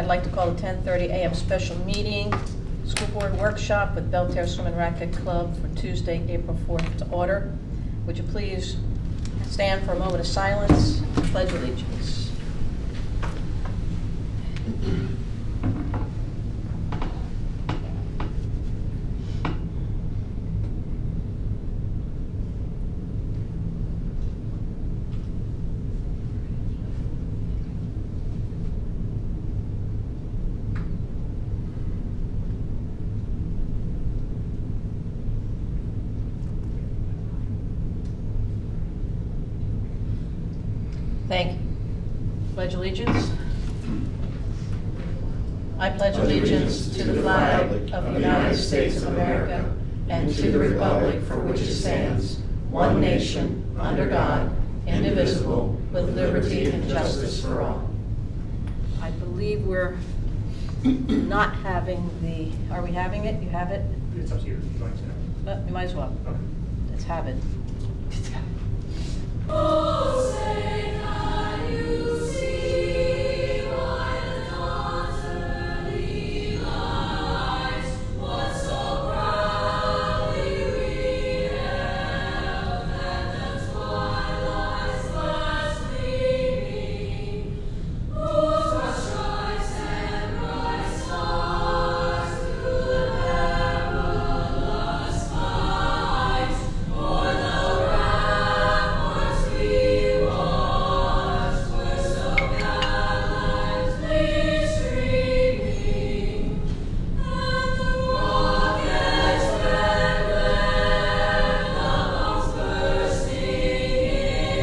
I'd like to call the 10:30 a.m. special meeting, school board workshop with Belterre Swim and Racquet Club for Tuesday, April 4th to order. Would you please stand for a moment of silence and pledge allegiance? Thank you. Pledge allegiance. I pledge allegiance to the flag of the United States of America and to the republic for which it stands, one nation, under God, indivisible, with liberty and justice for all. I believe we're not having the, are we having it? You have it? It's up to you. You'd like to know. You might as well. Okay. Let's have it. Oh, say can you see by the dawn's early light what so proudly we hailed at the twilight's last gleaming, whose broad stripes and bright stars through the perilous fight o'er the ramparts we watched were so gallantly streaming, and the rockets red the bombs bursting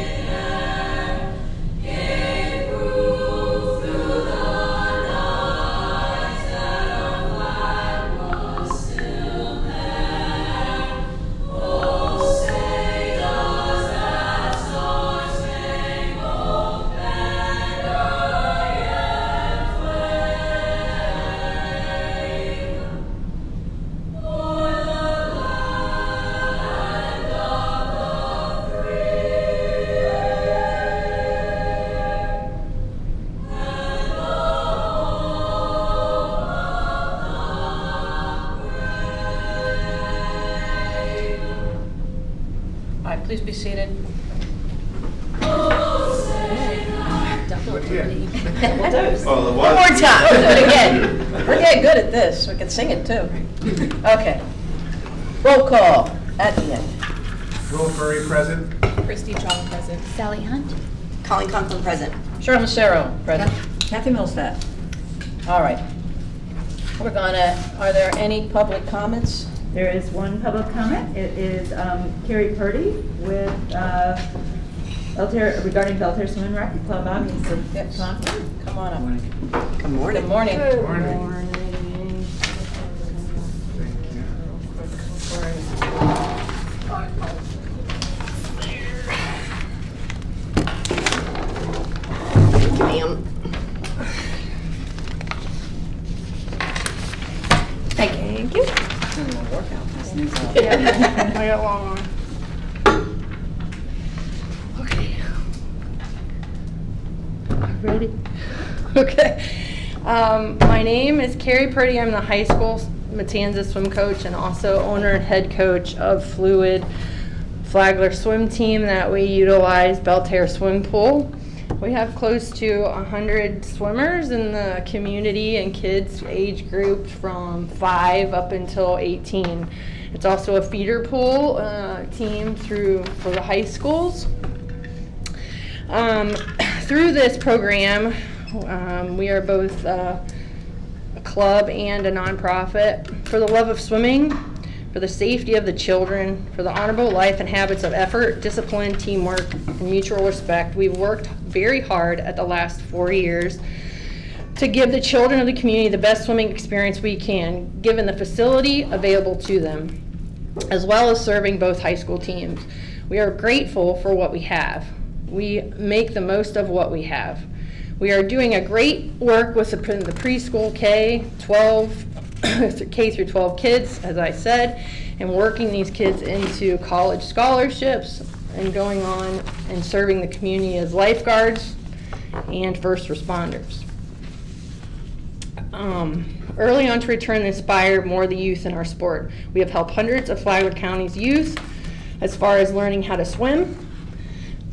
in air gave proof through the night that our flag was still there. Oh, say does that star-spangled banner yet wave o'er the land of the free and the All right, please be seated. oh, say Double duty. Oh, One more time, we'll do it again. We're getting good at this, we can sing it too. Okay. Roll call at the end. Will Curry present. Christy Chong present. Sally Hunt. Colleen Conklin present. Cheryl Macero, present. Kathy Millstat. All right. We're gonna, are there any public comments? There is one public comment. It is Carrie Purdy with Belterre, regarding Belterre Swim and Racquet Club. Yes. Come on. Come on up. Good morning. Good morning. Morning. Thank you, ma'am. Thank you. I got long arm. Okay. Ready? Okay. My name is Carrie Purdy. I'm the high school Matanza swim coach and also owner and head coach of Fluid Flagler swim team that we utilize Belterre swim pool. We have close to 100 swimmers in the community and kids age grouped from 5 up until 18. It's also a feeder pool team for the high schools. Through this program, we are both a club and a nonprofit for the love of swimming, for the safety of the children, for the honorable life and habits of effort, discipline, teamwork, and mutual respect. We've worked very hard at the last 4 years to give the children of the community the best swimming experience we can, given the facility available to them, as well as serving both high school teams. We are grateful for what we have. We make the most of what we have. We are doing a great work with the preschool K through 12 kids, as I said, and working these kids into college scholarships and going on and serving the community as lifeguards and first responders. early on to return and inspire more of the youth in our sport. We have helped hundreds of Flagler County's youth as far as learning how to swim.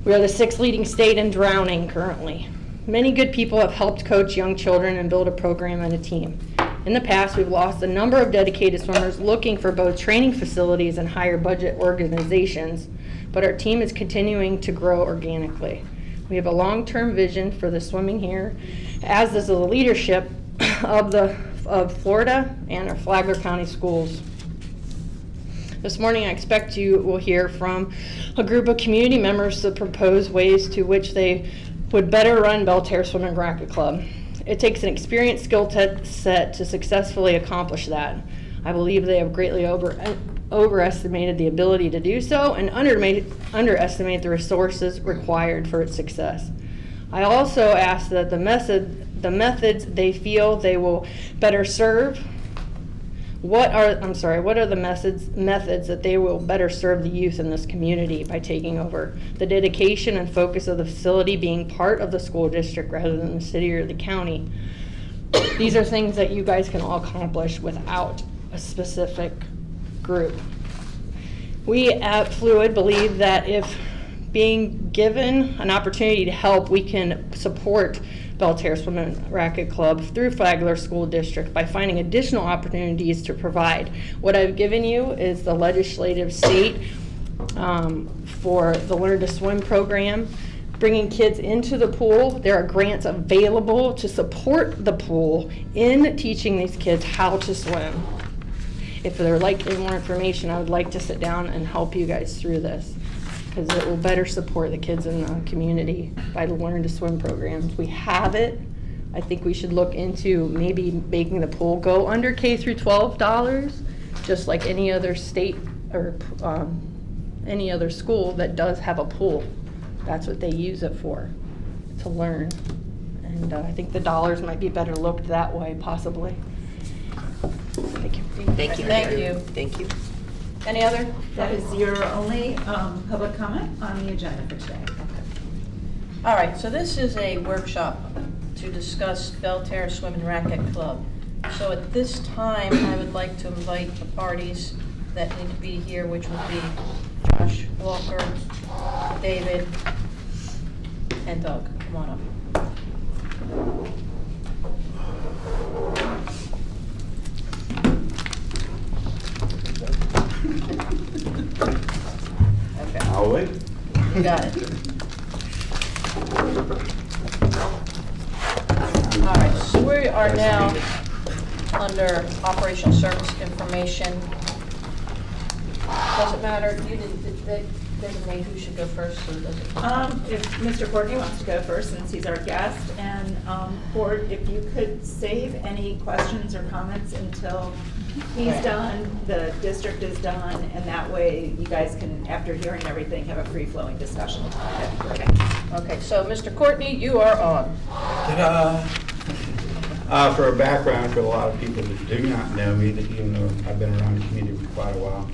We are the 6th leading state in drowning currently. Many good people have helped coach young children and build a program and a team. In the past, we've lost a number of dedicated swimmers looking for both training facilities and higher budget organizations, but our team is continuing to grow organically. We have a long-term vision for the swimming here, as does the leadership of Florida and our Flagler County schools. This morning, I expect you will hear from a group of community members to propose ways to which they would better run Belterre Swim and Racket Club. It takes an experienced skill set to successfully accomplish that. I believe they have greatly overestimated the ability to do so and underestimate the resources required for its success. I also ask that the methods they feel they will better serve. What are the methods that they will better serve the youth in this community by taking over? The dedication and focus of the facility being part of the school district rather than the city or the county. These are things that you guys can all accomplish without a specific group. We at Fluid believe that if being given an opportunity to help, we can support Belterre Swim and Racket Club through Flagler School District by finding additional opportunities to provide. What I've given you is the legislative state for the Learn to Swim program. Bringing kids into the pool, there are grants available to support the pool in teaching these kids how to swim. If they're liking more information, I would like to sit down and help you guys through this, because it will better support the kids in the community by the Learn to Swim programs. We have it. I think we should look into maybe making the pool go under K through 12 dollars, just like any other state or any other school that does have a pool. That's what they use it for, to learn. And I think the dollars might be better looked that way, possibly. Thank you. Thank you. Thank you. Thank you. Any other? That is your only public comment on the agenda for today. All right, so this is a workshop to discuss Belterre Swim and Racket Club. So at this time, I would like to invite the parties that need to be here, which would be Josh Walker, David, and Doug. Come on up. Okay. I'll wait. You got it. All right, so we are now under operational service information. Does it matter? You did they designate who should go first, so does it? If Mr. Courtney wants to go first, since he's our guest, and Board, if you could save any questions or comments until he's done, the district is done, and that way you guys can, after hearing everything, have a free-flowing discussion. Okay. Okay, so Mr. Courtney, you are on. Ta-da! For a background, for a lot of people that do not know me, that even though I've been around the community for quite a while,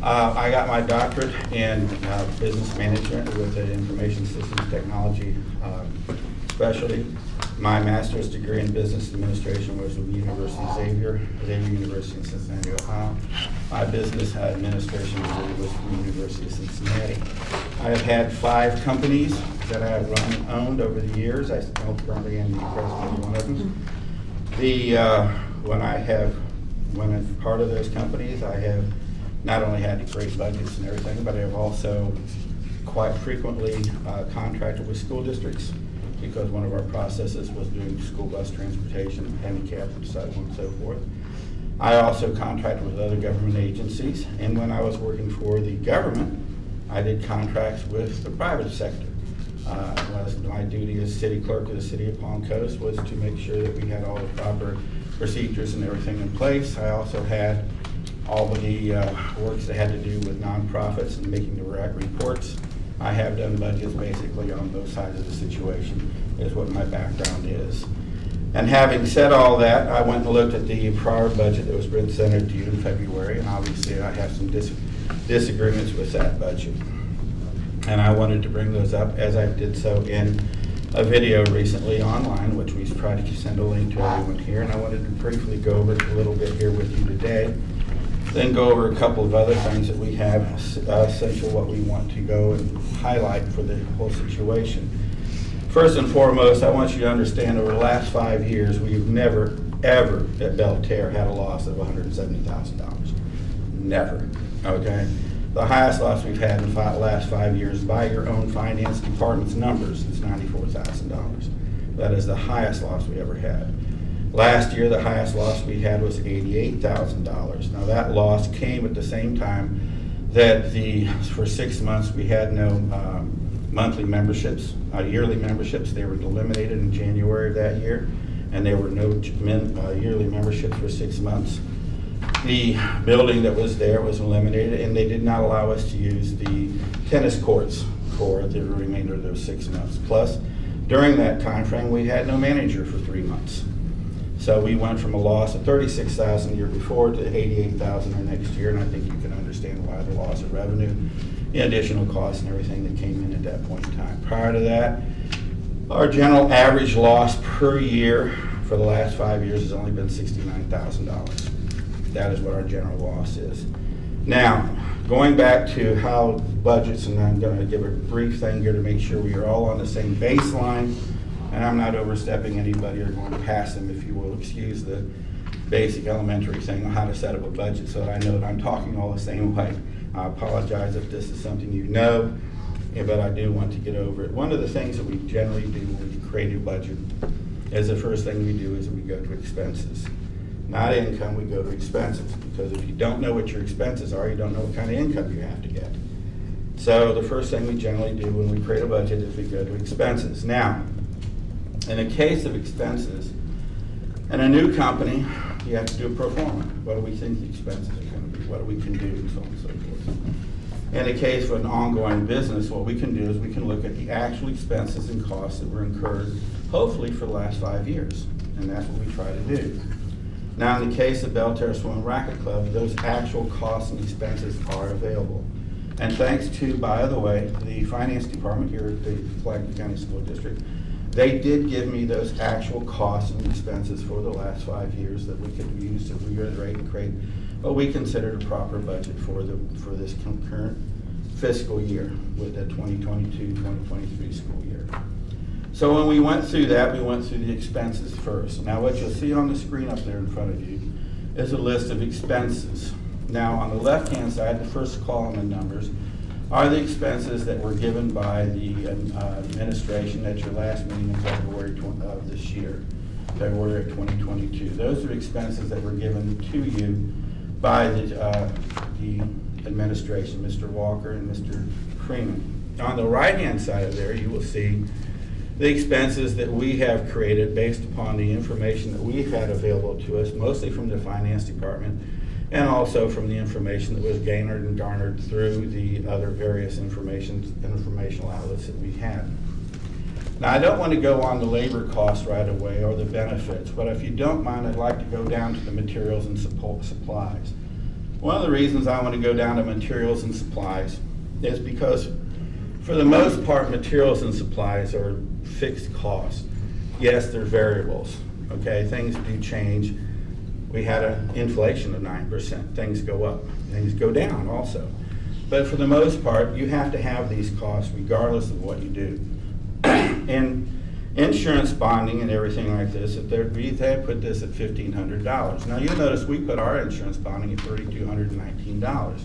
I got my doctorate in business management with an information systems technology specialty. My master's degree in business administration was with Xavier University in Cincinnati, Ohio. My business administration degree was from the University of Cincinnati. I have had 5 companies that I have run and owned over the years. I still currently am the president of one of them. When I'm part of those companies, I have not only had great budgets and everything, but I have also quite frequently contracted with school districts, because one of our processes was doing school bus transportation, handicap, and so on and so forth. I also contracted with other government agencies, and when I was working for the government, I did contracts with the private sector. My duty as city clerk of the city of Palm Coast was to make sure that we had all the proper procedures and everything in place. I also had all of the works that had to do with nonprofits and making the reports. I have done budgets basically on both sides of the situation, is what my background is. And having said all that, I went and looked at the prior budget that was presented to you in February, and obviously I have some disagreements with that budget. And I wanted to bring those up as I did so in a video recently online, which we tried to send a link to everyone here, and I wanted to briefly go over it a little bit here with you today. Then go over a couple of other things that we have, essential what we want to go and highlight for the whole situation. First and foremost, I want you to understand over the last 5 years, we've never, ever at Belterre had a loss of $170,000. Never, okay? The highest loss we've had in the last 5 years by your own finance department's numbers is $94,000. That is the highest loss we ever had. Last year, the highest loss we had was $88,000. Now that loss came at the same time that for 6 months we had no monthly memberships, yearly memberships. They were eliminated in January of that year, and there were no yearly memberships for 6 months. The building that was there was eliminated, and they did not allow us to use the tennis courts for the remainder of those 6 months. Plus, during that time frame, we had no manager for 3 months. So we went from a loss of $36,000 the year before to $88,000 the next year, and I think you can understand why the loss of revenue, the additional costs and everything that came in at that point in time. Prior to that, our general average loss per year for the last 5 years has only been $69,000. That is what our general loss is. Now, going back to how budgets, and I'm going to give a brief thing here to make sure we are all on the same baseline, and I'm not overstepping anybody or going to pass them, if you will excuse the basic elementary thing on how to set up a budget so that I know that I'm talking all the same way. I apologize if this is something you know, but I do want to get over it. One of the things that we generally do when we create a budget is the first thing we do is we go to expenses. Not income, we go to expenses, because if you don't know what your expenses are, you don't know what kind of income you have to get. So the first thing we generally do when we create a budget is we go to expenses. Now, in the case of expenses, in a new company, you have to do a pro forma. What do we think the expenses are going to be? What we can do, and so on and so forth. In the case of an ongoing business, what we can do is we can look at the actual expenses and costs that were incurred, hopefully for the last 5 years, and that's what we try to do. Now, in the case of Belterre Swim and Racket Club, those actual costs and expenses are available. And thanks to, by the way, the finance department here at the Flagler County School District, they did give me those actual costs and expenses for the last 5 years that we could use to reiterate and create what we considered a proper budget for this current fiscal year with the 2022-2023 school year. So when we went through that, we went through the expenses first. Now what you'll see on the screen up there in front of you is a list of expenses. Now on the left-hand side, the first column in numbers are the expenses that were given by the administration at your last meeting in February of this year, February of 2022. Those are expenses that were given to you by the administration, Mr. Walker and Mr. Freeman. On the right-hand side of there, you will see the expenses that we have created based upon the information that we've had available to us, mostly from the finance department, and also from the information that was garnered and garnered through the other various informational outlets that we had. Now, I don't want to go on the labor costs right away or the benefits, but if you don't mind, I'd like to go down to the materials and supplies. One of the reasons I want to go down to materials and supplies is because, for the most part, materials and supplies are fixed costs. Yes, they're variables, okay? Things do change. We had an inflation of 9%. Things go up, things go down also. But for the most part, you have to have these costs regardless of what you do. And insurance bonding and everything like this, they put this at $1,500. Now you'll notice we put our insurance bonding at $3,219.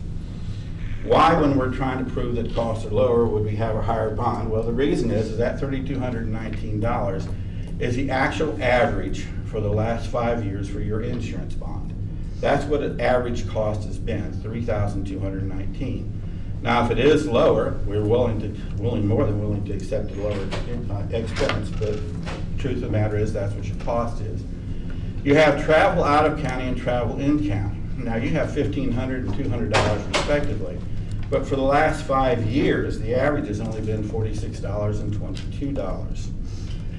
Why, when we're trying to prove that costs are lower, would we have a higher bond? Well, the reason is that $3,219 is the actual average for the last 5 years for your insurance bond. That's what an average cost has been, $3,219. Now, if it is lower, we're more than willing to accept a lower expense, but the truth of the matter is that's what your cost is. You have travel out of county and travel in county. Now, you have $1,500 and $200 respectively, but for the last 5 years, the average has only been $46 and $22.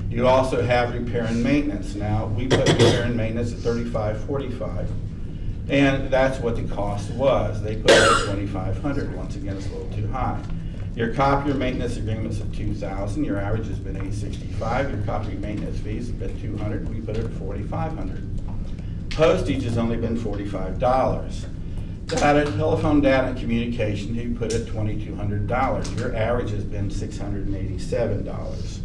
You also have repair and maintenance. Now, we put repair and maintenance at $35.45, and that's what the cost was. They put it at $2,500. Once again, it's a little too high. Your copier maintenance agreements of $2,000. Your average has been $865. Your copy maintenance fees have been $200. We put it at $4,500. Postage has only been $45. Telephone data and communication, you put it at $2,200. Your average has been $687.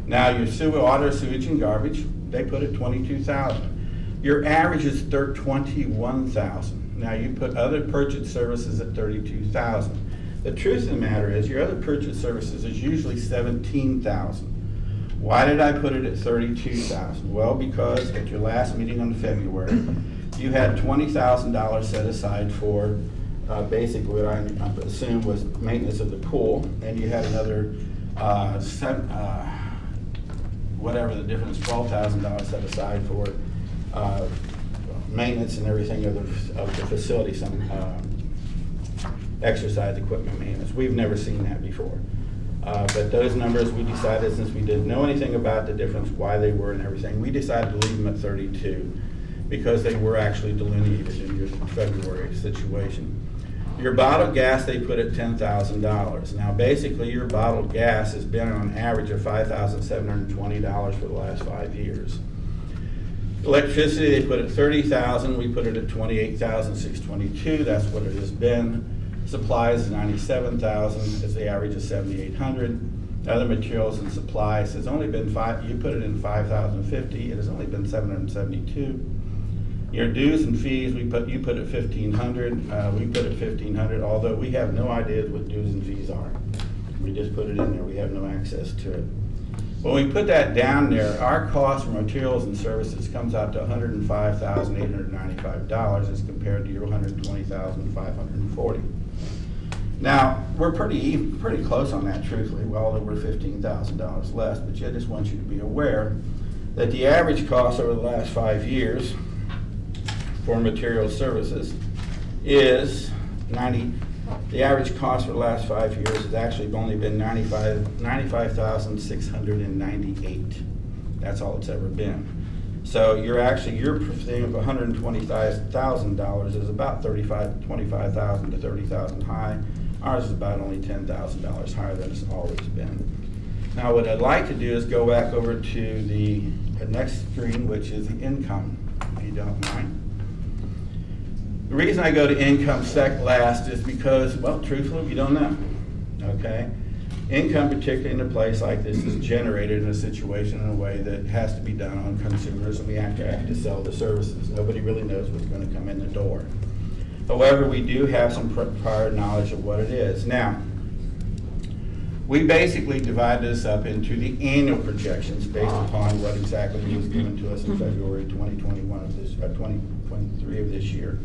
Now your water, sewage, and garbage, they put at $22,000. Your average is $21,000. Now you put other purchase services at $32,000. The truth of the matter is your other purchase services is usually $17,000. Why did I put it at $32,000? Well, because at your last meeting in February, you had $20,000 set aside for basically what I assume was maintenance of the pool, and you had another whatever the difference, $12,000 set aside for maintenance and everything of the facility, some exercise equipment maintenance. We've never seen that before. But those numbers, we decided, since we didn't know anything about the difference, why they were and everything, we decided to leave them at 32 because they were actually delineated in your February situation. Your bottled gas, they put at $10,000. Now basically your bottled gas has been on average of $5,720 for the last 5 years. Electricity, they put at $30,000, we put it at $28,622, that's what it has been. Supplies is $97,000, as the average is $7,800. Other materials and supplies has only been you put it in $5,050, it has only been $772. Your dues and fees, you put at $1,500, we put at $1,500, although we have no idea what dues and fees are. We just put it in there, we have no access to it. When we put that down there, our cost for materials and services comes out to $105,895 as compared to your $120,540. Now, we're pretty close on that, truthfully, well over $15,000 less, but I just want you to be aware that the average cost over the last 5 years for material services is the average cost for the last 5 years has actually only been $95,698. That's all it's ever been. So your thing of $120,000 is about $25,000 to $30,000 high. Ours is about only $10,000 higher than it's always been. Now what I'd like to do is go back over to the next screen, which is the income, if you don't mind. The reason I go to income last is because, well, truthfully, we don't know, okay? Income, particularly in a place like this, is generated in a situation in a way that has to be done on consumers, and we have to sell the services. Nobody really knows what's going to come in the door. However, we do have some prior knowledge of what it is. Now, we basically divide this up into the annual projections based upon what exactly was given to us in February 2021 of this, 2023 of this year.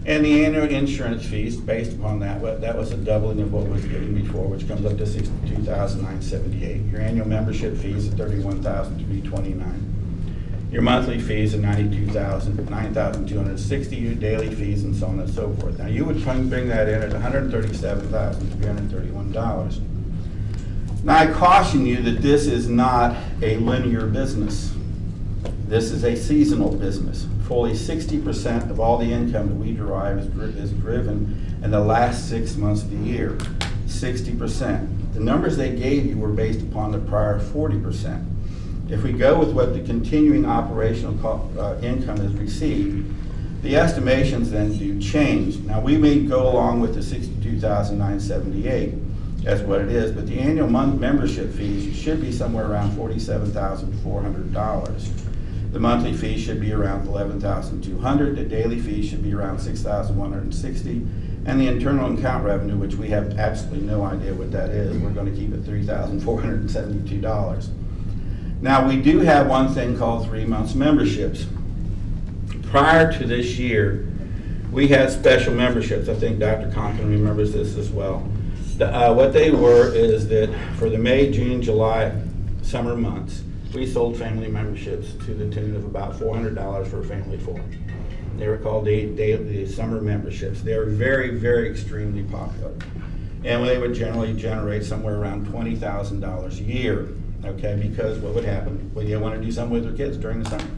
And the annual insurance fees, based upon that was a doubling of what was given before, which comes up to $62,978. Your annual membership fees are $31,329. Your monthly fees are $9,260. Your daily fees, and so on and so forth. Now you would bring that in at $137,331. Now I caution you that this is not a linear business. This is a seasonal business. Fully 60% of all the income that we derive is driven in the last 6 months of the year. 60%. The numbers they gave you were based upon the prior 40%. If we go with what the continuing operational income has received, the estimations then do change. Now we may go along with the $62,978 as what it is, but the annual membership fees should be somewhere around $47,400. The monthly fee should be around $11,200. The daily fee should be around $6,160. And the internal account revenue, which we have absolutely no idea what that is, we're going to keep at $3,472. Now, we do have one thing called 3 months memberships. Prior to this year, we had special memberships. I think Dr. Conklin remembers this as well. What they were is that for the May, June, July, summer months, we sold family memberships to the tune of about $400 for a family of 4. They were called the summer memberships. They are very, very extremely popular. And they would generally generate somewhere around $20,000 a year, okay? Because what would happen? Well, you want to do something with your kids during the summer.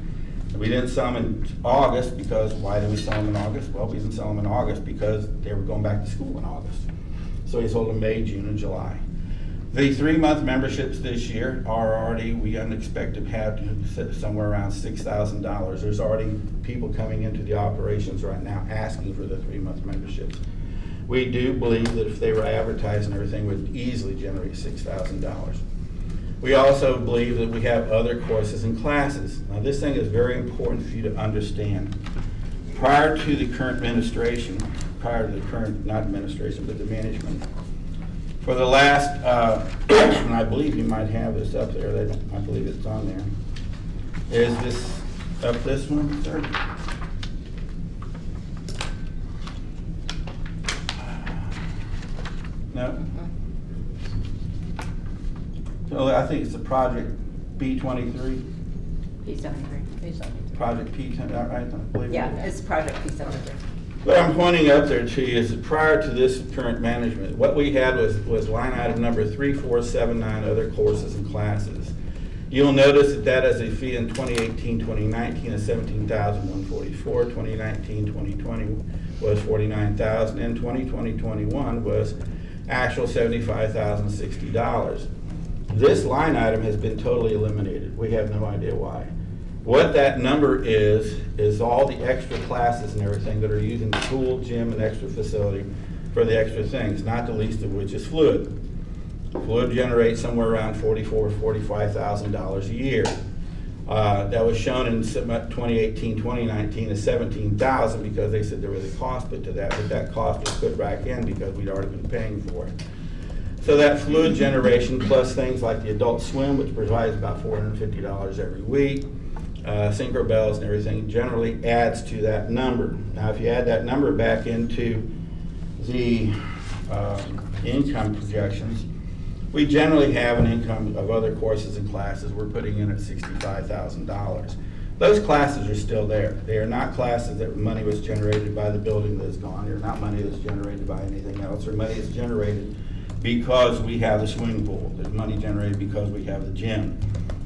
We didn't sell them in August because, why did we sell them in August? Well, we didn't sell them in August because they were going back to school in August. So he's holding May, June, and July. The 3-month memberships this year are already, we unexpect to have somewhere around $6,000. There's already people coming into the operations right now asking for the 3-month memberships. We do believe that if they were advertised and everything, would easily generate $6,000. We also believe that we have other courses and classes. Now this thing is very important for you to understand. Prior to the current administration, not administration, but the management, for the last, and I believe you might have this up there, I believe it's on there. Is this up this one, sir? No? So I think it's the Project B23, P73. Project P10, right? I believe it Yeah, is. it's Project P73. What I'm pointing up there to you is that prior to this current management, what we had was line item number 3479, other courses and classes. You'll notice that that is a fee in 2018-2019 of $17,144. 2019-2020 was $49,000, and 2020-21 was actual $75,060. This line item has been totally eliminated. We have no idea why. What that number is all the extra classes and everything that are using the pool, gym, and extra facility for the extra things, not the least of which is fluid. Fluid generates somewhere around $44,000 or $45,000 a year. That was shown in 2018-2019 as $17,000 because they said there was a cost put to that, but that cost was put back in because we'd already been paying for it. So that fluid generation plus things like the adult swim, which provides about $450 every week, synchro bells and everything, generally adds to that number. Now, if you add that number back into the income projections, we generally have an income of other courses and classes we're putting in at $65,000. Those classes are still there. They are not classes that money was generated by the building that's gone. They're not money that's generated by anything else, or money that's generated because we have the swimming pool. There's money generated because we have the gym.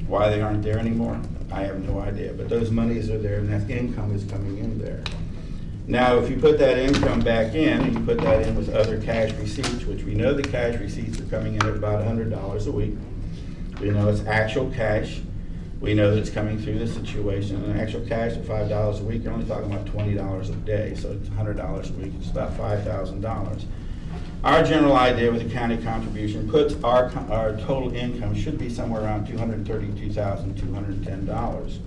Why they aren't there anymore, I have no idea. But those monies are there, and that income is coming in there. Now, if you put that income back in, and you put that in with other cash receipts, which we know the cash receipts are coming in at about $100 a week. We know it's actual cash. We know that it's coming through the situation. And actual cash at $5 a week, you're only talking about $20 a day. So it's $100 a week. It's about $5,000. Our general idea with the county contribution puts our total income should be somewhere around $232,210.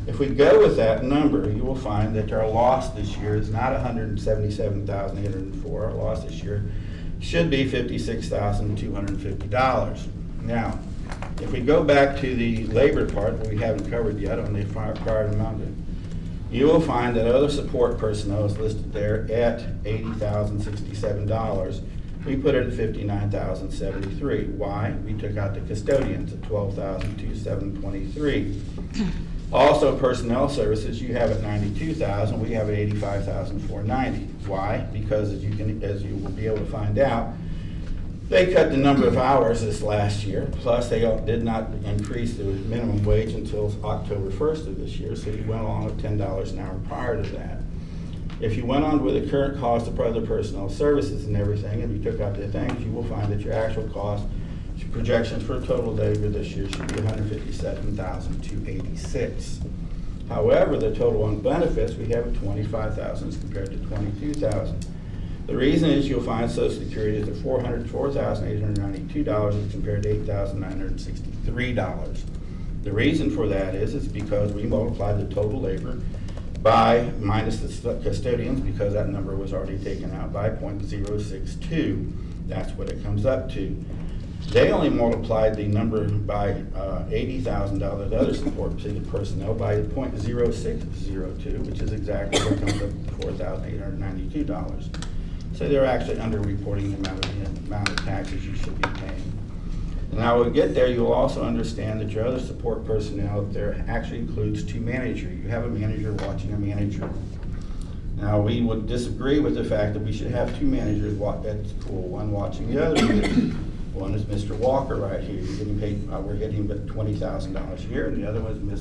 If we go with that number, you will find that our loss this year is not $177,804. Our loss this year should be $56,250. Now, if we go back to the labor part, that we haven't covered yet on the fire and mounted, you will find that other support personnel is listed there at $80,067. We put it at $59,073. Why? We took out the custodians at $12,223. Also, personnel services, you have at $92,000. We have at $85,490. Why? Because as you will be able to find out, they cut the number of hours this last year, plus they did not increase the minimum wage until October 1st of this year, so you went along with $10 an hour prior to that. If you went on with the current cost of other personnel services and everything, and you took out the things, you will find that your actual cost projections for total labor this year should be $157,286. However, the total on benefits, we have at $25,000 as compared to $22,000. The reason is you'll find Social Security is at $404,892 as compared to $8,963. The reason for that is because we multiplied the total labor by minus the custodians, because that number was already taken out, by 0.062. That's what it comes up to. They only multiplied the number by $80,000 other support personnel by 0.0602, which is exactly what comes up to $4,892. So they're actually underreporting the amount of taxes you should be paying. Now, when we get there, you'll also understand that your other support personnel there actually includes two managers. You have a manager watching a manager. Now, we would disagree with the fact that we should have two managers at the pool, one watching the other manager. One is Mr. Walker right here. You're getting paid, we're getting him $20,000 a year, and the other one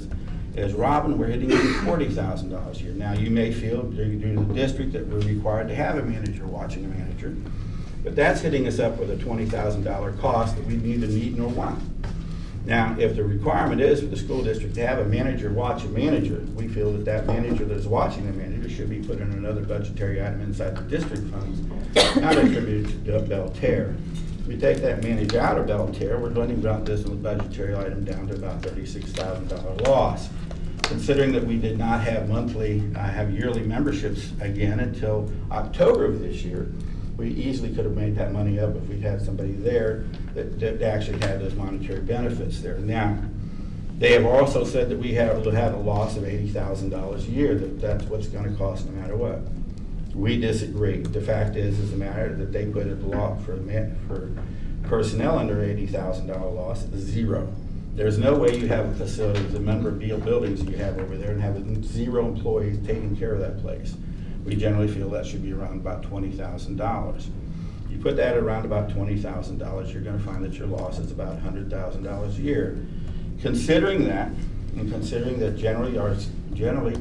is Robin. We're hitting him $40,000 a year. Now, you may feel due to the district that we're required to have a manager watching a manager. But that's hitting us up with a $20,000 cost that we neither need nor want. Now, if the requirement is for the school district to have a manager watch a manager, we feel that that manager that is watching the manager should be put in another budgetary item inside the district funds, not attributed to Belterre. If we take that manager out of Belterre, we're going to drop this budgetary item down to about $36,000 loss. Considering that we did not have yearly memberships again until October of this year, we easily could have made that money up if we'd had somebody there that actually had those monetary benefits there. Now, they have also said that we have had a loss of $80,000 a year, that's what's going to cost no matter what. We disagree. The fact is the matter that they put a law for personnel under $80,000 loss is zero. There's no way you have a facility with the number of buildings you have over there and have zero employees taking care of that place. We generally feel that should be around about $20,000. You put that around about $20,000, you're going to find that your loss is about $100,000 a year. Considering that, and considering that generally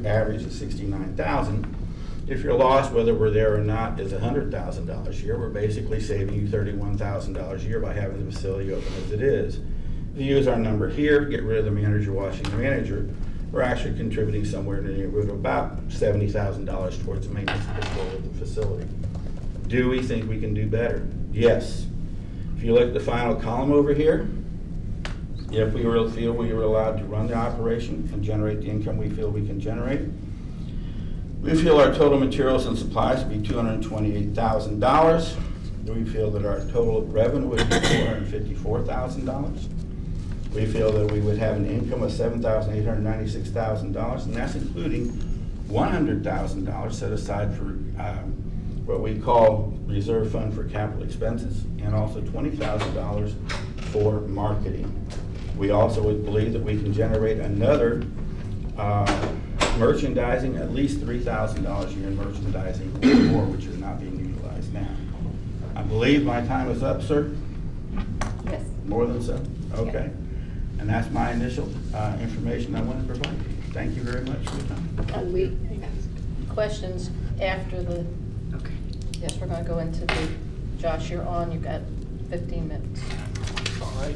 average is $69,000, if your loss, whether we're there or not, is $100,000 a year, we're basically saving you $31,000 a year by having the facility open as it is. If you use our number here, get rid of the manager watching the manager, we're actually contributing somewhere in the neighborhood of about $70,000 towards the maintenance and control of the facility. Do we think we can do better? Yes. If you look at the final column over here, if we feel we were allowed to run the operation and generate the income we feel we can generate, we feel our total materials and supplies would be $228,000. We feel that our total revenue would be $454,000. We feel that we would have an income of $7,896,000, and that's including $100,000 set aside for what we call reserve fund for capital expenses, and also $20,000 for marketing. We also would believe that we can generate another merchandising, at least $3,000 a year in merchandising or more, which is not being utilized now. I believe my time is up, sir? Yes. More than so? Okay. And that's my initial information I want to provide you. Thank you very much for your time. Questions after the, Okay. yes, we're going to go into the, Josh, you're on, you've got 15 minutes. All right.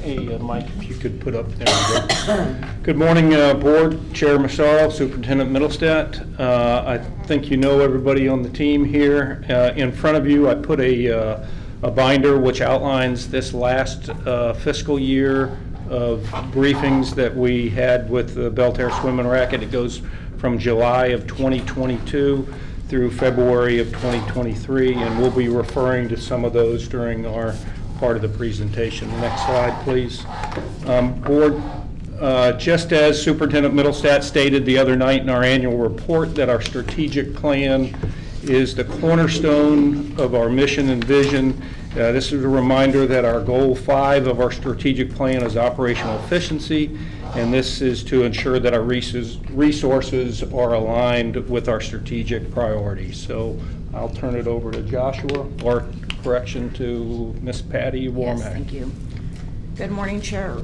Hey, Mike, if you could put up there. Good morning, Board, Chair Massaro, Superintendent Middlestat. I think you know everybody on the team here. In front of you, I put a binder which outlines this last fiscal year of briefings that we had with the Belterre Swim and Racket. It goes from July of 2022 through February of 2023, and we'll be referring to some of those during our part of the presentation. Next slide, please. Board, just as Superintendent Middlestat stated the other night in our annual report that our strategic plan is the cornerstone of our mission and vision. This is a reminder that our goal 5 of our strategic plan is operational efficiency, and this is to ensure that our resources are aligned with our strategic priorities. So I'll turn it over to Joshua, or correction to Miss Patty Warmack. Yes, thank you. Good morning, Chair,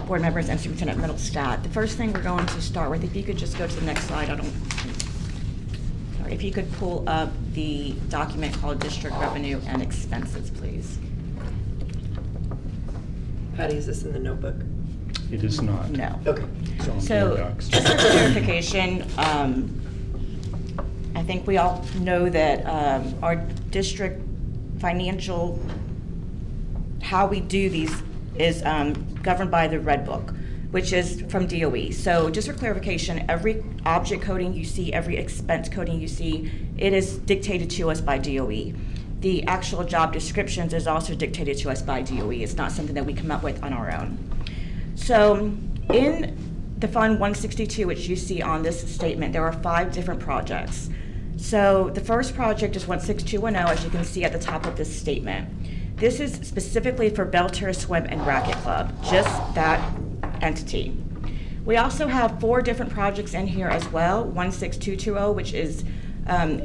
Board members, and Superintendent Middlestat. The first thing we're going to start with, if you could just go to the next slide. If you could pull up the document called District Revenue and Expenses, please. Patty, is this in the notebook? It is not. No. Okay. It's on So, Board Docs. just for clarification, I think we all know that our district financial, how we do these is governed by the Red Book, which is from DOE. So just for clarification, every object coding you see, every expense coding you see, it is dictated to us by DOE. The actual job descriptions is also dictated to us by DOE. It's not something that we come up with on our own. So in the Fund 162, which you see on this statement, there are 5 different projects. So the first project is 16210, as you can see at the top of this statement. This is specifically for Belterre Swim and Racket Club, just that entity. We also have 4 different projects in here as well. 16220, which is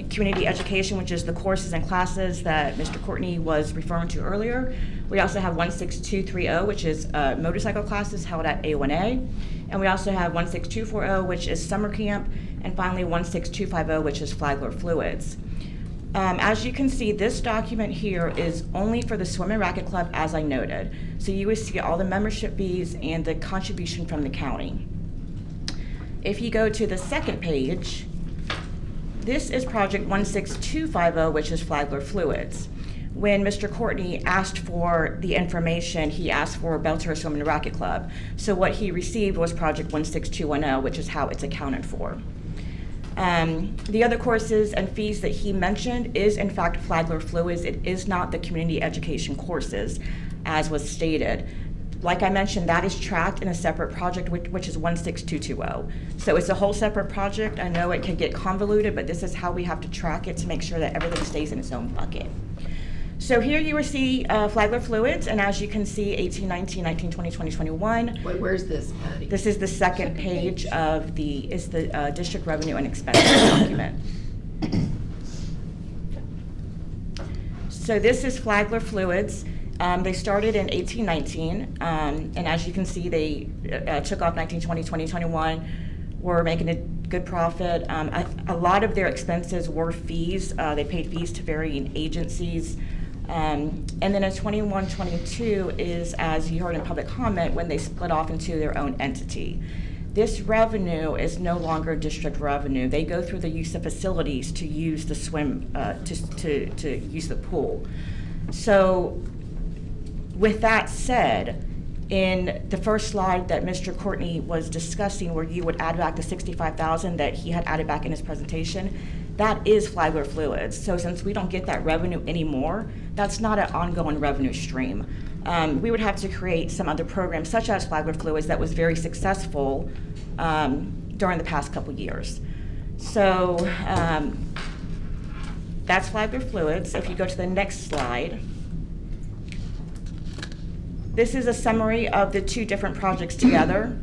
community education, which is the courses and classes that Mr. Courtney was referring to earlier. We also have 16230, which is motorcycle classes held at A1A. And we also have 16240, which is summer camp. And finally, 16250, which is Flagler Fluids. As you can see, this document here is only for the Swim and Racket Club, as I noted. So you would see all the membership fees and the contribution from the county. If you go to the second page, this is project 16250, which is Flagler Fluids. When Mr. Courtney asked for the information, he asked for Belterra Swim and Racket Club. So what he received was project 16210, which is how it's accounted for. The other courses and fees that he mentioned is in fact Flagler Fluids. It is not the community education courses, as was stated. Like I mentioned, that is tracked in a separate project, which is 16220. So it's a whole separate project. I know it can get convoluted, but this is how we have to track it to make sure that everything stays in its own bucket. So here you will see Flagler Fluids, and as you can see, 18, 19, 19, 20, 20, 21. Wait, where's this, Patty? This is the second page of the district revenue and expenses document. So this is Flagler Fluids. They started in 1819, and as you can see, they took off 19, 20, 20, 21. We're making a good profit. A lot of their expenses were fees. They paid fees to varying agencies. And then in 21, 22 is, as you heard in public comment, when they split off into their own entity. This revenue is no longer district revenue. They go through the use of facilities to use the swim, to use the pool. So with that said, in the first slide that Mr. Courtney was discussing, where you would add back the $65,000 that he had added back in his presentation, that is Flagler Fluids. So since we don't get that revenue anymore, that's not an ongoing revenue stream. We would have to create some other program, such as Flagler Fluids, that was very successful during the past couple years. So that's Flagler Fluids. If you go to the next slide, this is a summary of the two different projects together,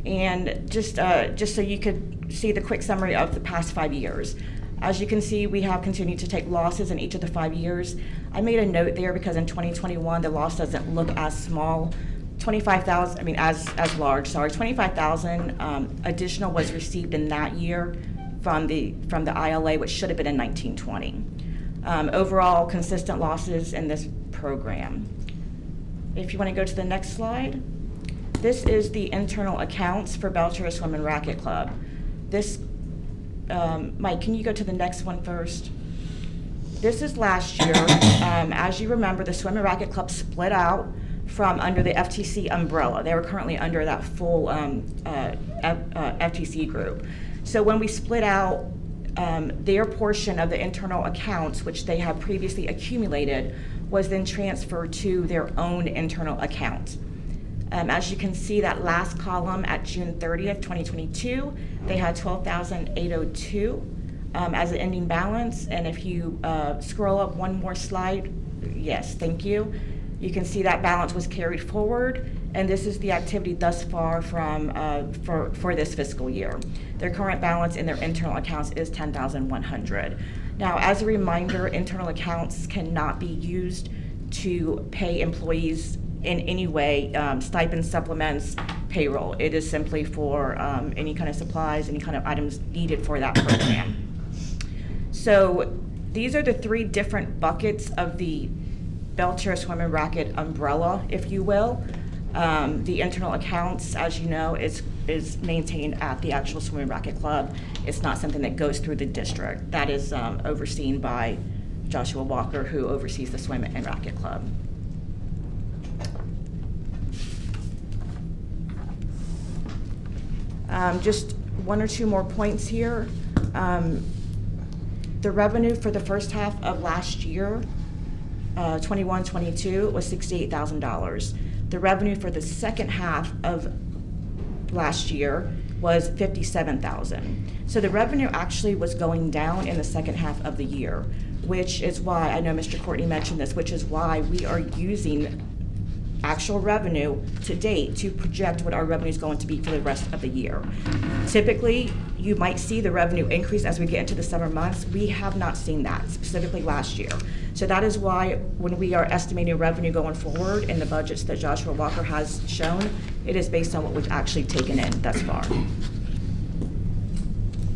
and just so you could see the quick summary of the past 5 years. As you can see, we have continued to take losses in each of the 5 years. I made a note there because in 2021, the loss doesn't look as small. 25,000, I mean, as large, sorry. 25,000 additional was received in that year from the ILA, which should have been in 1920. Overall, consistent losses in this program. If you want to go to the next slide, this is the internal accounts for Belterra Swim and Racket Club. This, Mike, can you go to the next one first? This is last year. As you remember, the Swim and Racket Club split out from under the FTC umbrella. They were currently under that full FTC group. So when we split out, their portion of the internal accounts, which they had previously accumulated, was then transferred to their own internal account. As you can see, that last column at June 30th, 2022, they had $12,802 as an ending balance. And if you scroll up one more slide, yes, thank you. You can see that balance was carried forward, and this is the activity thus far from for this fiscal year. Their current balance in their internal accounts is $10,100. Now, as a reminder, internal accounts cannot be used to pay employees in any way, stipends, supplements, payroll. It is simply for any kind of supplies, any kind of items needed for that program. So these are the three different buckets of the Belterra Swim and Racket umbrella, if you will. The internal accounts, as you know, is maintained at the actual Swim and Racket Club. It's not something that goes through the district. That is overseen by Joshua Walker, who oversees the Swim and Racket Club. Just one or two more points here. The revenue for the first half of last year, 21-22, was $68,000. The revenue for the second half of last year was $57,000. So the revenue actually was going down in the second half of the year, which is why, I know Mr. Courtney mentioned this, which is why we are using actual revenue to date to project what our revenue is going to be for the rest of the year. Typically, you might see the revenue increase as we get into the summer months. We have not seen that, specifically last year. So that is why when we are estimating revenue going forward in the budgets that Joshua Walker has shown, it is based on what we've actually taken in thus far.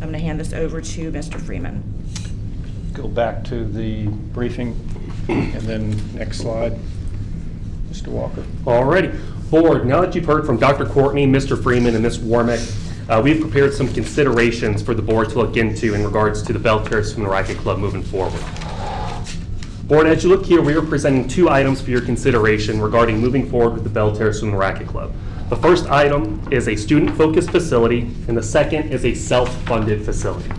I'm going to hand this over to Mr. Freeman. Go back to the briefing, and then next slide, Mr. Walker. Alrighty. Board, now that you've heard from Dr. Courtney, Mr. Freeman, and Ms. Warmick, we've prepared some considerations for the board to look into in regards to the Belterra Swim and Racket Club moving forward. Board, as you look here, we are presenting 2 items for your consideration regarding moving forward with the Belterra Swim and Racket Club. The first item is a student-focused facility, and the second is a self-funded facility.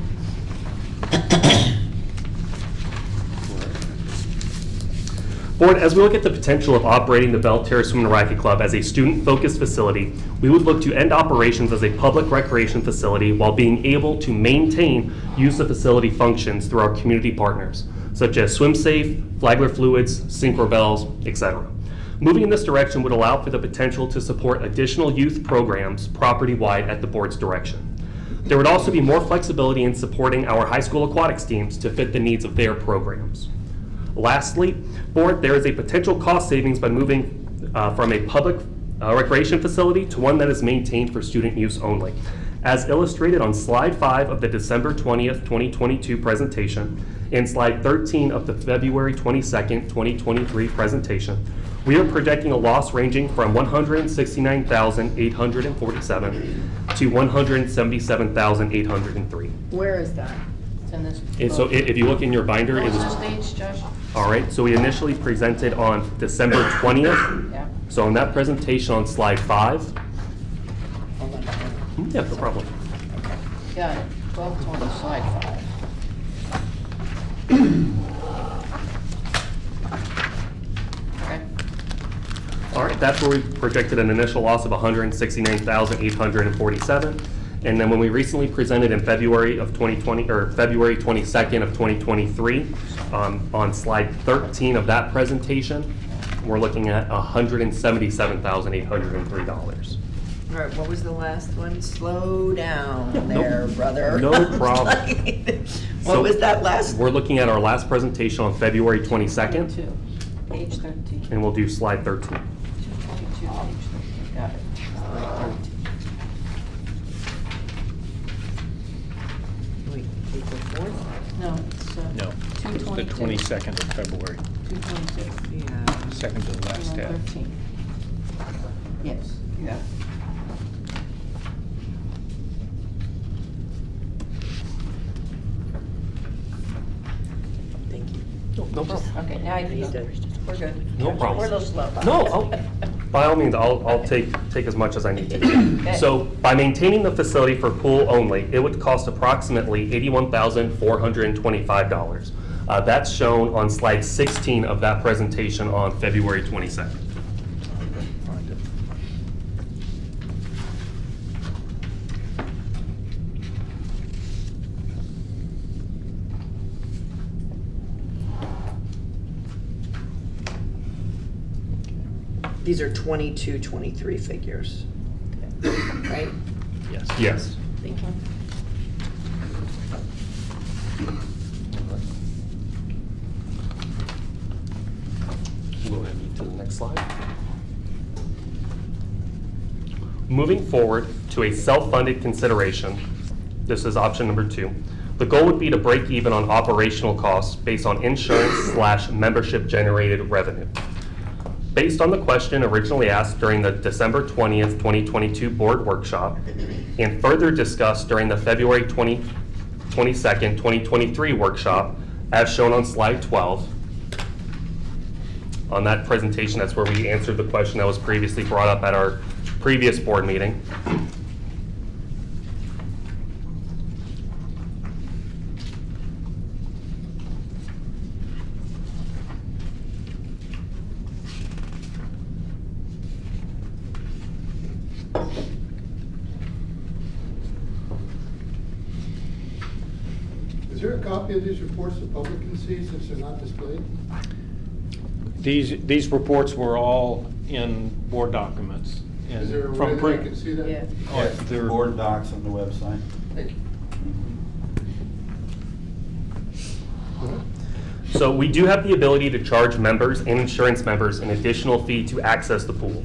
Board, as we look at the potential of operating the Belterra Swim and Racket Club as a student-focused facility, we would look to end operations as a public recreation facility while being able to maintain use of facility functions through our community partners, such as Swim Safe, Flagler Fluids, Synchro Bells, etc. Moving in this direction would allow for the potential to support additional youth programs property-wide at the board's direction. There would also be more flexibility in supporting our high school aquatics teams to fit the needs of their programs. Lastly, board, there is a potential cost savings by moving from a public recreation facility to one that is maintained for student use only. As illustrated on slide 5 of the December 20th, 2022 presentation and slide 13 of the February 22nd, 2023 presentation, we are projecting a loss ranging from $169,847 to $177,803. Where is that? It's in this. And so if you look in your binder, it What's was, the stage, Josh? all right, so we initially presented on December 20th. Yeah. So in that presentation on slide 5, Hold on. yeah, no problem. Got it. 1220, slide 5. Okay. All right, that's where we projected an initial loss of $169,847. And then when we recently presented in February of 2020, or February 22nd of 2023, on slide 13 of that presentation, we're looking at $177,803. All right, what was the last one? Slow down there, brother. No problem. What So was that last? We're looking at our last presentation on February 22nd, 2, page 13. and we'll do slide 13. 222, page 13. Got it. Slide 13. Wait, April 4th? No, it's No, it's the 22nd of February, 226. Yeah. second to the last tab. 13. Yes, you got it. Thank you. No problem. Okay, now you Need to- we're good. No problem. We're a little slow. No, by all means, I'll take as much as I need to. So by maintaining the facility for pool only, it would cost approximately $81,425. That's shown on slide 16 of that presentation on February 22nd. These are 22, 23 figures, right? Yes. Yes. Thank you. We'll go ahead to the next slide. Moving forward to a self-funded consideration, this is option number 2. The goal would be to break even on operational costs based on insurance/membership generated revenue. Based on the question originally asked during the December 20th, 2022 board workshop and further discussed during the February 22nd, 2023 workshop, as shown on slide 12. On that presentation, that's where we answered the question that was previously brought up at our previous board meeting. Is there a copy of these reports the public can see since they're not displayed? These reports were all in board documents. and Is there a from way that pre- I can see that? Yeah. Yeah, they're- Board docs on the website. Thank you. So we do have the ability to charge members and insurance members an additional fee to access the pool.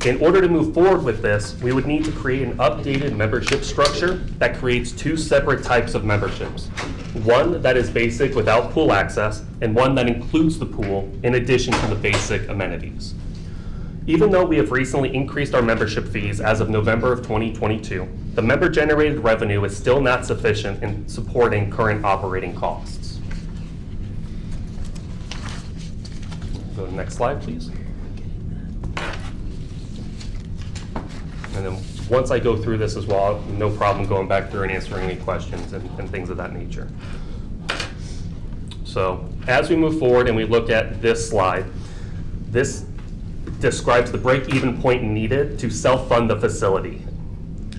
In order to move forward with this, we would need to create an updated membership structure that creates two separate types of memberships. One that is basic without pool access, and one that includes the pool in addition to the basic amenities. Even though we have recently increased our membership fees as of November of 2022, the member-generated revenue is still not sufficient in supporting current operating costs. Go to the next slide, please. And then once I go through this as well, no problem going back through and answering any questions and things of that nature. So as we move forward and we look at this slide, this describes the break-even point needed to self-fund the facility.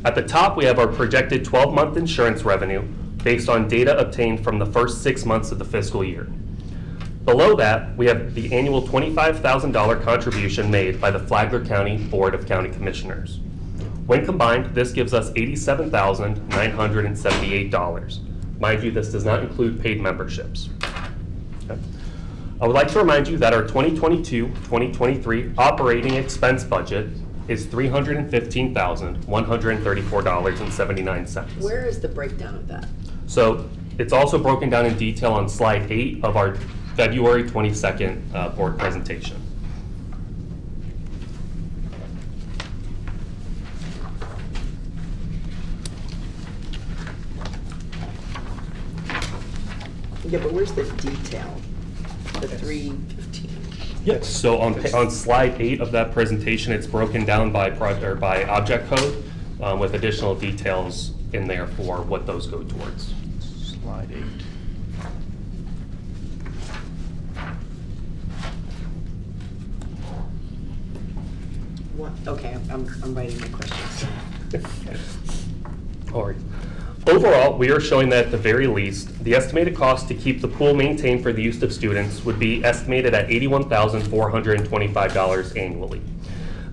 At the top, we have our projected 12-month insurance revenue based on data obtained from the first 6 months of the fiscal year. Below that, we have the annual $25,000 contribution made by the Flagler County Board of County Commissioners. When combined, this gives us $87,978. Mind you, this does not include paid memberships. Okay. I would like to remind you that our 2022-2023 operating expense budget is $315,134.79. Where is the breakdown of that? So it's also broken down in detail on slide 8 of our February 22nd board presentation. Yeah, but where's the detail? The 315. Yes. So on slide 8 of that presentation, it's broken down by by object code with additional details in there for what those go towards. Slide 8. What? Okay, I'm writing my questions. All right. Overall, we are showing that at the very least, the estimated cost to keep the pool maintained for the use of students would be estimated at $81,425 annually.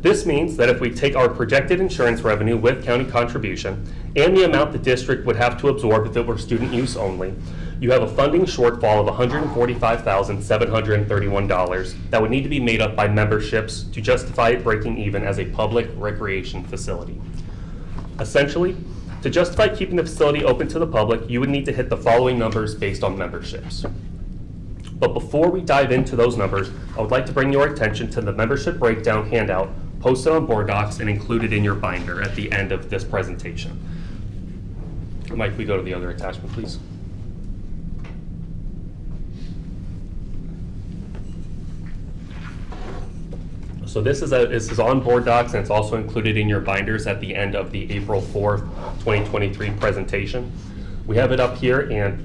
This means that if we take our projected insurance revenue with county contribution and the amount the district would have to absorb if it were student use only, you have a funding shortfall of $145,731 that would need to be made up by memberships to justify it breaking even as a public recreation facility. Essentially, to justify keeping the facility open to the public, you would need to hit the following numbers based on memberships. But before we dive into those numbers, I would like to bring your attention to the membership breakdown handout posted on board docs and included in your binder at the end of this presentation. Mike, we go to the other attachment, please. So this is on board docs, and it's also included in your binders at the end of the April 4th, 2023 presentation. We have it up here and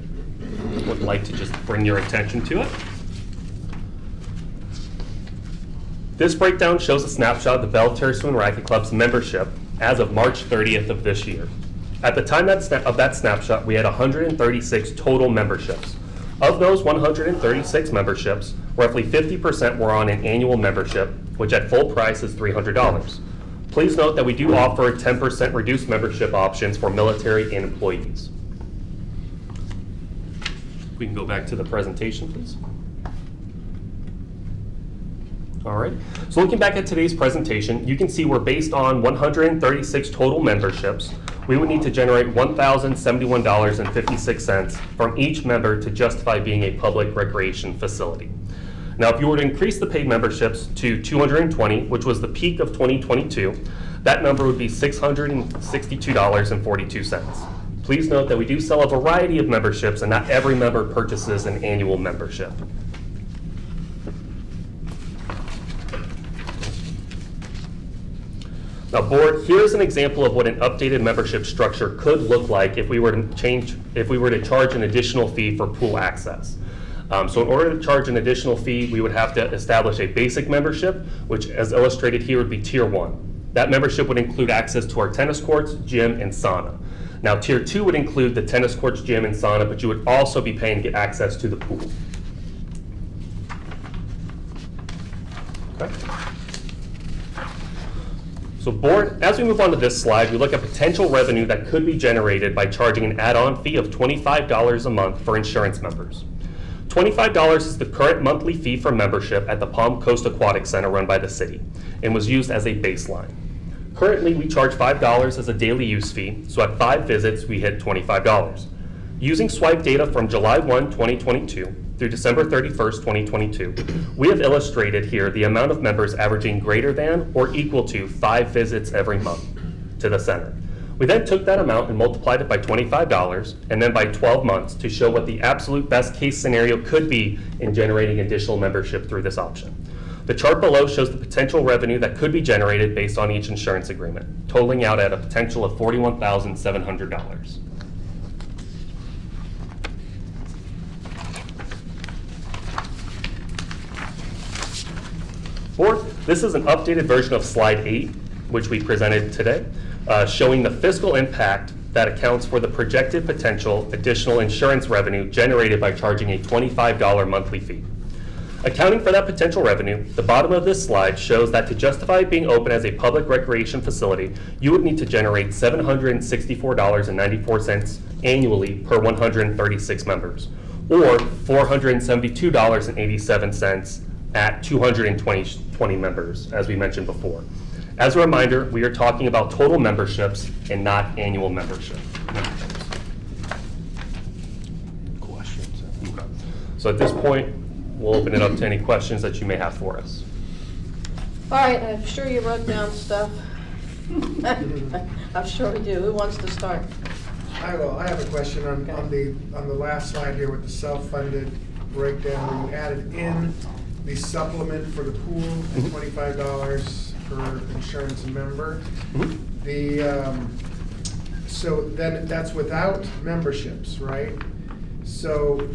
would like to just bring your attention to it. This breakdown shows a snapshot of the Belle Terre Swim Racket Club's membership as of March 30th of this year. At the time of that snapshot, we had 136 total memberships. Of those 136 memberships, roughly 50% were on an annual membership, which at full price is $300. Please note that we do offer 10% reduced membership options for military and employees. We can go back to the presentation, please. All right, so looking back at today's presentation, you can see we're based on 136 total memberships. We would need to generate $1,071.56 from each member to justify being a public recreation facility. Now, if you were to increase the paid memberships to 220, which was the peak of 2022, that number would be $662.42. Please note that we do sell a variety of memberships and not every member purchases an annual membership. Now, board, here's an example of what an updated membership structure could look like if we were to charge an additional fee for pool access. So in order to charge an additional fee, we would have to establish a basic membership, which as illustrated here would be Tier 1. That membership would include access to our tennis courts, gym, and sauna. Now, Tier 2 would include the tennis courts, gym, and sauna, but you would also be paying to get access to the pool. Okay. So board, as we move on to this slide, we look at potential revenue that could be generated by charging an add-on fee of $25 a month for insurance members. $25 is the current monthly fee for membership at the Palm Coast Aquatic Center run by the city. and was used as a baseline. Currently, we charge $5 as a daily use fee, so at 5 visits, we hit $25. Using swipe data from July 1, 2022 through December 31st, 2022, we have illustrated here the amount of members averaging greater than or equal to 5 visits every month to the center. We then took that amount and multiplied it by $25 and then by 12 months to show what the absolute best case scenario could be in generating additional membership through this option. The chart below shows the potential revenue that could be generated based on each insurance agreement, totaling out at a potential of $41,700. Fourth, this is an updated version of slide 8, which we presented today, showing the fiscal impact that accounts for the projected potential additional insurance revenue generated by charging a $25 monthly fee. Accounting for that potential revenue, the bottom of this slide shows that to justify being open as a public recreation facility, you would need to generate $764.94 annually per 136 members, or $472.87 at 220 members, as we mentioned before. As a reminder, we are talking about total memberships and not annual memberships. Questions? Okay. So at this point, we'll open it up to any questions that you may have for us. All right, I'm sure you wrote down stuff. I'm sure we do. Who wants to start? I will. I have a question on the last slide here with the self-funded breakdown. You added in the supplement for the pool at $25 per insurance member. So then that's without memberships, right? So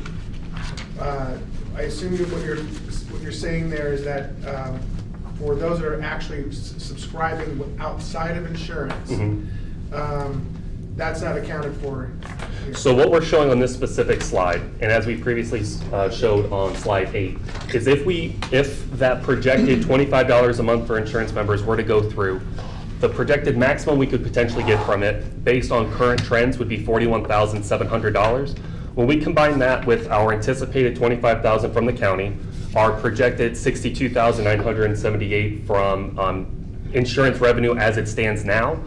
I assume what you're saying there is that for those that are actually subscribing outside of insurance, that's not accounted for here. So what we're showing on this specific slide, and as we previously showed on slide 8, is if that projected $25 a month for insurance members were to go through, the projected maximum we could potentially get from it, based on current trends, would be $41,700. When we combine that with our anticipated $25,000 from the county, our projected $62,978 from insurance revenue as it stands now,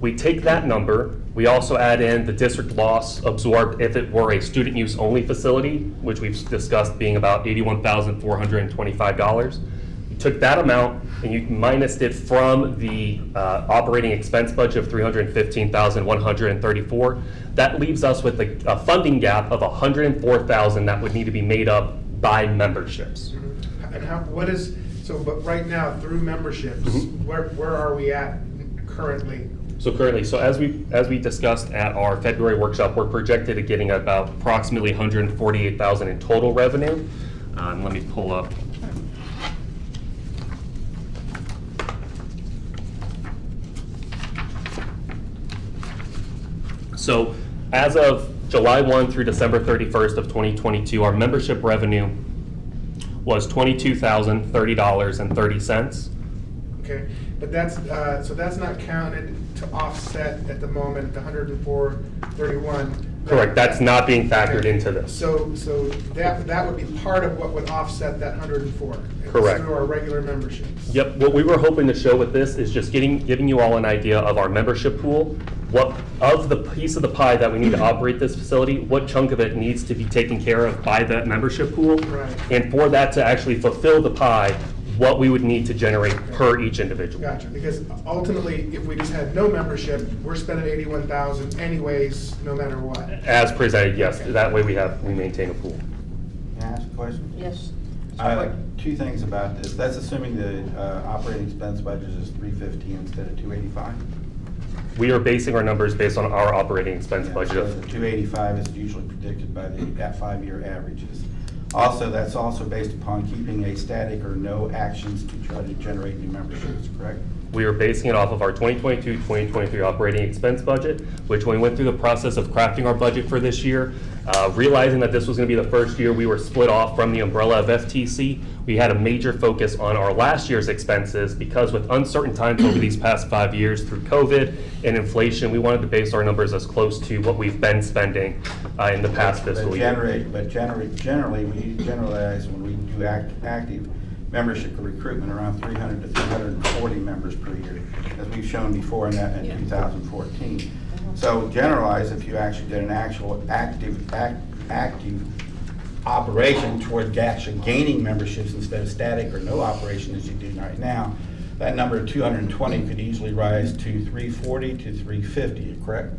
we take that number, we also add in the district loss absorbed if it were a student use only facility, which we've discussed being about $81,425. You took that amount and you minused it from the operating expense budget of $315,134. That leaves us with a funding gap of $104,000 that would need to be made up by memberships. And but right now through memberships, where are we at currently? So as we discussed at our February workshop, we're projected at getting about approximately $148,000 in total revenue. Let me pull up. So as of July 1 through December 31st of 2022, our membership revenue was $22,030.30. Okay, but that's so that's not counted to offset at the moment the $104.31. Correct. That's not being factored into this. So that would be part of what would offset that $104. Correct. Through our regular memberships. Yep. What we were hoping to show with this is just giving you all an idea of our membership pool. What of the piece of the pie that we need to operate this facility, what chunk of it needs to be taken care of by that membership pool, Right. and for that to actually fulfill the pie, what we would need to generate per each individual. Gotcha. Because ultimately, if we just had no membership, we're spending $81,000 anyways, no matter what. As presented, yes. Okay. That way we maintain a pool. Can I ask a question? Yes. Two things about this. That's assuming the operating expense budget is $350 instead of $285. We are basing our numbers based on our operating expense Yeah, budget. so the 285 is usually predicted by the 5-year averages. Also, that's also based upon keeping a static or no actions to try to generate new memberships, correct? We are basing it off of our 2022-2023 operating expense budget, which when we went through the process of crafting our budget for this year, realizing that this was going to be the first year we were split off from the umbrella of FTC, we had a major focus on our last year's expenses because with uncertain times over these past 5 years through COVID and inflation, we wanted to base our numbers as close to what we've been spending in the past fiscal year. But generally, we generalize when we do active, membership recruitment around 300 to 340 members per year, as we've shown before in 2014. So generalize, if you actually did an actual active operation toward actually gaining memberships instead of static or no operation as you do right now, that number of 220 could easily rise to 340 to 350, correct?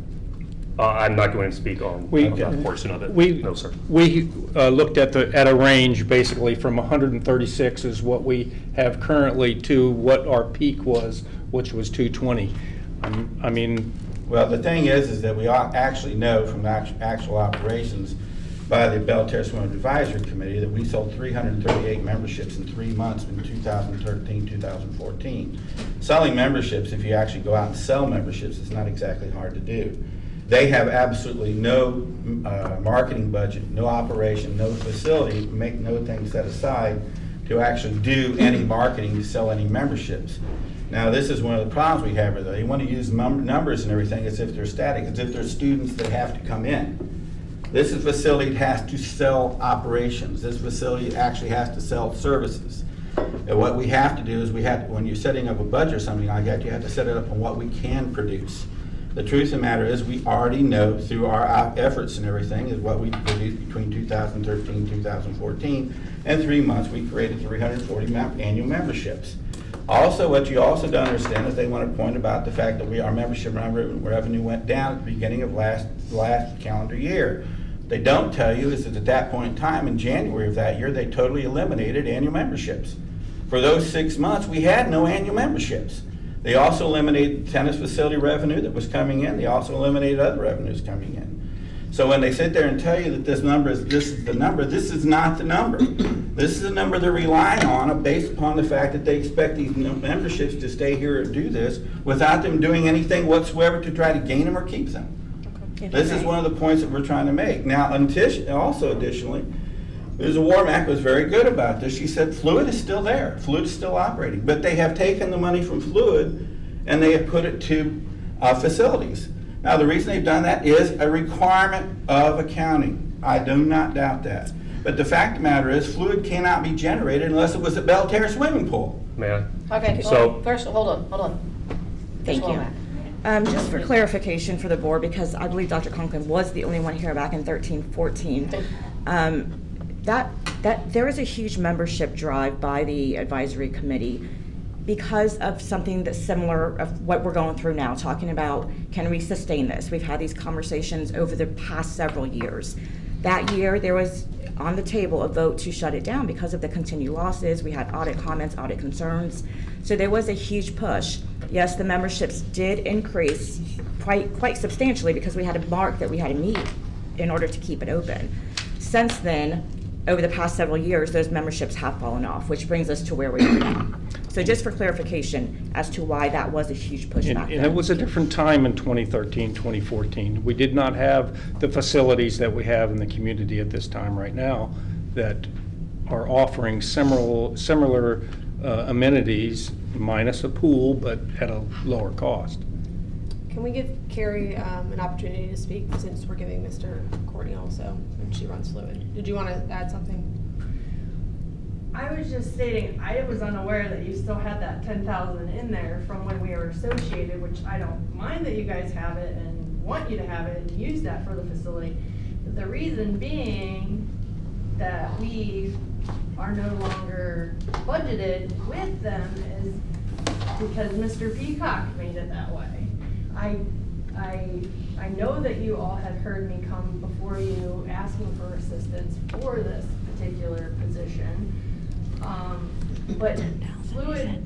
I'm not going to speak on that portion of it. No, sir. We looked at a range basically from 136 is what we have currently to what our peak was, which was 220. I mean. Well, the thing is that we actually know from actual operations by the Belle Terre Swimming Advisory Committee that we sold 338 memberships in 3 months in 2013, 2014. Selling memberships, if you actually go out and sell memberships, it's not exactly hard to do. They have absolutely no marketing budget, no operation, no facility, make no thing set aside to actually do any marketing to sell any memberships. Now, this is one of the problems we have, though. They want to use numbers and everything as if they're static, as if they're students that have to come in. This is a facility that has to sell operations. This facility actually has to sell services. And what we have to do is when you're setting up a budget or something like that, you have to set it up on what we can produce. The truth of the matter is we already know through our efforts and everything is what we produced between 2013 and 2014. In 3 months, we created 340 annual memberships. Also, what you also don't understand is they want to point about the fact that our membership revenue went down at the beginning of last calendar year. They don't tell you is that at that point in time, in January of that year, they totally eliminated annual memberships. For those 6 months, we had no annual memberships. They also eliminated tennis facility revenue that was coming in. They also eliminated other revenues coming in. So when they sit there and tell you that this is the number, this is not the number. This is the number they're relying on based upon the fact that they expect these memberships to stay here and do this without them doing anything whatsoever to try to gain them or keep them. Okay. This is one of the points that we're trying to make. Now, also additionally, Ms. Warmack was very good about this. She said Fluid is still there. Fluid is still operating. But they have taken the money from Fluid and they have put it to facilities. Now, the reason they've done that is a requirement of accounting. I do not doubt that. But the fact of the matter is Fluid cannot be generated unless it was a Belle Terre swimming pool. May I? Okay, So, first, hold on. Thank you. Just for clarification for the board, because I believe Dr. Conklin was the only one here back in 13-14, that there is a huge membership drive by the advisory committee because of something that's similar of what we're going through now, talking about can we sustain this? We've had these conversations over the past several years. That year there was on the table a vote to shut it down because of the continued losses. We had audit comments, audit concerns. So there was a huge push. Yes, the memberships did increase quite substantially because we had a mark that we had to meet in order to keep it open. Since then, over the past several years, those memberships have fallen off, which brings us to where we are now. So just for clarification as to why that was a huge push back then. And it was a different time in 2013, 2014. We did not have the facilities that we have in the community at this time right now that are offering similar amenities, minus a pool, but at a lower cost. Can we give Carrie an opportunity to speak since we're giving Mr. Courtney also, and she runs Fluid? Did you want to add something? I was just stating, I was unaware that you still had that 10,000 in there from when we were associated, which I don't mind that you guys have it and want you to have it and use that for the facility. But the reason being that we are no longer budgeted with them is because Mr. Peacock made it that way. I know that you all had heard me come before you asking for assistance for this particular position. But Fluid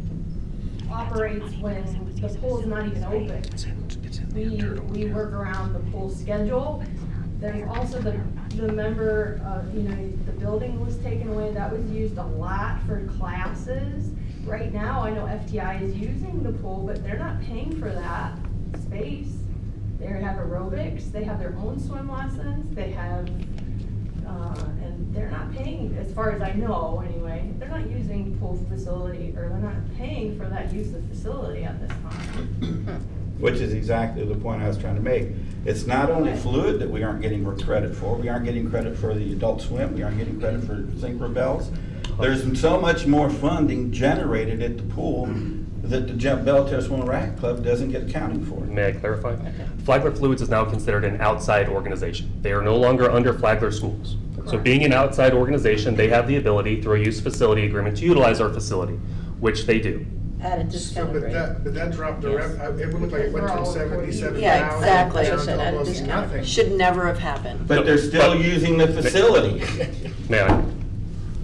operates when the pool is not even open. We work around the pool schedule. There's also the member, the building was taken away. That was used a lot for classes. Right now, I know FTI is using the pool, but they're not paying for that space. They have aerobics, they have their own swim lessons, they have, and they're not paying, as far as I know anyway, they're not using pool facility, or they're not paying for that use of facility at this time. Which is exactly the point I was trying to make. It's not only Fluid that we aren't getting credit for. We aren't getting credit for the adult swim. We aren't getting credit for synchro bells. There's so much more funding generated at the pool that the Belterra Swimming Racket Club doesn't get accounting for. May I clarify? Flagler Fluids is now considered an outside organization. They are no longer under Flagler Schools. So being an outside organization, they have the ability through a use facility agreement to utilize our facility, which they do. At a So, discounted rate. but that dropped the Yes. it would look like it went from 77,000. Yeah, exactly. down to At a almost discounted nothing. Should never have happened. But they're still using the facility. May I?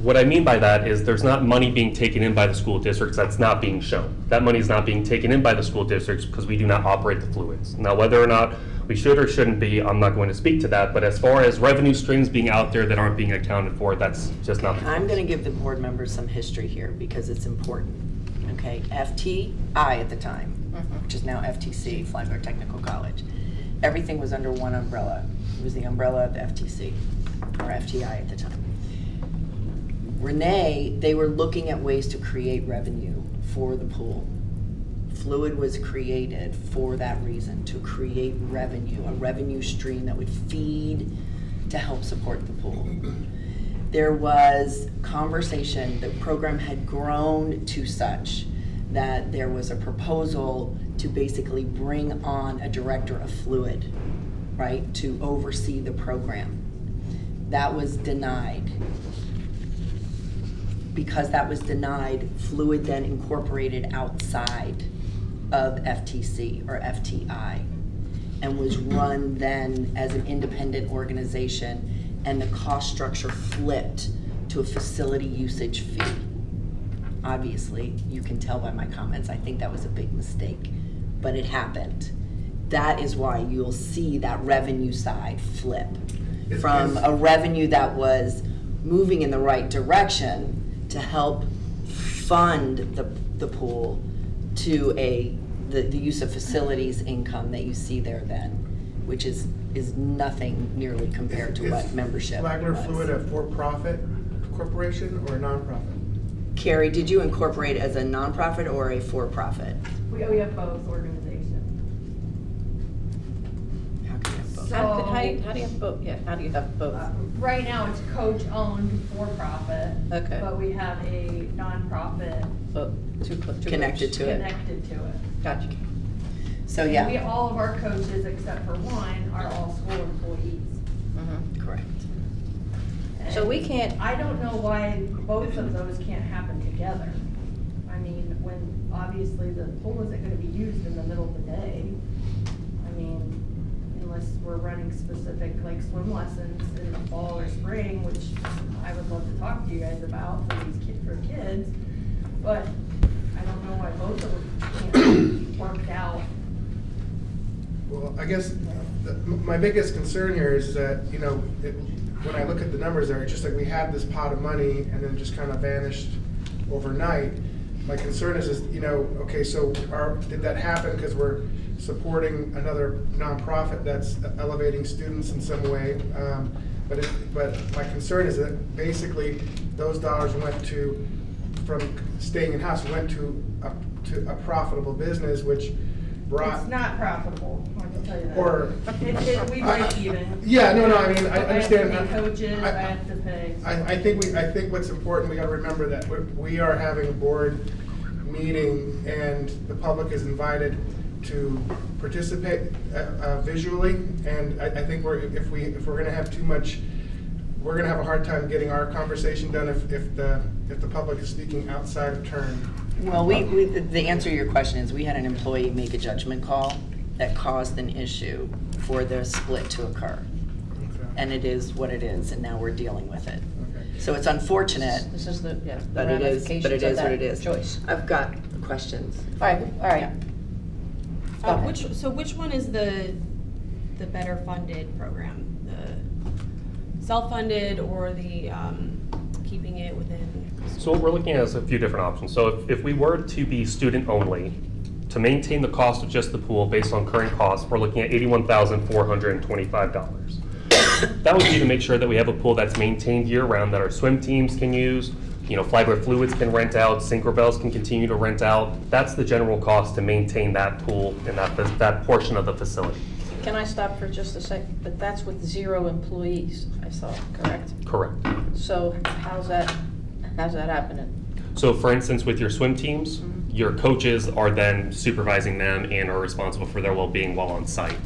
What I mean by that is there's not money being taken in by the school districts that's not being shown. That money is not being taken in by the school districts because we do not operate the fluids. Now, whether or not we should or shouldn't be, I'm not going to speak to that, but as far as revenue streams being out there that aren't being accounted for, that's just not the I'm going to give the board members some history here because it's important. Okay, FTI at the time, which is now FTC, Flagler Technical College. Everything was under one umbrella. It was the umbrella of FTC, or FTI at the time. Renee, they were looking at ways to create revenue for the pool. Fluid was created for that reason, to create revenue, a revenue stream that would feed to help support the pool. There was conversation, the program had grown to such that there was a proposal to basically bring on a director of fluid, right, to oversee the program. That was denied. Because that was denied, Fluid then incorporated outside of FTC or FTI and was run then as an independent organization, and the cost structure flipped to a facility usage fee. Obviously, you can tell by my comments, I think that was a big mistake, but it happened. That is why you'll see that revenue side flip from a revenue that was moving in the right direction to help fund the pool to the use of facilities income that you see there then, which is nothing nearly compared to what membership Flagler was. Fluid a for-profit corporation or a nonprofit? Carrie, did you incorporate as a nonprofit or a for-profit? We have both organizations. How can you have both? So- How do you have both? Yeah, how do you have both? Right now, it's coach-owned for-profit. Okay. But we have a nonprofit Oh, two Connected groups. to it. connected to it. Gotcha. So We, yeah, all of our coaches, except for one, are all school employees. correct. So we can't, I don't know why both of those can't happen together. I mean, when obviously the pool isn't gonna be used in the middle of the day. I mean, unless we're running specific like swim lessons in the fall or spring, which I would love to talk to you guys about for kids. But I don't know why both of them can't work out. Well, I guess my biggest concern here is that, you know, when I look at the numbers there, it's just like we had this pot of money and then just kind of vanished overnight. My concern is, you know, okay, so did that happen because we're supporting another nonprofit that's elevating students in some way? But my concern is that basically those dollars went from staying in-house, went to a profitable business, which brought. It's not profitable, I can tell you that. Or. We break even. Yeah, no, I mean, I understand. I have to pay coaches, I have to pay. I think what's important, we gotta remember that we are having a board meeting and the public is invited to participate visually, and I think if we're gonna have too much, we're gonna have a hard time getting our conversation done if the public is speaking outside of turn. Well, the answer to your question is we had an employee make a judgment call that caused an issue for the split to occur. Okay. And it is what it is, and now we're dealing with it. Okay. So it's unfortunate, this is the but it is ramifications of what it that is. choice. I've got questions. All right. Go ahead. Which one is the better funded program? The self-funded or the keeping it within? So what we're looking at is a few different options. So if we were to be student only, to maintain the cost of just the pool based on current costs, we're looking at $81,425. That would be to make sure that we have a pool that's maintained year-round, that our swim teams can use, you know, Flagler Fluids can rent out, Synchro can continue to rent out. That's the general cost to maintain that pool and that portion of the facility. Can I stop for just a second? But that's with 0 employees, I saw, correct? Correct. So how's that How's that happening? So for instance, with your swim teams, your coaches are then supervising them and are responsible for their well-being while on site.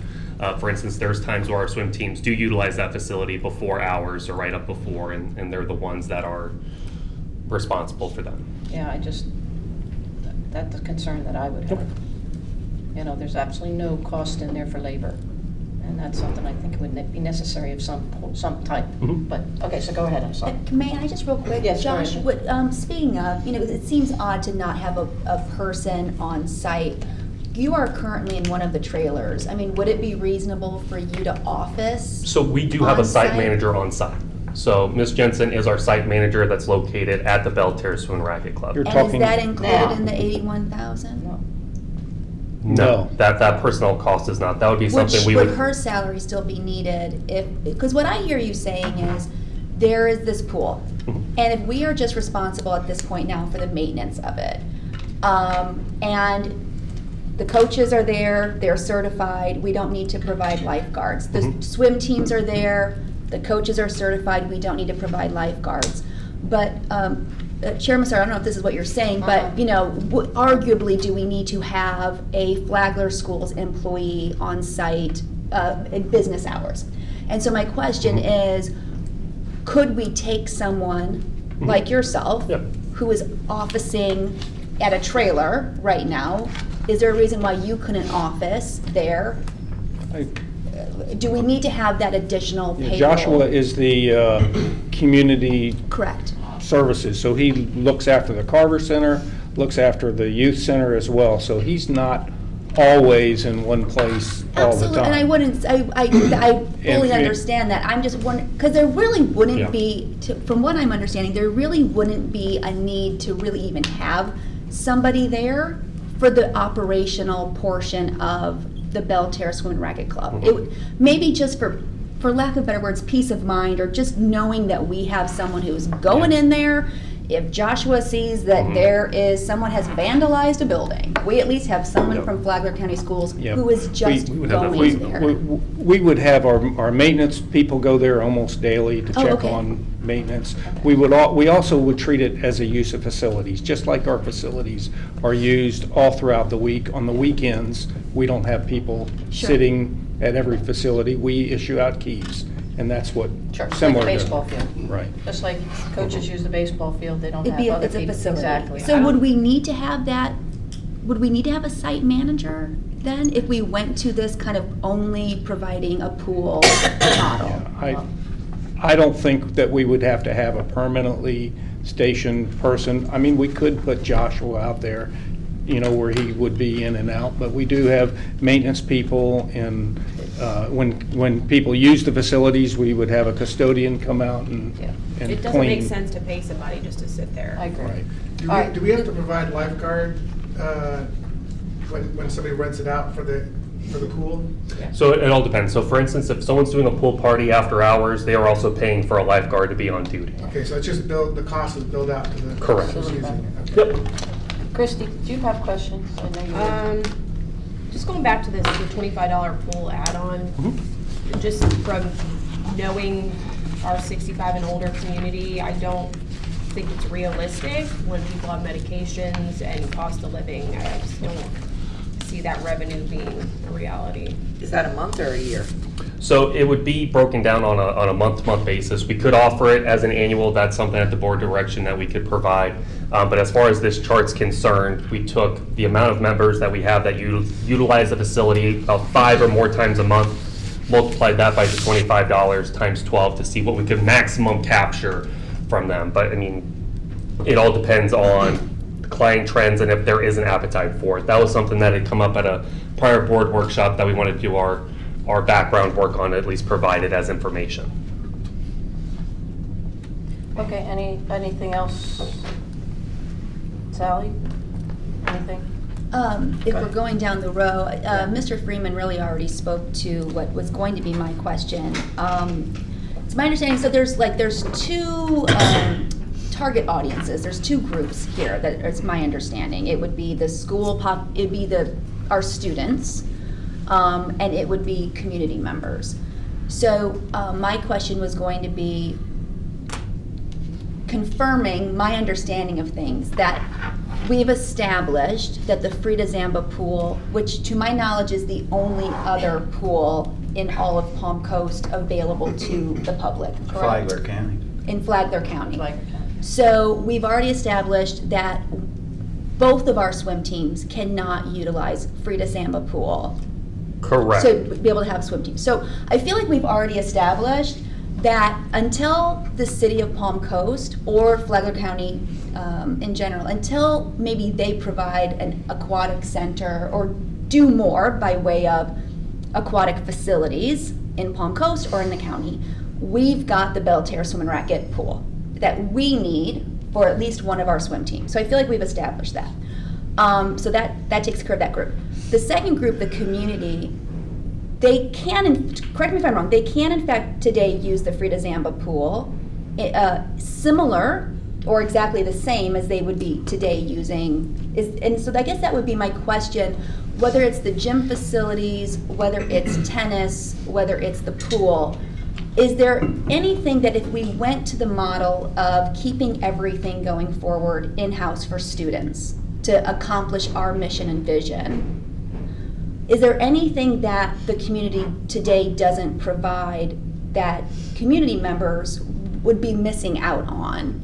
For instance, there's times where our swim teams do utilize that facility before hours or right up before, and they're the ones that are responsible for them. Yeah, that's the concern that I would have. You know, there's absolutely no cost in there for labor. And that's something I think would be necessary of some type. But, okay, so go ahead, I'm sorry. May I just real quick? Yes, go Josh, ahead. speaking of, it seems odd to not have a person on site. You are currently in one of the trailers. I mean, would it be reasonable for you to office? So we do have a site on-site? manager on site. So Ms. Jensen is our site manager that's located at the Belle Terre Swim and Racket Club. You're And talking is that included now. in the 81,000? No, that personnel cost is not. That would be something we Would would. her salary still be needed because what I hear you saying is, there is this pool, and if we are just responsible at this point now for the maintenance of it, and the coaches are there, they're certified, we don't need to provide lifeguards. The swim teams are there, the coaches are certified, we don't need to provide lifeguards. But Chair Massar, I don't know if this is what you're saying, but arguably, do we need to have a Flagler Schools employee on site in business hours? And so my question is, could we take someone like yourself, who is officing at a trailer right now? Is there a reason why you couldn't office there? Do we need to have that additional payroll? Joshua is the community Correct. services, so he looks after the Carver Center, looks after the youth center as well, so he's not always in one place all the Absolutely, time. and I fully And- understand that. I'm just wondering, because there really wouldn't Yeah. be, from what I'm understanding, there really wouldn't be a need to really even have somebody there for the operational portion of the Belle Terre Swim and Racket Club. It would, maybe just for lack of better words, peace of mind, or just knowing that we have someone who's going in there. If Joshua sees that there is, someone has vandalized a building, we at least have someone from Flagler County Schools Yeah. who is just we would have that going flexible. there. We would have our maintenance people go there almost daily to check okay. on maintenance. We also would treat it as a use of facilities, just like our facilities are used all throughout the week. On the weekends, we don't have people Sure. sitting at every facility. We issue out keys, and that's what, Sure, like similar a to. baseball field. Right. Just like coaches use the baseball field, they don't It'd have be, other it's a people. facility. Exactly. So would we need to have that, would we need to have a site manager then, if we went to this kind of only providing a pool model? I don't think that we would have to have a permanently stationed person. I mean, we could put Joshua out there, where he would be in and out, but we do have maintenance people, and when people use the facilities, we would have a custodian come out and clean. It doesn't make sense to pay somebody just to sit there. I agree. Right. Do we have to provide lifeguard when somebody rents it out for the pool? So it all depends. So for instance, if someone's doing a pool party after hours, they are also paying for a lifeguard to be on duty. Okay, so it's just the cost is billed out to the. Correct. who's using it. Okay. Yep. Christy, do you have questions? I know you do. Just going back to this, the $25 pool add-on, just from knowing our 65 and older community, I don't think it's realistic when people have medications and cost of living. I just don't see that revenue being a reality. Is that a month or a year? So it would be broken down on a month-to-month basis. We could offer it as an annual. That's something at the board direction that we could provide. But as far as this chart's concerned, we took the amount of members that we have that utilize the facility about 5 or more times a month, multiplied that by the $25 times 12 to see what we could maximum capture from them. But I mean, it all depends on the client trends and if there is an appetite for it. That was something that had come up at a prior board workshop that we wanted to do our background work on, at least provide it as information. Okay, anything else? Sally? Anything? If we're going down the row, Mr. Freeman really already spoke to what was going to be my question. It's my understanding, so there's two target audiences. There's two groups here. It's my understanding. It would be the school it'd be our students, and it would be community members. So my question was going to be, confirming my understanding of things, that we've established that the Frida Zamba pool, which to my knowledge is the only other pool in all of Palm Coast available to the public, correct? Flagler County. In Flagler County. Flagler County. So we've already established that both of our swim teams cannot utilize Frida Zamba pool Correct. to be able to have swim teams. So I feel like we've already established that until the city of Palm Coast or Flagler County in general, until maybe they provide an aquatic center or do more by way of aquatic facilities in Palm Coast or in the county, we've got the Belterra Swim and Racket pool that we need for at least one of our swim teams. So I feel like we've established that. So that takes care of that group. The second group, the community, they can, correct me if I'm wrong, they can in fact today use the Frida Zamba pool, similar or exactly the same as they would be today using. And so I guess that would be my question, whether it's the gym facilities, whether it's tennis, whether it's the pool, is there anything that if we went to the model of keeping everything going forward in-house for students to accomplish our mission and vision, is there anything that the community today doesn't provide that community members would be missing out on?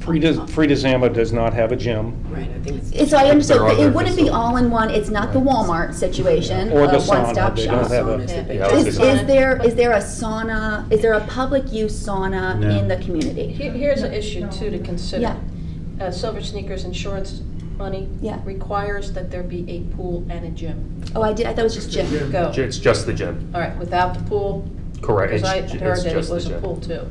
Frida Zamba does not have a gym. Right, I think it's. So I understand, There are it other wouldn't be all in one, it's not the Walmart situation, Or the one-stop sauna, they shop. don't have Is there a sauna, is there a public use sauna No. in the community? Here's an issue too to consider. Yeah. Silver Sneakers insurance money Yeah. requires that there be a pool and a gym. Oh, I thought it was just gym. Go. It's just the gym. All right, without the pool, Correct. because I It's heard that it just the was a gym. pool too.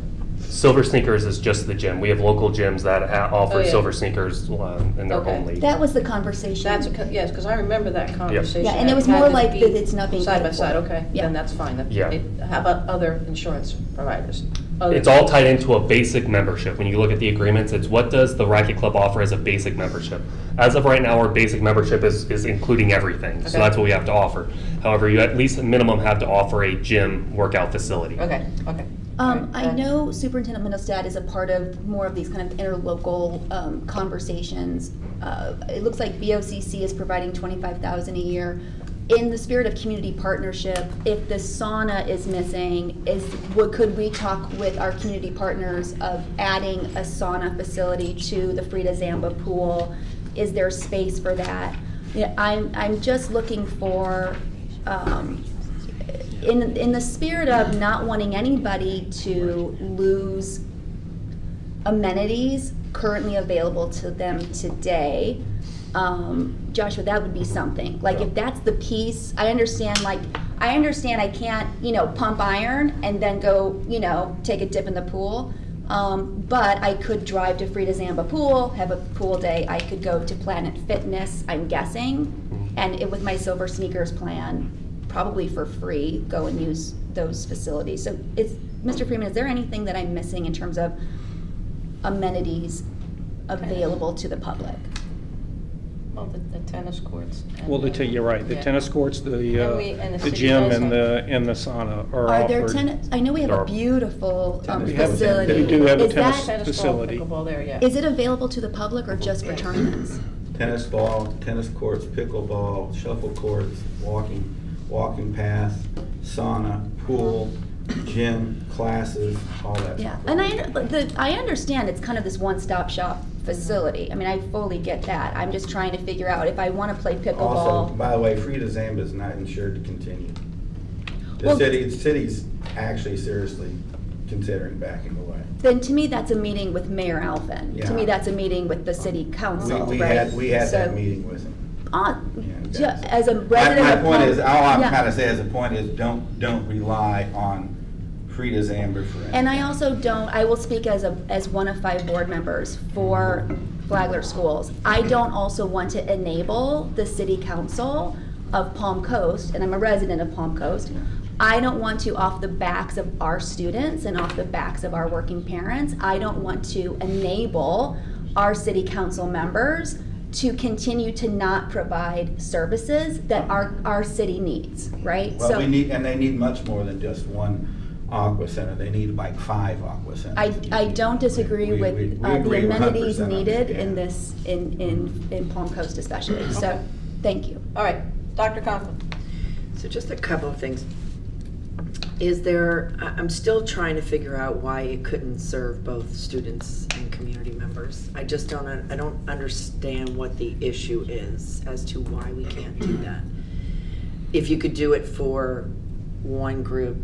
Silver Sneakers is just the gym. We have local gyms that offer Oh, yeah. Silver Sneakers, and they're Okay. only. That was the conversation. Yes, because I remember that conversation. Yeah, and it was had more to like be that it's not being Side paid by side, for. okay, Yeah. then that's fine. Yeah. How about other insurance providers? It's all tied into a basic membership. When you look at the agreements, it's what does the Racket Club offer as a basic membership? As of right now, our basic membership is including everything. So Okay. that's what we have to offer. However, you at least minimum have to offer a gym workout facility. Okay. I know Superintendent Middlestad is a part of more of these kind of interlocal conversations. It looks like BOCC is providing $25,000 a year. In the spirit of community partnership, if the sauna is missing, could we talk with our community partners of adding a sauna facility to the Frida Zamba pool? Is there space for that? Yeah, I'm just looking for, in the spirit of not wanting anybody to lose amenities currently available to them today, Joshua, that would be something. Like if that's the piece, I understand I can't, pump iron and then go, take a dip in the pool. But I could drive to Frida Zamba pool, have a pool day. I could go to Planet Fitness, I'm guessing, and with my Silver Sneakers plan, probably for free, go and use those facilities. So Mr. Freeman, is there anything that I'm missing in terms of amenities available to the public? Well, the tennis courts. and, Well, you're right, the yeah. tennis courts, And the the city gym does and have- the sauna are Are there offered. tennis, I know we have There a are- beautiful Tennis facility. We do have a Is tennis that- facility. Tennis ball, pickleball there, yeah. Is it available to the public or just for tournaments? Tennis ball, tennis courts, pickleball, shuffle courts, walking path, sauna, pool, gym, classes, all that. Yeah, stuff. and I understand it's kind of this one-stop shop facility. I mean, I fully get that. I'm just trying to figure out if I want to play Also, pickleball. by the way, Frida Zamba is not insured to continue. The Well- city's actually seriously considering backing away. Then to me, that's a meeting with Mayor Alphen. To me, Yeah. that's a meeting with the city council, We right? had So, that meeting with him. As a resident My of point Palm- is, all I'm Yeah. trying to say as a point is, don't rely on Frida Zamba for anything. And I also I will speak as one of 5 board members for Flagler Schools. I don't also want to enable the city council of Palm Coast, and I'm a resident of Palm Coast. I don't want to, off the backs of our students and off the backs of our working parents, I don't want to enable our city council members to continue to not provide services that our city needs, right? Well, they need much more than just one aqua center, they need like 5 aqua centers. I don't disagree We with agree the amenities 100% on needed that, in yeah. this, in Palm Coast especially, so, thank you. All right, Dr. Conklin. So just a couple of things. I'm still trying to figure out why it couldn't serve both students and community members. I don't understand what the issue is as to why we can't do that. If you could do it for one group,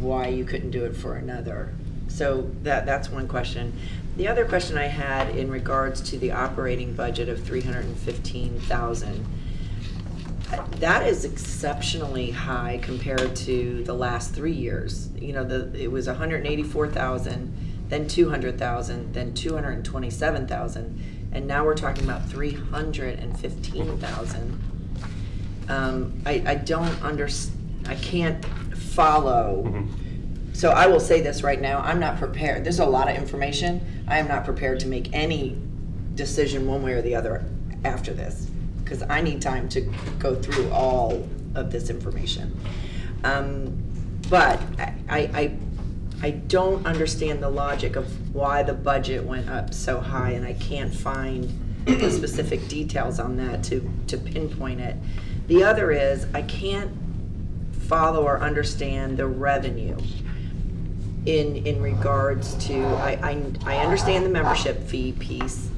why you couldn't do it for another. So that's one question. The other question I had in regards to the operating budget of $315,000, that is exceptionally high compared to the last 3 years. You know, it was $184,000, then $200,000, then $227,000, and now we're talking about $315,000. I don't understand. I can't follow. So I will say this right now, I'm not prepared. There's a lot of information. I am not prepared to make any decision one way or the other after this, because I need time to go through all of this information. But I don't understand the logic of why the budget went up so high, and I can't find the specific details on that to pinpoint it. The other is, I can't follow or understand the revenue in regards to, I understand the membership fee piece,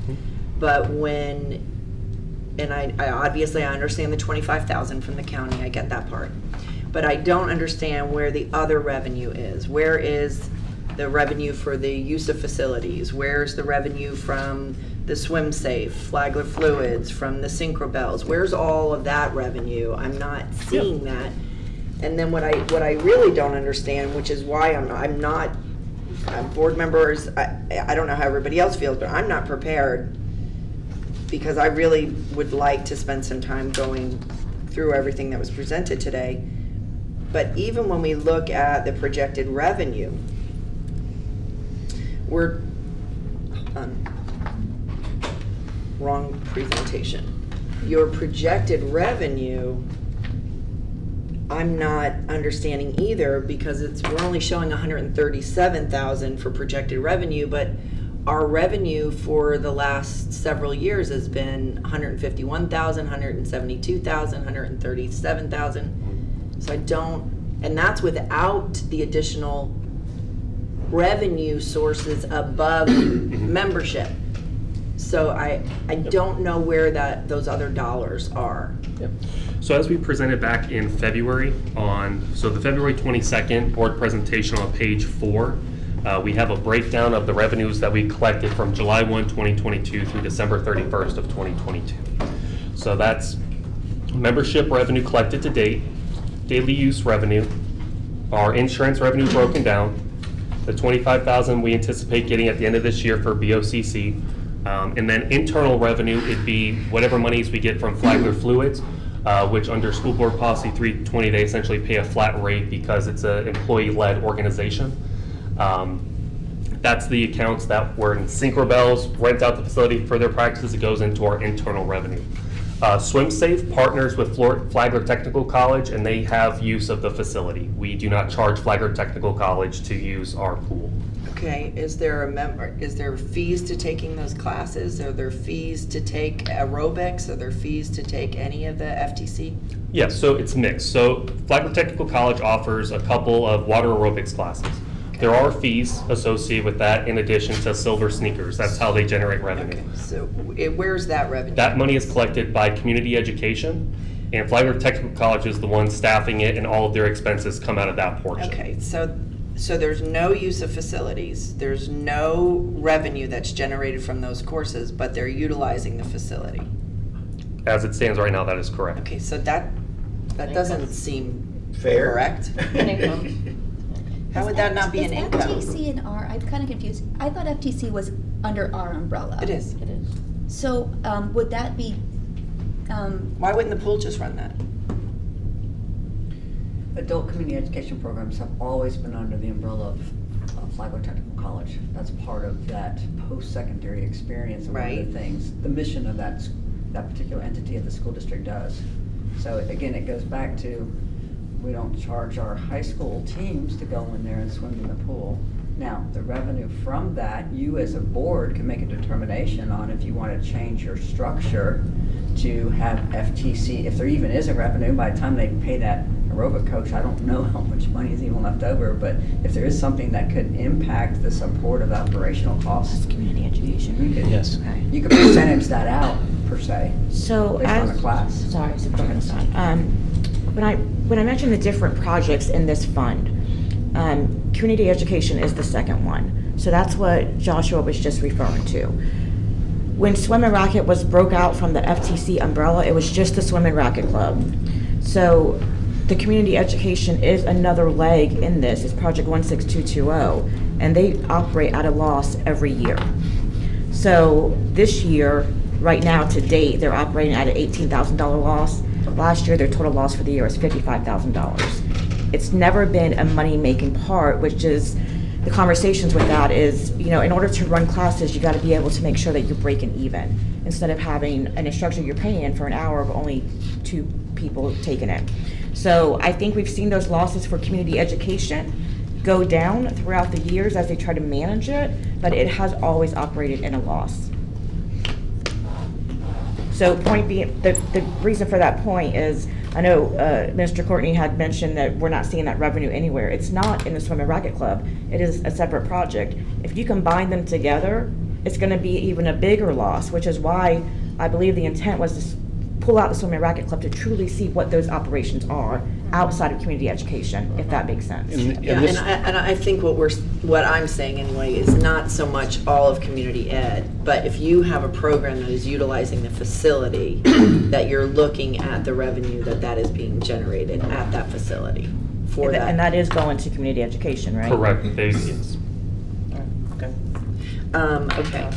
but and I obviously I understand the $25,000 from the county, I get that part. But I don't understand where the other revenue is. Where is the revenue for the use of facilities? Where's the revenue from the Swim Safe, Flagler Fluids, from the Synchro Bells? Where's all of that revenue? I'm not seeing that. And then what I really don't understand, which is why I'm not board members, I don't know how everybody else feels, but I'm not prepared, because I really would like to spend some time going through everything that was presented today. But even when we look at the projected revenue, we're, wrong presentation. Your projected revenue, I'm not understanding either, because we're only showing $137,000 for projected revenue, but our revenue for the last several years has been $151,000, $172,000, $137,000. So I don't, and that's without the additional revenue sources above membership. So I don't know where those other dollars are. Yep. So as we presented back in February so the February 22nd board presentation on page 4, we have a breakdown of the revenues that we collected from July 1, 2022 through December 31st of 2022. So that's membership revenue collected to date, daily use revenue, our insurance revenue broken down, the $25,000 we anticipate getting at the end of this year for BOCC, and then internal revenue, it'd be whatever monies we get from Flagler Fluids, which under School Board Policy 320, they essentially pay a flat rate because it's an employee-led organization. That's the accounts that were in Synchro Bells, rent out the facility for their practices. It goes into our internal revenue. Swim Safe partners with Flagler Technical College, and they have use of the facility. We do not charge Flagler Technical College to use our pool. Okay, is there fees to taking those classes? Are there fees to take aerobics? Are there fees to take any of the FTC? Yes, so it's mixed. So Flagler Technical College offers a couple of water aerobics classes. Okay. There are fees associated with that in addition to silver sneakers. That's how they generate revenue. Okay, so where's that revenue? That money is collected by community education, and Flagler Technical College is the one staffing it, and all of their expenses come out of that portion. Okay, so there's no use of facilities, there's no revenue that's generated from those courses, but they're utilizing the facility. As it stands right now, that is correct. Okay, so that doesn't seem fair, correct? How would that not be an income? FTC and R, I'm kind of confused. I thought FTC was under our umbrella. It is. It is. So would that be? Why wouldn't the pool just run that? Adult community education programs have always been under the umbrella of Flagler Technical College. That's part of that post-secondary experience and one of the things, the mission of that particular entity of the school district does. So again, it goes back to we don't charge our high school teams to go in there and swim in the pool. Now, the revenue from that, you as a board can make a determination on if you want to change your structure to have FTC, if there even is a revenue, by the time they pay that aerobic coach, I don't know how much money is even left over, but if there is something that could impact the support of operational costs. Community education. You could, Yes. Okay. you could percentage that out, per se, So based on as, the class. sorry, Superintendent Stein. When I mentioned the different projects in this fund, community education is the second one. So that's what Joshua was just referring to. When Swim and Racket was broke out from the FTC umbrella, it was just the Swim and Racket Club. So the community education is another leg in this. It's Project 16220, and they operate at a loss every year. So this year, right now to date, they're operating at an $18,000 loss. Last year, their total loss for the year was $55,000. It's never been a money-making part, which is, the conversations with that is, you know, in order to run classes, you gotta be able to make sure that you're breaking even, instead of having an instructor you're paying for an hour of only 2 people taking it. So I think we've seen those losses for community education go down throughout the years as they try to manage it, but it has always operated in a loss. So point being, the reason for that point is, I know Mr. Courtney had mentioned that we're not seeing that revenue anywhere. It's not in the Swim and Racket Club. It is a separate project. If you combine them together, it's going to be even a bigger loss, which is why I believe the intent was to pull out the Swim and Racket Club to truly see what those operations are outside of community education, if that makes sense. Yeah, and I think what I'm saying anyway is not so much all of community ed, but if you have a program that is utilizing the facility, that you're looking at the revenue that is being generated at that facility for that. And that is going to community education, right? Correct. Yes. Okay. Okay.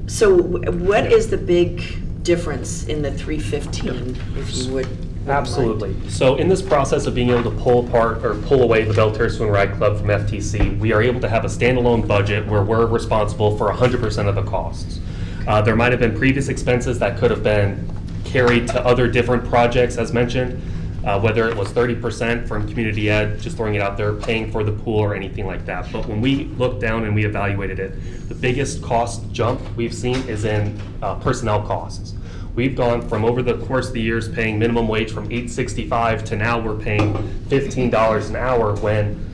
So what is the big difference in the 315, if you would? Absolutely. So in this process of being able to pull apart or pull away the Belle Terre Swim Ride Club from FTC, we are able to have a standalone budget where we're responsible for 100% of the costs. There might have been previous expenses that could have been carried to other different projects, as mentioned, whether it was 30% from community ed, just throwing it out there, paying for the pool or anything like that. But when we looked down and we evaluated it, the biggest cost jump we've seen is in personnel costs. We've gone from, over the course of the years, paying minimum wage from $8.65 to now we're paying $15 an hour, when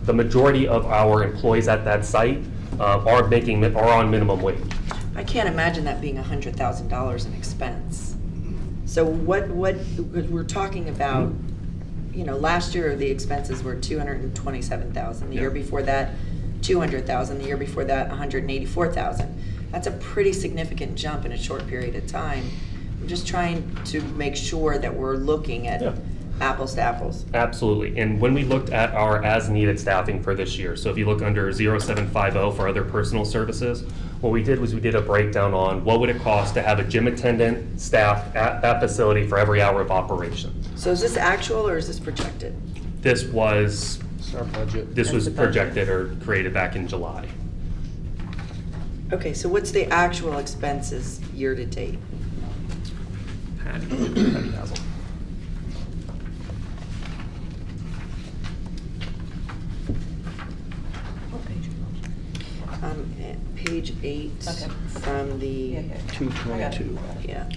the majority of our employees at that site are on minimum wage. I can't imagine that being $100,000 in expense. So what we're talking about, you know, last year the expenses were $227,000. The year before that, $200,000. The year before that, $184,000. That's a pretty significant jump in a short period of time. I'm just trying to make sure that we're looking at apples to apples. Absolutely. And when we looked at our as-needed staffing for this year, so if you look under 0750 for other personal services, what we did was we did a breakdown on what would it cost to have a gym attendant staff at that facility for every hour of operation. So is this actual or is this projected? This was our budget. This was projected or created back in July. Okay, so what's the actual expenses year to date? Patty has them. Page 8 from the 222. Yeah.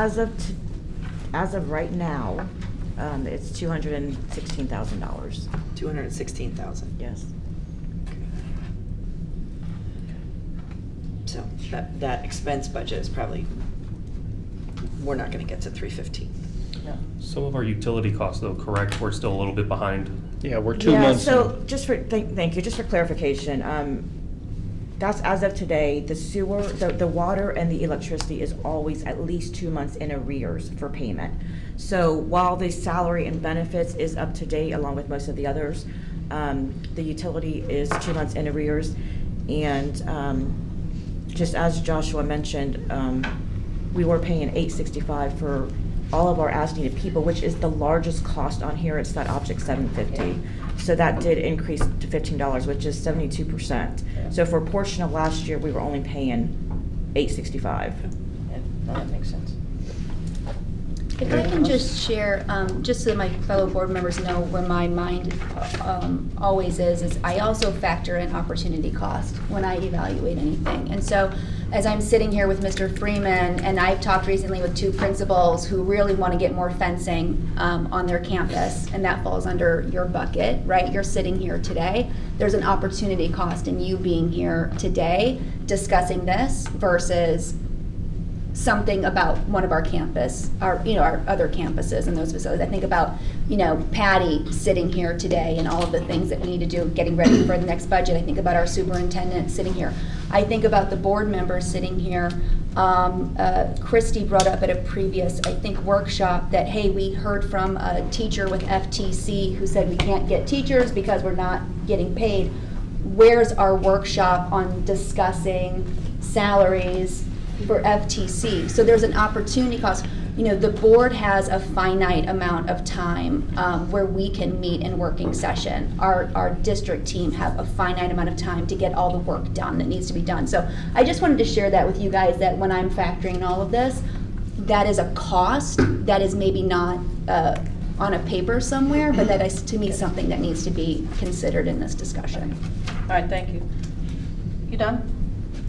Is that? As of right now, it's $216,000. 216,000. Yes. So that expense budget is probably, we're not going to get to 315. Some of our utility costs, though, correct, we're still a little bit behind. Yeah, we're 2 months. So just for, thank you, just for clarification, that's as of today, the sewer, the water and the electricity is always at least 2 months in arrears for payment. So while the salary and benefits is up to date along with most of the others, the utility is 2 months in arrears. And just as Joshua mentioned, we were paying $865 for all of our as-needed people, which is the largest cost on here. It's that object 750. So that did increase to $15, which is 72%. So for a portion of last year, we were only paying $865. No, that makes sense. If I can just share, just so my fellow board members know where my mind always is I also factor in opportunity cost when I evaluate anything. And so as I'm sitting here with Mr. Freeman, and I've talked recently with 2 principals who really want to get more fencing on their campus, and that falls under your bucket, right? You're sitting here today. There's an opportunity cost in you being here today discussing this versus something about one of our campus, our other campuses and those facilities. I think about, Patty sitting here today and all of the things that we need to do getting ready for the next budget. I think about our superintendent sitting here. I think about the board members sitting here. Christy brought up at a previous, I think, workshop that, hey, we heard from a teacher with FTC who said we can't get teachers because we're not getting paid. Where's our workshop on discussing salaries for FTC? So there's an opportunity cost. The board has a finite amount of time where we can meet in working session. Our district team have a finite amount of time to get all the work done that needs to be done. So I just wanted to share that with you guys, that when I'm factoring all of this, that is a cost that is maybe not on a paper somewhere, but that is, to me, something that needs to be considered in this discussion. All right, thank you. You done?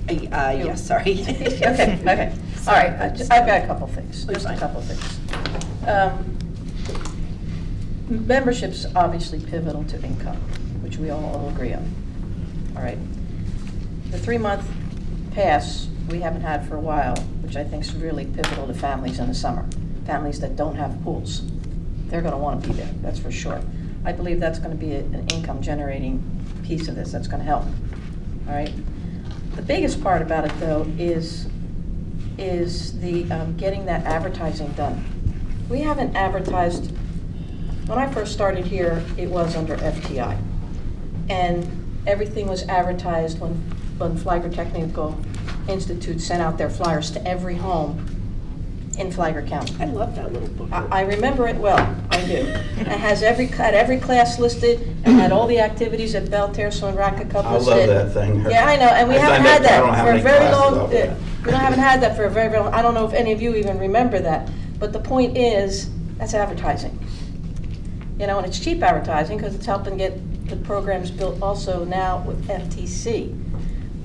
Yes, sorry. Okay. All right, I've got a couple things, just a couple things. Membership's obviously pivotal to income, which we all agree on. All right. The 3-month pass we haven't had for a while, which I think is really pivotal to families in the summer. Families that don't have pools. They're going to want to be there, that's for sure. I believe that's going to be an income generating piece of this that's going to help. All right. The biggest part about it, though, is the getting that advertising done. We haven't advertised. When I first started here, it was under FTI, and everything was advertised when Flagler Technical Institute sent out their flyers to every home in Flagler County. I love that little book. I remember it well. I do. It has every class listed, and had all the activities that Belterra Swim Racket Club I listed. love that thing. Yeah, I know, and we haven't had that for a very long. We haven't had that for a very long. I don't know if any of you even remember that, but the point is, that's advertising. And it's cheap advertising because it's helping get the programs built also now with FTC.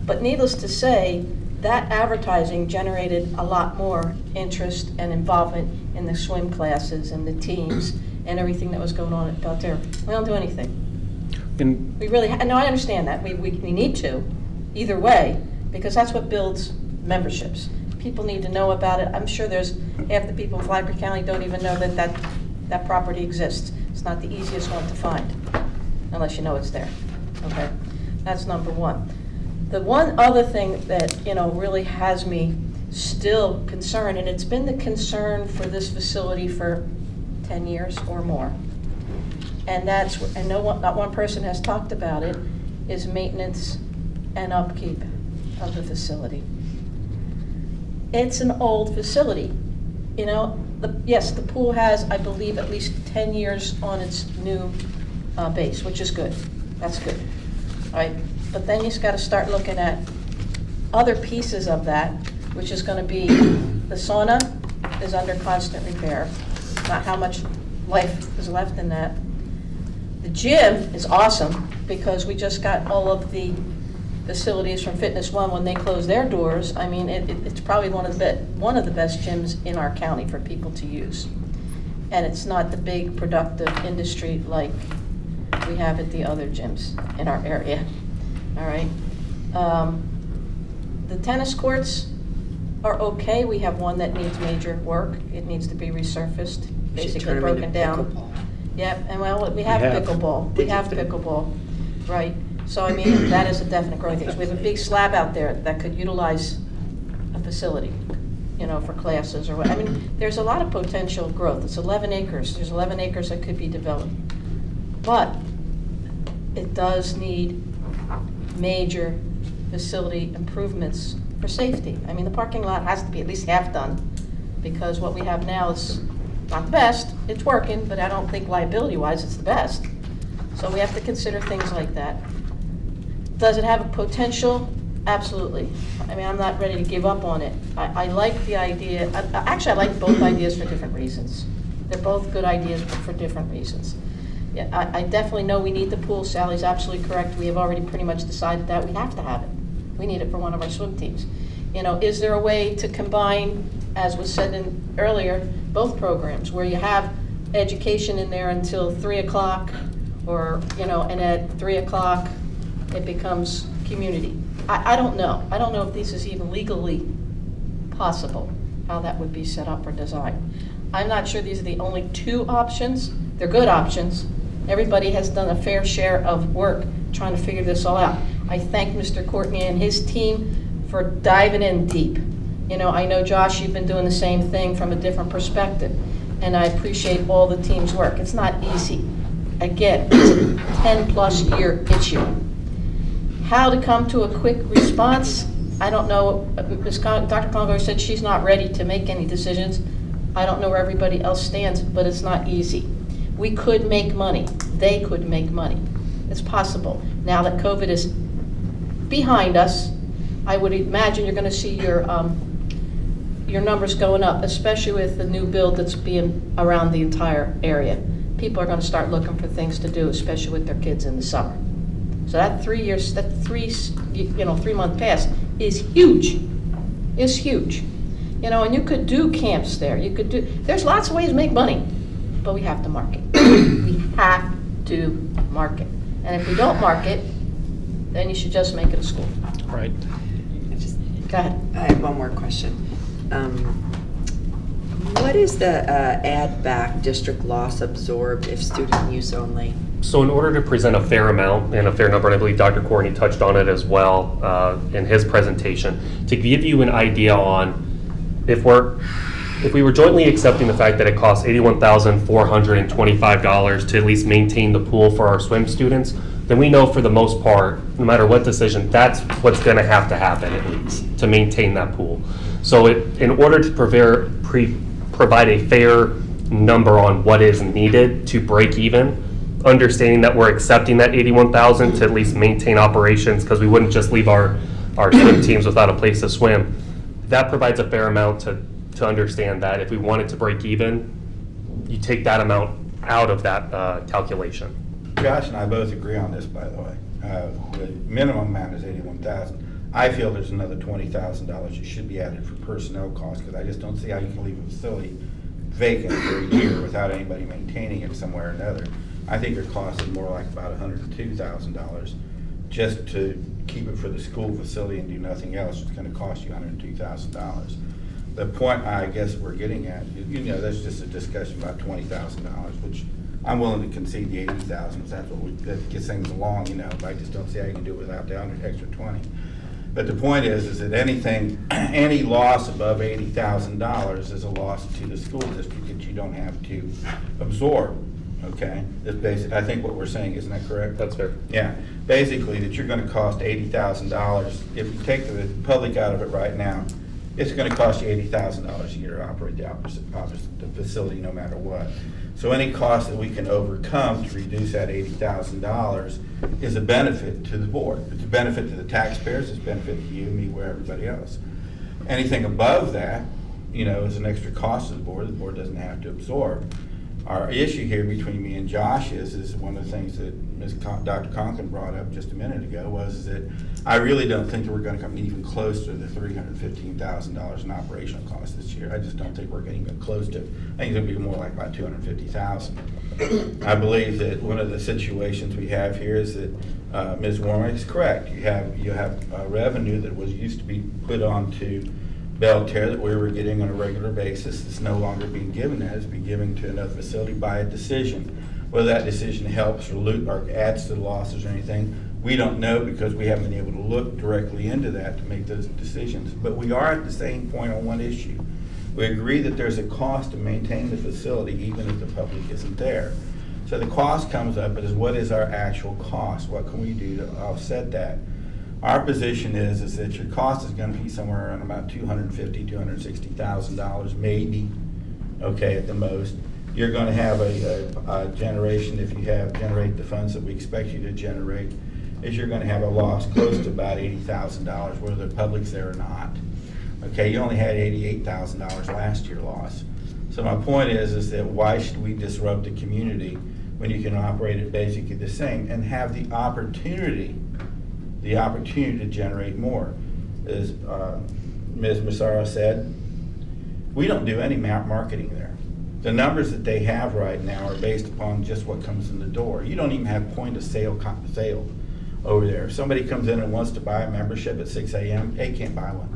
But needless to say, that advertising generated a lot more interest and involvement in the swim classes and the teams and everything that was going on at Belterra. We don't do anything. We really, no, I understand that. We need to, either way, because that's what builds memberships. People need to know about it. I'm sure there's half the people in Flagler County don't even know that property exists. It's not the easiest one to find, unless you know it's there. Okay, that's number one. The one other thing that really has me still concerned, and it's been the concern for this facility for 10 years or more, and not one person has talked about it, is maintenance and upkeep of the facility. It's an old facility. Yes, the pool has, I believe, at least 10 years on its new base, which is good. That's good. All right. But then you just got to start looking at other pieces of that, which is going to be the sauna is under constant repair, not how much life is left in that. The gym is awesome because we just got all of the facilities from Fitness One when they closed their doors. I mean, it's probably one of the best gyms in our county for people to use. And it's not the big productive industry like we have at the other gyms in our area. All right. The tennis courts are okay. We have one that needs major work. It needs to be resurfaced, basically broken down. Yep, and we have pickleball. We have pickleball, right? So I mean, that is a definite growing thing. So we have a big slab out there that could utilize a facility, for classes or what. I mean, there's a lot of potential growth. It's 11 acres. There's 11 acres that could be developed, but it does need major facility improvements for safety. I mean, the parking lot has to be at least half done because what we have now is Not the best, it's working, but I don't think liability-wise it's the best. So we have to consider things like that. Does it have a potential? Absolutely. I mean, I'm not ready to give up on it. I like the idea, actually I like both ideas for different reasons. They're both good ideas, but for different reasons. Yeah, I definitely know we need the pool. Sally's absolutely correct. We have already pretty much decided that we have to have it. We need it for one of our swim teams. You know, is there a way to combine, as was said earlier, both programs where you have education in there until 3 o'clock, or, you know, and at 3 o'clock it becomes community? I don't know. I don't know if this is even legally possible, how that would be set up or designed. I'm not sure these are the only two options. They're good options. Everybody has done a fair share of work trying to figure this all out. I thank Mr. Courtney and his team for diving in deep. You know, I know, Josh, you've been doing the same thing from a different perspective, and I appreciate all the team's work. It's not easy. Again, it's a 10-plus year issue. How to come to a quick response, I don't know. Dr. Congo said she's not ready to make any decisions. I don't know where everybody else stands, but it's not easy. We could make money. They could make money. It's possible. Now that COVID is behind us, I would imagine you're going to see your numbers going up, especially with the new build that's being around the entire area. People are going to start looking for things to do, especially with their kids in the summer. So that 3-month pass is huge. Is huge. You know, and you could do camps there. You could do. There's lots of ways to make money, but we have to market. We have to market. And if we don't market, then you should just make it a school. Right. Go ahead. I have one more question. What is the add back district loss absorbed if student use only? So in order to present a fair amount and a fair number, and I believe Dr. Courtney touched on it as well in his presentation, to give you an idea on if we were jointly accepting the fact that it costs $81,425 to at least maintain the pool for our swim students, then we know for the most part, no matter what decision, that's what's going to happen at least to maintain that pool. So in order to provide a fair number on what is needed to break even, understanding that we're accepting that $81,000 to at least maintain operations, because we wouldn't just leave our swim teams without a place to swim, that provides a fair amount to understand that if we wanted to break even, you take that amount out of that calculation. Josh and I both agree on this, by the way. The minimum amount is $81,000. I feel there's another $20,000 that should be added for personnel costs, because I just don't see how you can leave a facility vacant for a year without anybody maintaining it somewhere or another. I think your cost is more like about $102,000 just to keep it for the school facility and do nothing else. It's going to cost you $102,000. The point I guess we're getting at, you know, that's just a discussion about $20,000, which I'm willing to concede the $80,000 if that's what that gets things along, you know. But I just don't see how you can do it without the extra 20. But the point is that any loss above $80,000 is a loss to the school district that you don't have to absorb. Okay, that's basic. I think what we're saying, isn't that correct? That's fair. Yeah, basically that you're going to cost $80,000. If you take the public out of it right now, it's going to cost you $80,000 a year to operate the facility, no matter what. So any cost that we can overcome to reduce that $80,000 is a benefit to the board. It's a benefit to the taxpayers. It's a benefit to you, me, where everybody else. Anything above that, you know, is an extra cost to the board. The board doesn't have to absorb. Our issue here between me and Josh is one of the things that Dr. Conklin brought up just a minute ago was that I really don't think that we're going to come even close to the $315,000 in operational costs this year. I just don't think we're getting close to it. I think it's going to be more like about $250,000. I believe that one of the situations we have here is that Ms. Warmick is correct. You have revenue that was used to be put onto Belterre that we were getting on a regular basis. It's no longer being given that. It's being given to another facility by a decision. Whether that decision helps or adds to the losses or anything, we don't know because we haven't been able to look directly into that to make those decisions. But we are at the same point on one issue. We agree that there's a cost to maintain the facility even if the public isn't there. So the cost comes up as what is our actual cost? What can we do to offset that? Our position is that your cost is going to be somewhere around about $250,000, $260,000 maybe okay, at the most. You're gonna have a generation, if you generate the funds that we expect you to generate, is you're gonna have a loss close to about $80,000, whether the public's there or not. Okay, you only had $88,000 last year loss. So my point is that why should we disrupt the community when you can operate it basically the same and have the opportunity to generate more? As Ms. Massaro said, we don't do any marketing there. The numbers that they have right now are based upon just what comes in the door. You don't even have point of sale over there. If somebody comes in and wants to buy a membership at 6 a.m., they can't buy one.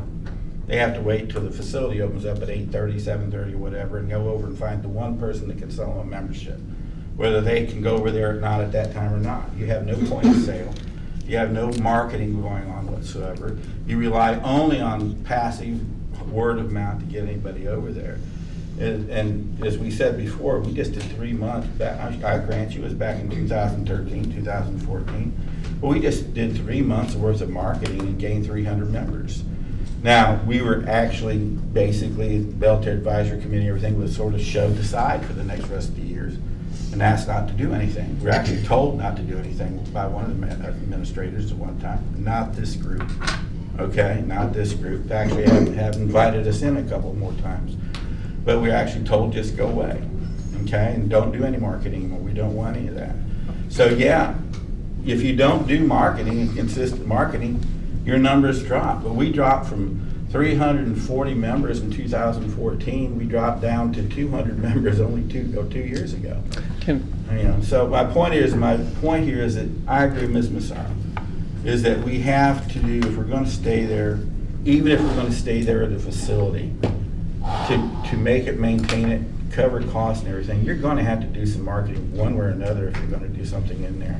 They have to wait till the facility opens up at 8:30, 7:30, whatever, and go over and find the one person that can sell them a membership. Whether they can go over there or not at that time or not. You have no point of sale. You have no marketing going on whatsoever. You rely only on passive word of mouth to get anybody over there. And as we said before, we just did 3 months back. I grant you it was back in 2013, 2014. But we just did 3 months worth of marketing and gained 300 members. Now, we were actually basically, the Belter Advisory Committee, everything was sort of shoved aside for the next rest of the years and asked not to do anything. We were actually told not to do anything by one of the administrators at one time. Not this group, okay? Not this group. They actually have invited us in a couple more times. But we were actually told just go away, okay? And don't do any marketing anymore. We don't want any of that. So yeah, if you don't do marketing and consistent marketing, your numbers drop. But we dropped from 340 members in 2014, we dropped down to 200 members only two years ago. So my point here is that I agree with Ms. Massaro, is that we have to do, if we're going to stay there, even if we're going to stay there at the facility, to make it, maintain it, cover costs and everything, you're going to have to do some marketing one way or another if you're going to do something in there.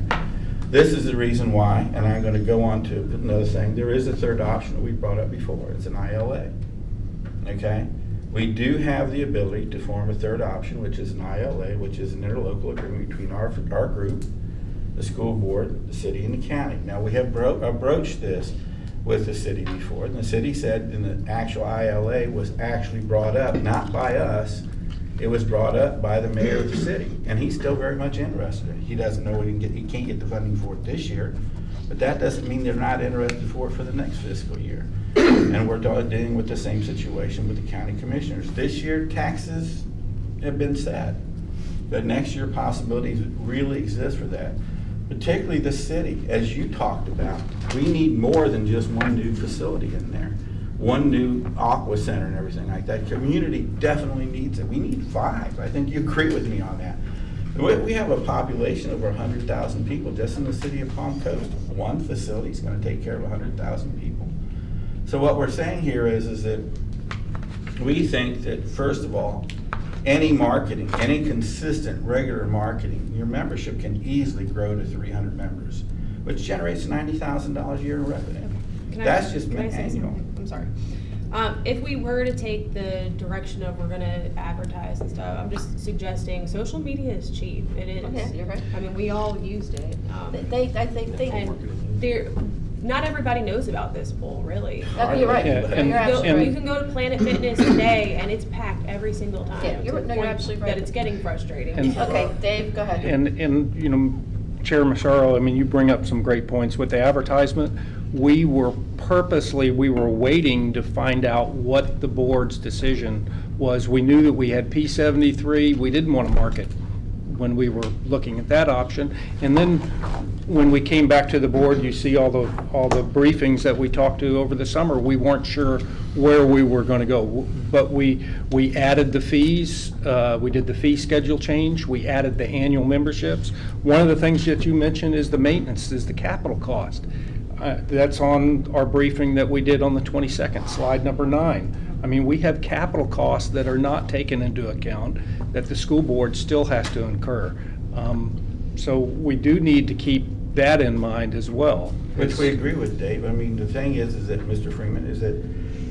This is the reason why, and I'm going to go on to another thing. There is a third option that we brought up before. It's an ILA. Okay? We do have the ability to form a third option, which is an ILA, which is an interlocal agreement between our group, the school board, the city, and the county. Now, we have broached this with the city before, and the city said, and the actual ILA was actually brought up, not by us, it was brought up by the mayor of the city, and he's still very much interested in it. He doesn't know he can't get the funding for it this year, but that doesn't mean they're not interested for it for the next fiscal year. And we're dealing with the same situation with the county commissioners. This year, taxes have been set, but next year possibilities really exist for that. Particularly the city, as you talked about, we need more than just one new facility in there. One new aqua center and everything like that. Community definitely needs it. We need 5. I think you agree with me on that. We have a population of over 100,000 people just in the city of Palm Coast. One facility is going to take care of 100,000 people. So what we're saying here is that we think that, first of all, any marketing, any consistent, regular marketing, your membership can easily grow to 300 members, which generates $90,000 a year in revenue. That's just annual. I'm sorry. If we were to take the direction of we're going to advertise and stuff, I'm just suggesting social media is cheap. It is. Okay, you're right. I mean, we all used it. I think not everybody knows about this pool, really. You're right. You're absolutely right. You can go to Planet Fitness today, and it's packed every single time. Yeah, you're absolutely right. That it's getting frustrating. Okay, Dave, go ahead. And you know, Chair Massaro, I mean, you bring up some great points with the advertisement. We were waiting to find out what the board's decision was. We knew that we had P73. We didn't want to market when we were looking at that option. And then when we came back to the board, you see all the briefings that we talked to over the summer. We weren't sure where we were going to go, but we added the fees. We did the fee schedule change. We added the annual memberships. One of the things that you mentioned is the maintenance, is the capital cost. That's on our briefing that we did on the 22nd, slide number 9. I mean, we have capital costs that are not taken into account that the school board still has to incur. So we do need to keep that in mind as well. Which we agree with, Dave. I mean, the thing is that, Mr. Freeman, is that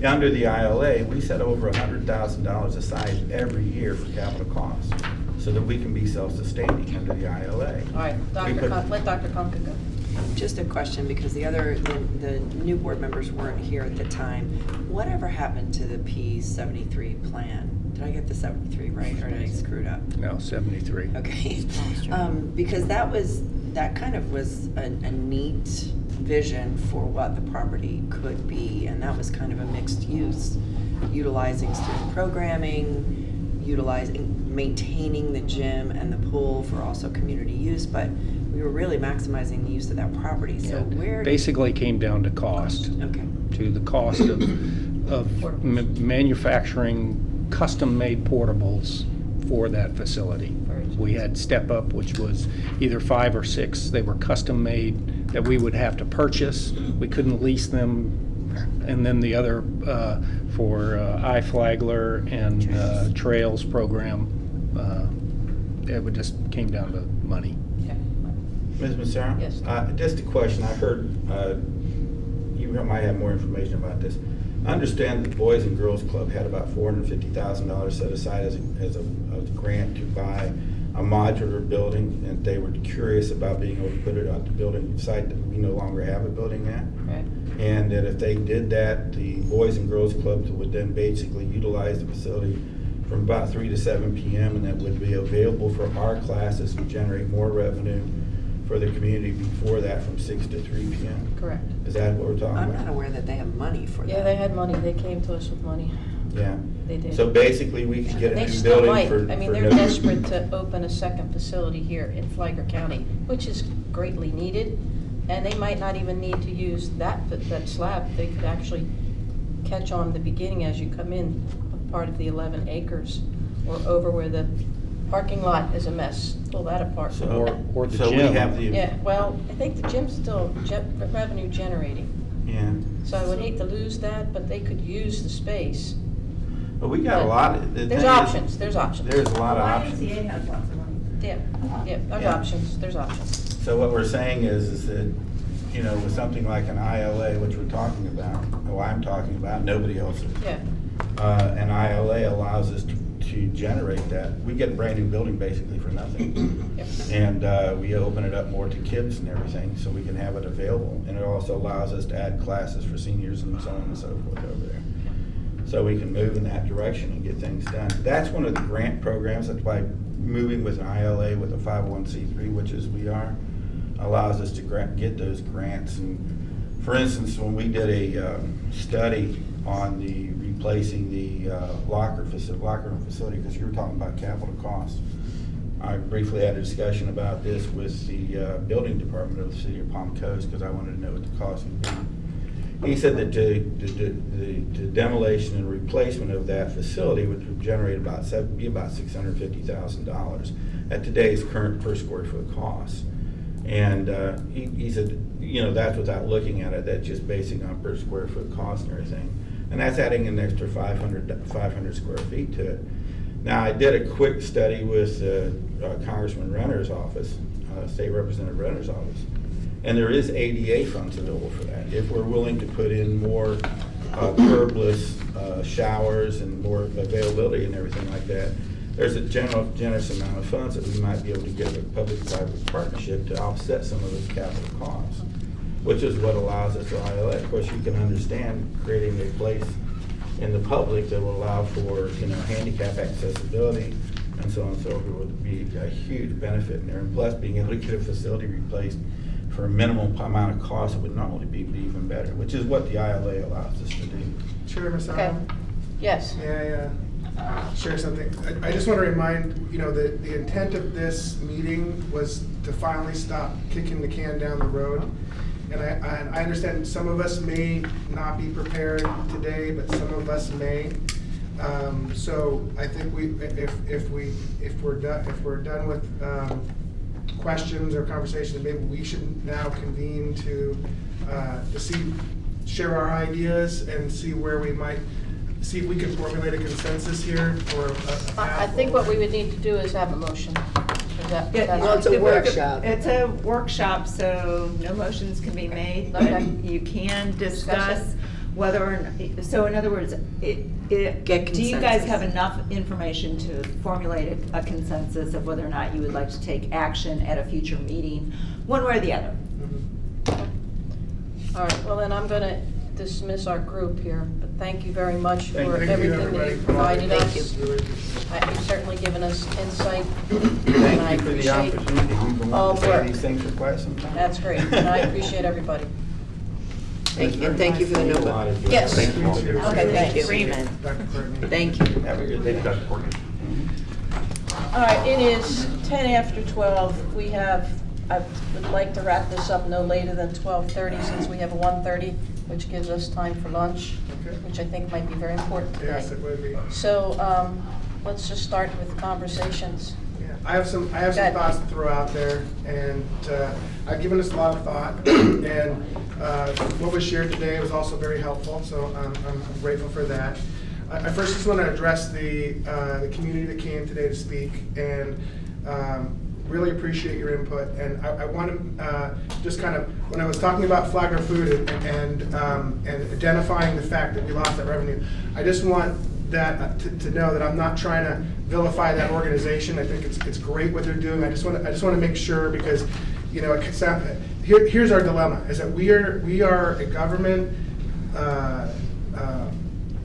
under the ILA, we set over $100,000 aside every year for capital costs so that we can be self-sustaining under the ILA. All right, let Dr. Conca go. Just a question, because the new board members weren't here at the time. Whatever happened to the P73 plan? Did I get the 73 right, or did I screw it up? No, 73. Okay. Because that kind of was a neat vision for what the property could be, and that was kind of a mixed use, utilizing student programming, maintaining the gym and the pool for also community use, but we were really maximizing the use of that property. So where Basically came down to cost. Okay. To the cost of manufacturing custom-made portables for that facility. We had Step Up, which was either 5 or 6. They were custom-made that we would have to purchase. We couldn't lease them. And then the other for Flagler and Trails program, it just came down to money. Ms. Massaro? Yes. Just a question. I heard you might have more information about this. I understand the Boys and Girls Club had about $450,000 set aside as a grant to buy a modular building, and they were curious about being able to put it on the building site that we no longer have a building at. Right. And that if they did that, the Boys and Girls Clubs would then basically utilize the facility from about 3 to 7 p.m. and that would be available for our classes to generate more revenue for the community before that from 6 to 3 p.m. Correct. Is that what we're talking I'm about? not aware that they have money for that. Yeah, they had money. They came to us with money. Yeah. They did. So basically, we could get a They new still building might. for. I mean, for they're no- desperate to open a second facility here in Flagler County, which is greatly needed. And they might not even need to use that slab. They could actually catch on the beginning as you come in, part of the 11 acres, or over where the parking lot is a mess. Pull that apart. Or the so gym. we have the. Yeah, well, I think the gym's still revenue generating. Yeah. So I would hate to lose that, but they could use the space. But we got a lot of. There's options, there's options. There's a lot of options. YMCA has lots of money. Yeah, there's Yeah. options, there's options. So what we're saying is that, you know, with something like an ILA, which we're talking about, or I'm talking about, nobody else is. Yeah. An ILA allows us to generate that. We get a brand new building basically for nothing. Yep. And we open it up more to kids and everything, so we can have it available. And it also allows us to add classes for seniors and so on and so forth over there. So we can move in that direction and get things done. That's one of the grant programs. That's why moving with an ILA with a 501c3, which is we are, allows us to get those grants. And for instance, when we did a study on the replacing the locker room facility, because you were talking about capital costs, I briefly had a discussion about this with the building department of the city of Palm Coast because I wanted to know what the cost would be. He said that the demolition and replacement of that facility would generate about $650,000 at today's current per square foot cost. And he said, you know, that's without looking at it, that's just basing on per square foot cost and everything. And that's adding an extra 500 square feet to it. Now, I did a quick study with Congressman Renner's office, State Representative Renner's office, and there is ADA funds available for that. If we're willing to put in more curbless showers and more availability and everything like that, there's a generous amount of funds that we might be able to get a public-private partnership to offset some of those capital costs, which is what allows us to ILA. Of course, you can understand creating a place in the public that will allow for, you know, handicap accessibility and so on and so forth would be a huge benefit in there. And plus, being able to get a facility replaced for a minimal amount of cost would normally be even better, which is what the ILA allows us to do. Chair Massaro? Okay. Yes. Yeah. Share something. I just want to remind, you know, that the intent of this meeting was to finally stop kicking the can down the road. And I understand some of us may not be prepared today, but some of us may. So I think if we're done with questions or conversations, maybe we should now convene to share our ideas and see where we might. See if we can formulate a consensus here or I think what we would need to do is have a motion. It's a workshop. It's a workshop, so no motions can be made, but Okay. you can discuss Discuss whether or not, so in other words, do you guys have enough information to formulate a consensus of whether or not you would like to take action at a future meeting, one way or the other? All right, well then I'm going to dismiss our group here, but thank you very much Thank for you, everything that everybody, you've for all provided your us. You've certainly given us insight, and I Thank you for the appreciate opportunity. We've been all wanting to say work. these things for quite some time. That's great, and I appreciate everybody. And thank you for the notebook. Yes. Thank you all. Okay, thank you. Agreement. Dr. Courtney. Thank you. Have a good Thank you, day. Dr. Courtney. All right, it is 10 after 12. I would like to wrap this up no later than 12:30 since we have a 1:30, which gives us time for lunch, Okay. which I think might be very important today. Yes, it would be. So let's just start with conversations. Yeah, I have some Go ahead. thoughts to throw out there, and I've given this a lot of thought, and what was shared today was also very helpful, so I'm grateful for that. I first just want to address the community that came today to speak, and really appreciate your input. And I want to just kind of, when I was talking about Flagler Food and identifying the fact that we lost that revenue, I just want that to know that I'm not trying to vilify that organization. I think it's great what they're doing. I just want to make sure, because you know, here's our dilemma: is that we are a government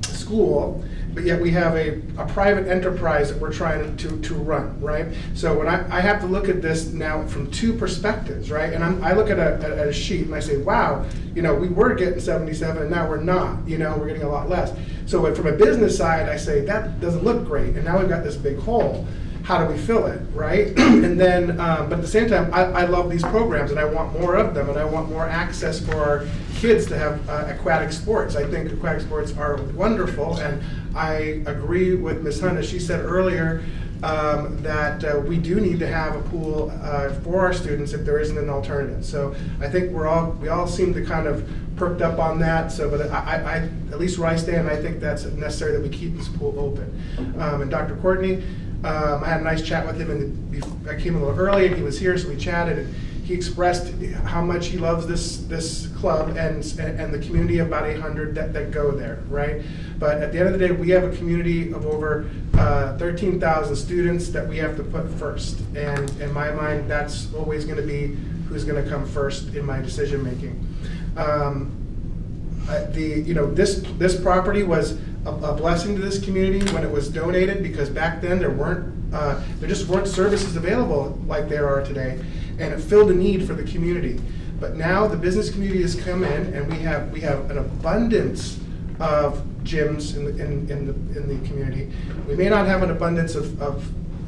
school, but yet we have a private enterprise that we're trying to run, right? So when I have to look at this now from two perspectives, right? And I look at a sheet and I say, wow, you know, we were getting 77 and now we're not, you know, we're getting a lot less. So from a business side, I say that doesn't look great, and now we've got this big hole. How do we fill it, right? And then, but at the same time, I love these programs and I want more of them, and I want more access for our kids to have aquatic sports. I think aquatic sports are wonderful, and I agree with Ms. Hunt, as she said earlier, that we do need to have a pool for our students if there isn't an alternative. So I think we all seem to kind of perked up on that. So, but I at least where I stand, I think that's necessary that we keep this pool open. And Dr. Courtney, I had a nice chat with him, and I came a little early, and he was here, so we chatted. And he expressed how much he loves this club and the community of about 800 that go there, right? But at the end of the day, we have a community of over 13,000 students that we have to put first. And in my mind, that's always going to be who's going to come first in my decision making. This property was a blessing to this community when it was donated, because back then there just weren't services available like there are today, and it filled a need for the community. But now the business community has come in, and we have an abundance of gyms in the community. We may not have an abundance of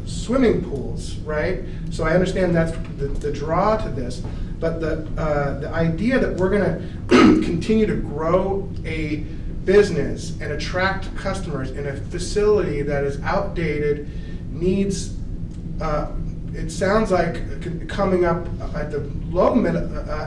swimming pools, right? So I understand that's the draw to this, but the idea that we're going to continue to grow a business and attract customers in a facility that is outdated needs, it sounds like coming up at the low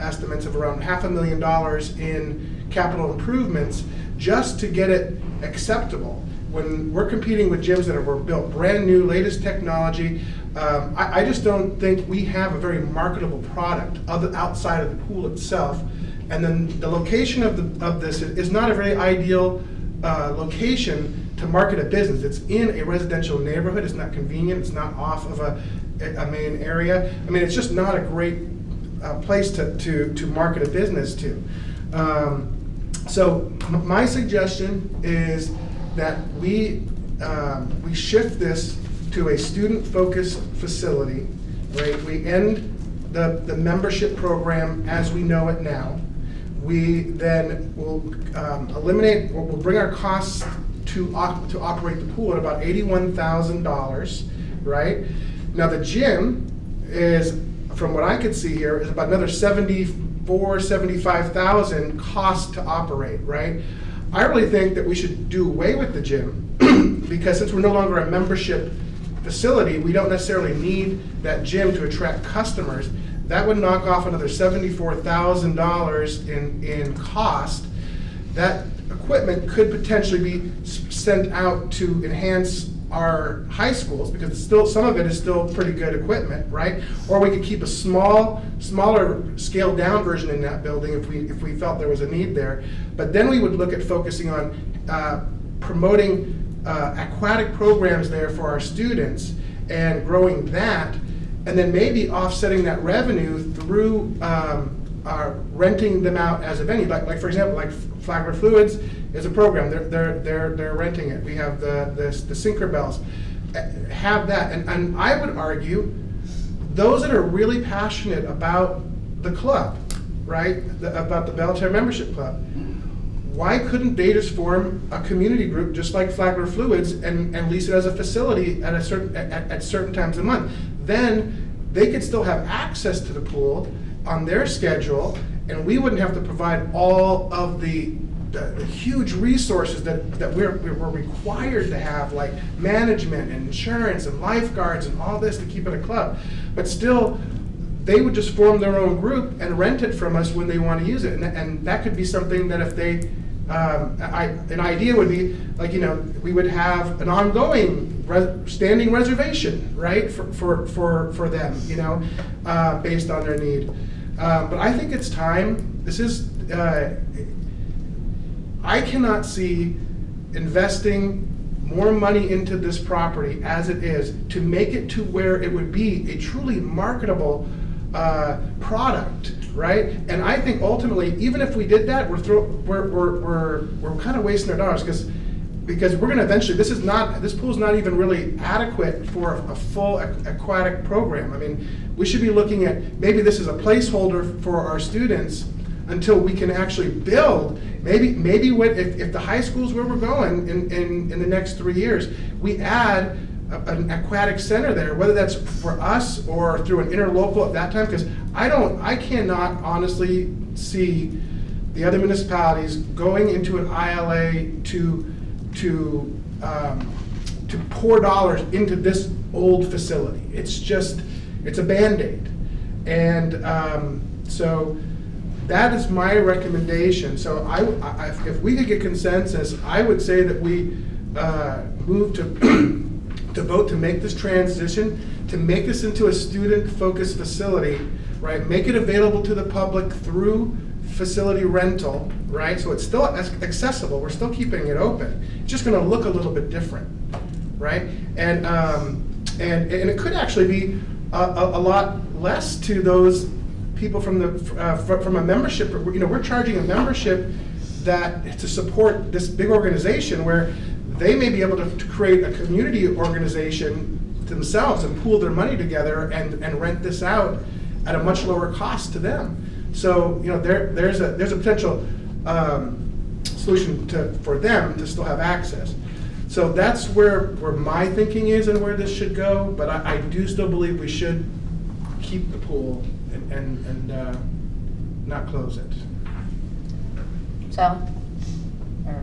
estimates of around $500,000 in capital improvements just to get it acceptable. When we're competing with gyms that were built brand new, latest technology, I just don't think we have a very marketable product outside of the pool itself. And then the location of this is not a very ideal location to market a business. It's in a residential neighborhood. It's not convenient. It's not off of a main area. I mean, it's just not a great place to market a business to. So my suggestion is that we shift this to a student-focused facility, right? We end the membership program as we know it now. We then will we'll bring our costs to operate the pool at about $81,000, right? Now the gym is, from what I could see here, is about another $75,000 cost to operate, right? I really think that we should do away with the gym because since we're no longer a membership facility, we don't necessarily need that gym to attract customers. That would knock off another $74,000 in cost. That equipment could potentially be sent out to enhance our high schools, because some of it is still pretty good equipment, right? Or we could keep a smaller scaled down version in that building if we felt there was a need there. But then we would look at focusing on promoting aquatic programs there for our students and growing that, and then maybe offsetting that revenue through renting them out as a venue. Like for example, like Flagler Fluids is a program. They're renting it. We have the Sinkerbells. Have that, and I would argue those that are really passionate about the club, right, about the Belterra Membership Club, why couldn't they just form a community group just like Flagler Fluids and lease it as a facility at certain times a month? Then they could still have access to the pool on their schedule, and we wouldn't have to provide all of the huge resources that we're required to have, like management and insurance and lifeguards and all this to keep it a club. But still, they would just form their own group and rent it from us when they want to use it. And that could be something that if they, an idea would be, like, we would have an ongoing standing reservation, right, for them, based on their need. But I think it's time. This is, I cannot see investing more money into this property as it is to make it to where it would be a truly marketable product, right? And I think ultimately, even if we did that, we're kind of wasting our dollars because we're going to eventually. This pool's not even really adequate for a full aquatic program. I mean, we should be looking at maybe this is a placeholder for our students until we can actually build. Maybe if the high school's where we're going in the next 3 years, we add an aquatic center there, whether that's for us or through an interlocal at that time, because I cannot honestly see the other municipalities going into an ILA to pour dollars into this old facility. It's a Band-Aid. And so that is my recommendation. So if we could get consensus, I would say that we move to vote to make this transition, to make this into a student-focused facility, right? Make it available to the public through facility rental, right? So it's still accessible. We're still keeping it open. It's just going to look a little bit different, right? And it could actually be a lot less to those people from a membership. We're charging a membership to support this big organization where they may be able to create a community organization themselves and pool their money together and rent this out at a much lower cost to them. So there's a potential solution for them to still have access. So that's where my thinking is and where this should go. But I do still believe we should keep the pool and not close it. So,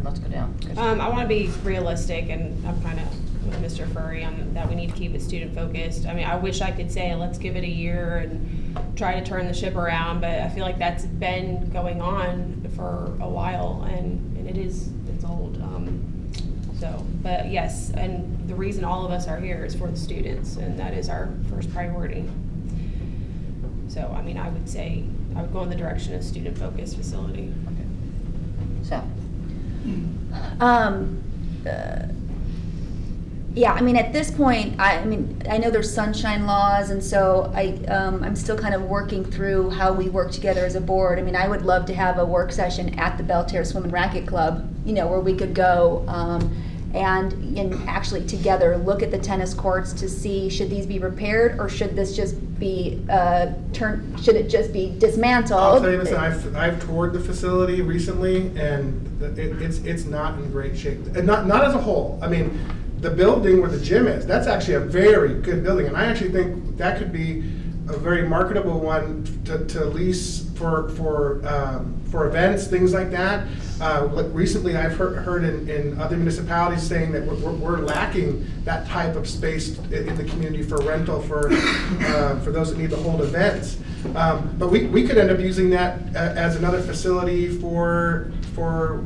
let's go down. I want to be realistic, and I'm kind of with Mr. Furry on that. We need to keep it student focused. I mean, I wish I could say let's give it a year and try to turn the ship around, but I feel like that's been going on for a while, and it's old. But yes, and the reason all of us are here is for the students, and that is our first priority. So, I mean, I would say I would go in the direction of student-focused facility. So, yeah, I mean, at this point, I know there's sunshine laws, and so I'm still kind of working through how we work together as a board. I mean, I would love to have a work session at the Belterra Swim and Racket Club, where we could go and actually together look at the tennis courts to see, should these be repaired or should this just be should it just be dismantled? I'll tell you this, I've toured the facility recently, and it's not in great shape. And not as a whole. I mean, the building where the gym is, that's actually a very good building, and I actually think that could be a very marketable one to lease for events, things like that. Recently, I've heard in other municipalities saying that we're lacking that type of space in the community for rental for those that need to hold events. But we could end up using that as another facility for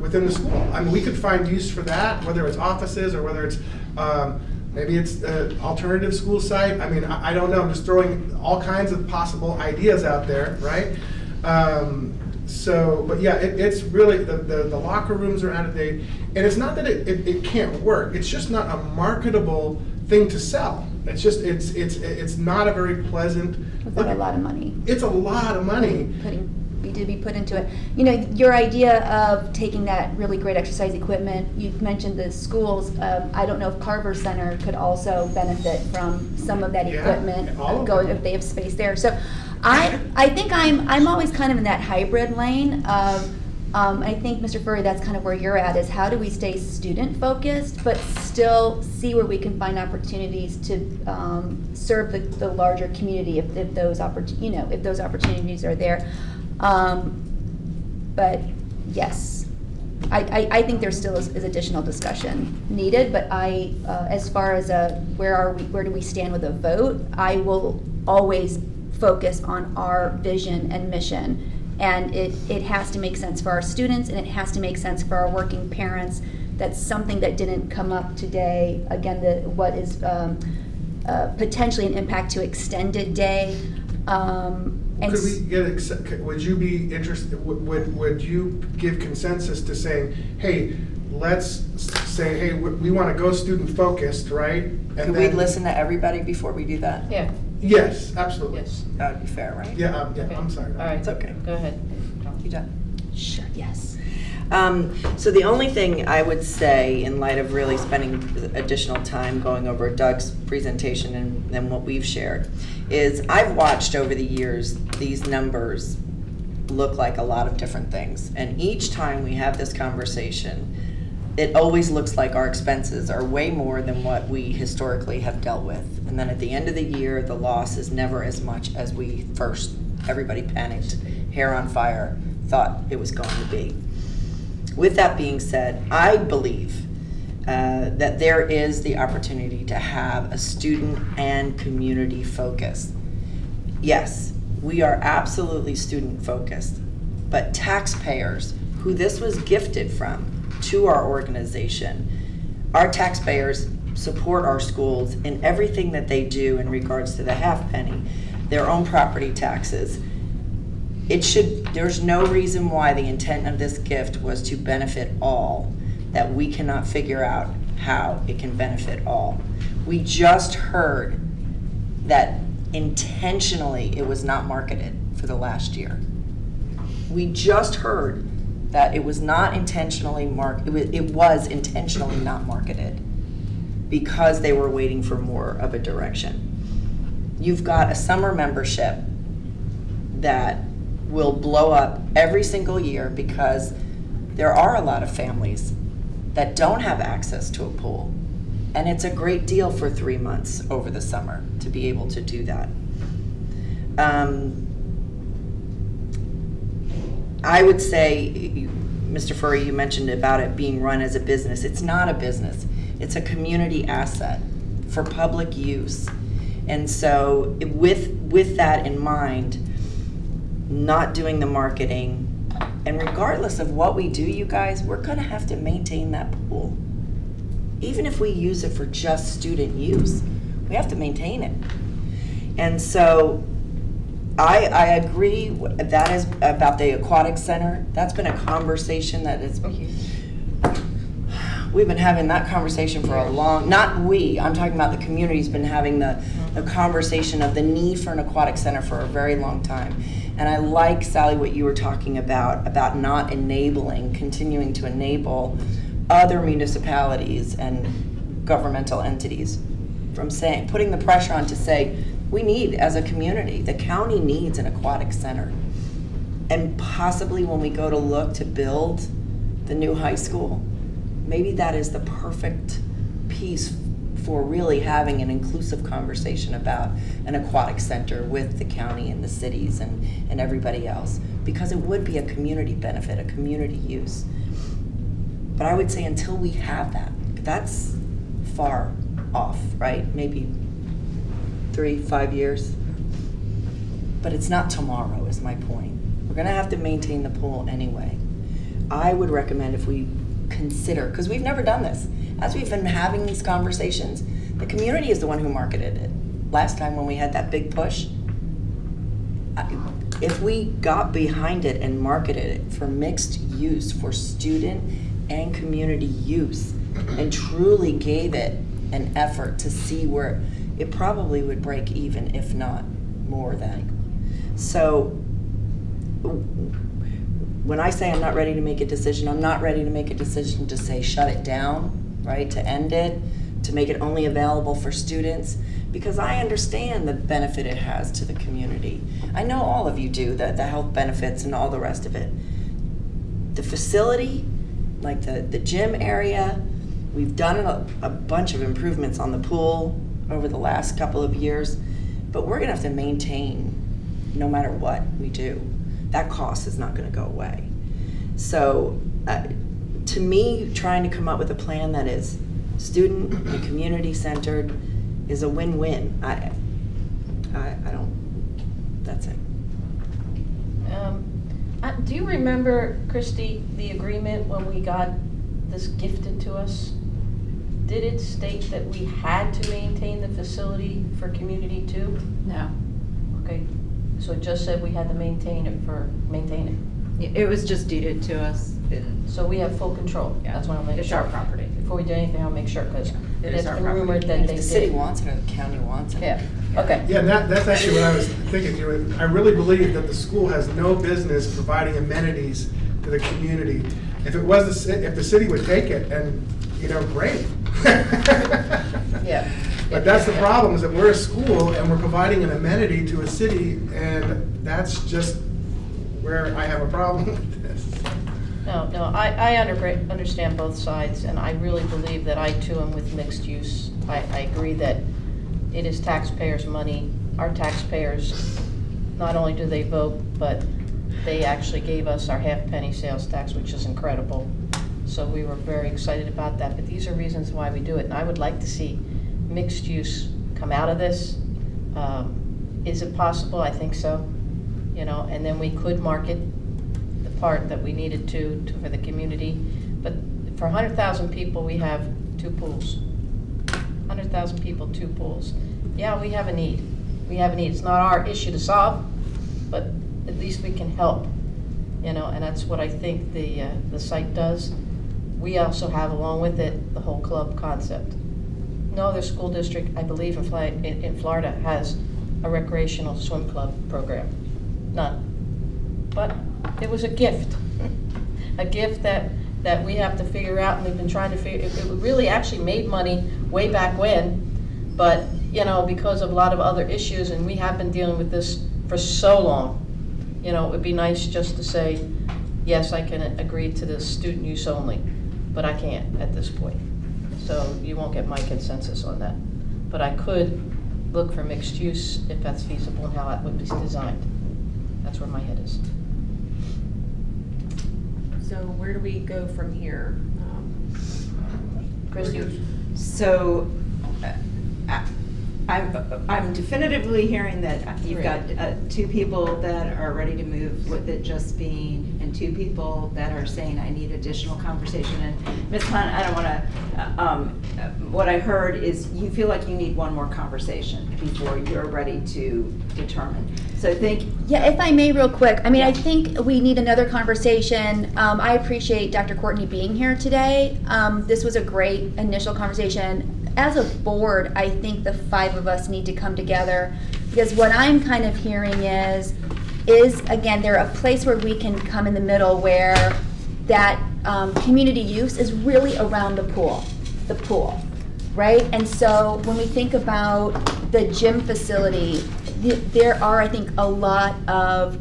within the school. I mean, we could find use for that, whether it's offices or whether it's maybe it's an alternative school site. I mean, I don't know. I'm just throwing all kinds of possible ideas out there, right? But yeah, it's really, the locker rooms are out of date. And it's not that it can't work. It's just not a marketable thing to sell. It's just, it's not a very pleasant. It's a lot of money. It's a lot of money. to be put into it. You know, your idea of taking that really great exercise equipment, you mentioned the schools. I don't know if Carver Center could also benefit from some of that equipment going if they have space there. So I think I'm always kind of in that hybrid lane of, I think, Mr. Furry, that's kind of where you're at, is how do we stay student focused but still see where we can find opportunities to serve the larger community if those if those opportunities are there. But yes, I think there still is additional discussion needed. But as far as where do we stand with a vote, I will always focus on our vision and mission. And it has to make sense for our students, and it has to make sense for our working parents. That's something that didn't come up today. Again, what is potentially an impact to extended day. Could we get? Would you be interested? Would you give consensus to saying, hey, let's say, hey, we want to go student focused, right? And Could we listen to everybody before we do that? Yeah. Yes, absolutely. Yes. That would be fair, right? Yeah, Okay. I'm sorry. All right. It's okay. Go ahead. You done? Sure. Yes. So the only thing I would say, in light of really spending additional time going over Doug's presentation and what we've shared, is I've watched over the years these numbers look like a lot of different things. And each time we have this conversation, it always looks like our expenses are way more than what we historically have dealt with. And then at the end of the year, the loss is never as much as we first, everybody panicked, hair on fire, thought it was going to be. With that being said, I believe that there is the opportunity to have a student and community focus. Yes, we are absolutely student focused, but taxpayers, who this was gifted from to our organization, our taxpayers support our schools in everything that they do in regards to the half penny, their own property taxes. There's no reason why the intent of this gift was to benefit all, that we cannot figure out how it can benefit all. We just heard that intentionally it was not marketed for the last year. We just heard that it was not intentionally it was intentionally not marketed because they were waiting for more of a direction. You've got a summer membership that will blow up every single year because there are a lot of families that don't have access to a pool. And it's a great deal for 3 months over the summer to be able to do that. I would say, Mr. Furry, you mentioned about it being run as a business. It's not a business. It's a community asset for public use. And so with that in mind, not doing the marketing, and regardless of what we do, you guys, we're gonna have to maintain that pool. Even if we use it for just student use, we have to maintain it. And so I agree that is about the aquatic center. That's been a conversation that is, we've been having that conversation for a long, not we, I'm talking about the community's been having the conversation of the need for an aquatic center for a very long time. And I like, Sally, what you were talking about not continuing to enable other municipalities and governmental entities from putting the pressure on to say, we need, as a community, the county needs an aquatic center. And possibly when we go to look to build the new high school, maybe that is the perfect piece for really having an inclusive conversation about an aquatic center with the county and the cities and everybody else, because it would be a community benefit, a community use. But I would say until we have that, that's far off, right? Maybe 3-5 years. But it's not tomorrow, is my point. We're gonna have to maintain the pool anyway. I would recommend if we consider, because we've never done this, as we've been having these conversations, the community is the one who marketed it. Last time when we had that big push, if we got behind it and marketed it for mixed use, for student and community use, and truly gave it an effort to see where it probably would break even, if not more than. So when I say I'm not ready to make a decision, I'm not ready to make a decision to say shut it down, right, to end it, to make it only available for students, because I understand the benefit it has to the community. I know all of you do, the health benefits and all the rest of it. The facility, like the gym area, we've done a bunch of improvements on the pool over the last couple of years, but we're gonna have to maintain no matter what we do. That cost is not gonna go away. So to me, trying to come up with a plan that is student and community centered is a win-win. I don't, that's it. Do you remember, Christy, the agreement when we got this gifted to us? Did it state that we had to maintain the facility for community too? No. Okay, so it just said we had to maintain it. It was just deeded to us. So we have full control. Yeah. That's what I'm making It's sure. our property. Before we do anything, I'll make sure, because It is it's our been property. rumored that And they if did. the city wants it or the county wants it. Yeah, okay. Yeah, and that's actually what I was thinking, you know, I really believe that the school has no business providing amenities to the community. If it was, if the city would take it, and, you know, great. Yeah. But that's the problem, is that we're a school and we're providing an amenity to a city, and that's just where I have a problem with this. No, I understand both sides, and I really believe that I too am with mixed use. I agree that it is taxpayers' money. Our taxpayers, not only do they vote, but they actually gave us our half-penny sales tax, which is incredible. So we were very excited about that, but these are reasons why we do it, and I would like to see mixed use come out of this. Is it possible? I think so. You know, and then we could market the part that we needed to for the community. But for 100,000 people, we have 2 pools. 100,000 people, 2 pools. Yeah, we have a need. We have a need. It's not our issue to solve, but at least we can help. You know, and that's what I think the site does. We also have, along with it, the whole club concept. No other school district, I believe, in Florida has a recreational swim club program. None. But it was a gift. A gift that we have to figure out, and we've been trying to figure. It really actually made money way back when, but you know, because of a lot of other issues, and we have been dealing with this for so long. You know, it would be nice just to say, yes, I can agree to this student use only, but I can't at this point. So you won't get my consensus on that. But I could look for mixed use if that's feasible and how that would be designed. That's where my head is. So where do we go from here? Chris, you? So I'm definitively hearing that you've got 2 people that are ready to move with it just being, and 2 people that are saying I need additional conversation. And Ms. Hunt, I don't want to, what I heard is you feel like you need one more conversation before you're ready to determine. So I think. Yeah, if I may real quick, I mean, I think we need another conversation. I appreciate Dr. Courtney being here today. This was a great initial conversation. As a board, I think the 5 of us need to come together, because what I'm kind of hearing is again, there a place where we can come in the middle where that community use is really around the pool, right? And so when we think about the gym facility, there are, I think, a lot of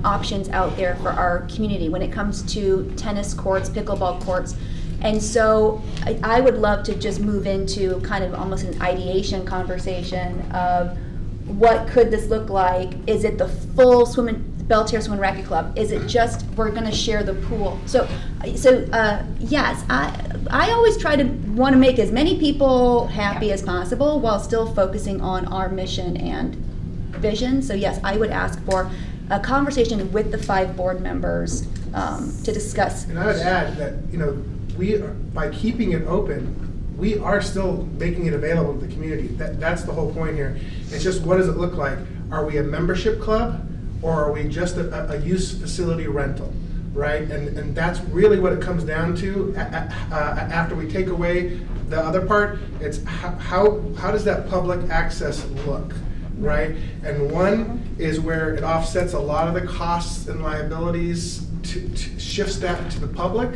options out there for our community when it comes to tennis courts, pickleball courts. And so I would love to just move into kind of almost an ideation conversation of what could this look like? Is it the full Belterra Swim and Racket Club? Is it just we're going to share the pool? So yes, I always try to want to make as many people happy as possible while still focusing on our mission and vision. So yes, I would ask for a conversation with the 5 board members to discuss. And I would add that, you know, by keeping it open, we are still making it available to the community. That's the whole point here. It's just, what does it look like? Are we a membership club, or are we just a use facility rental, right? And that's really what it comes down to. After we take away the other part, it's how does that public access look, right? And one is where it offsets a lot of the costs and liabilities to shifts that to the public,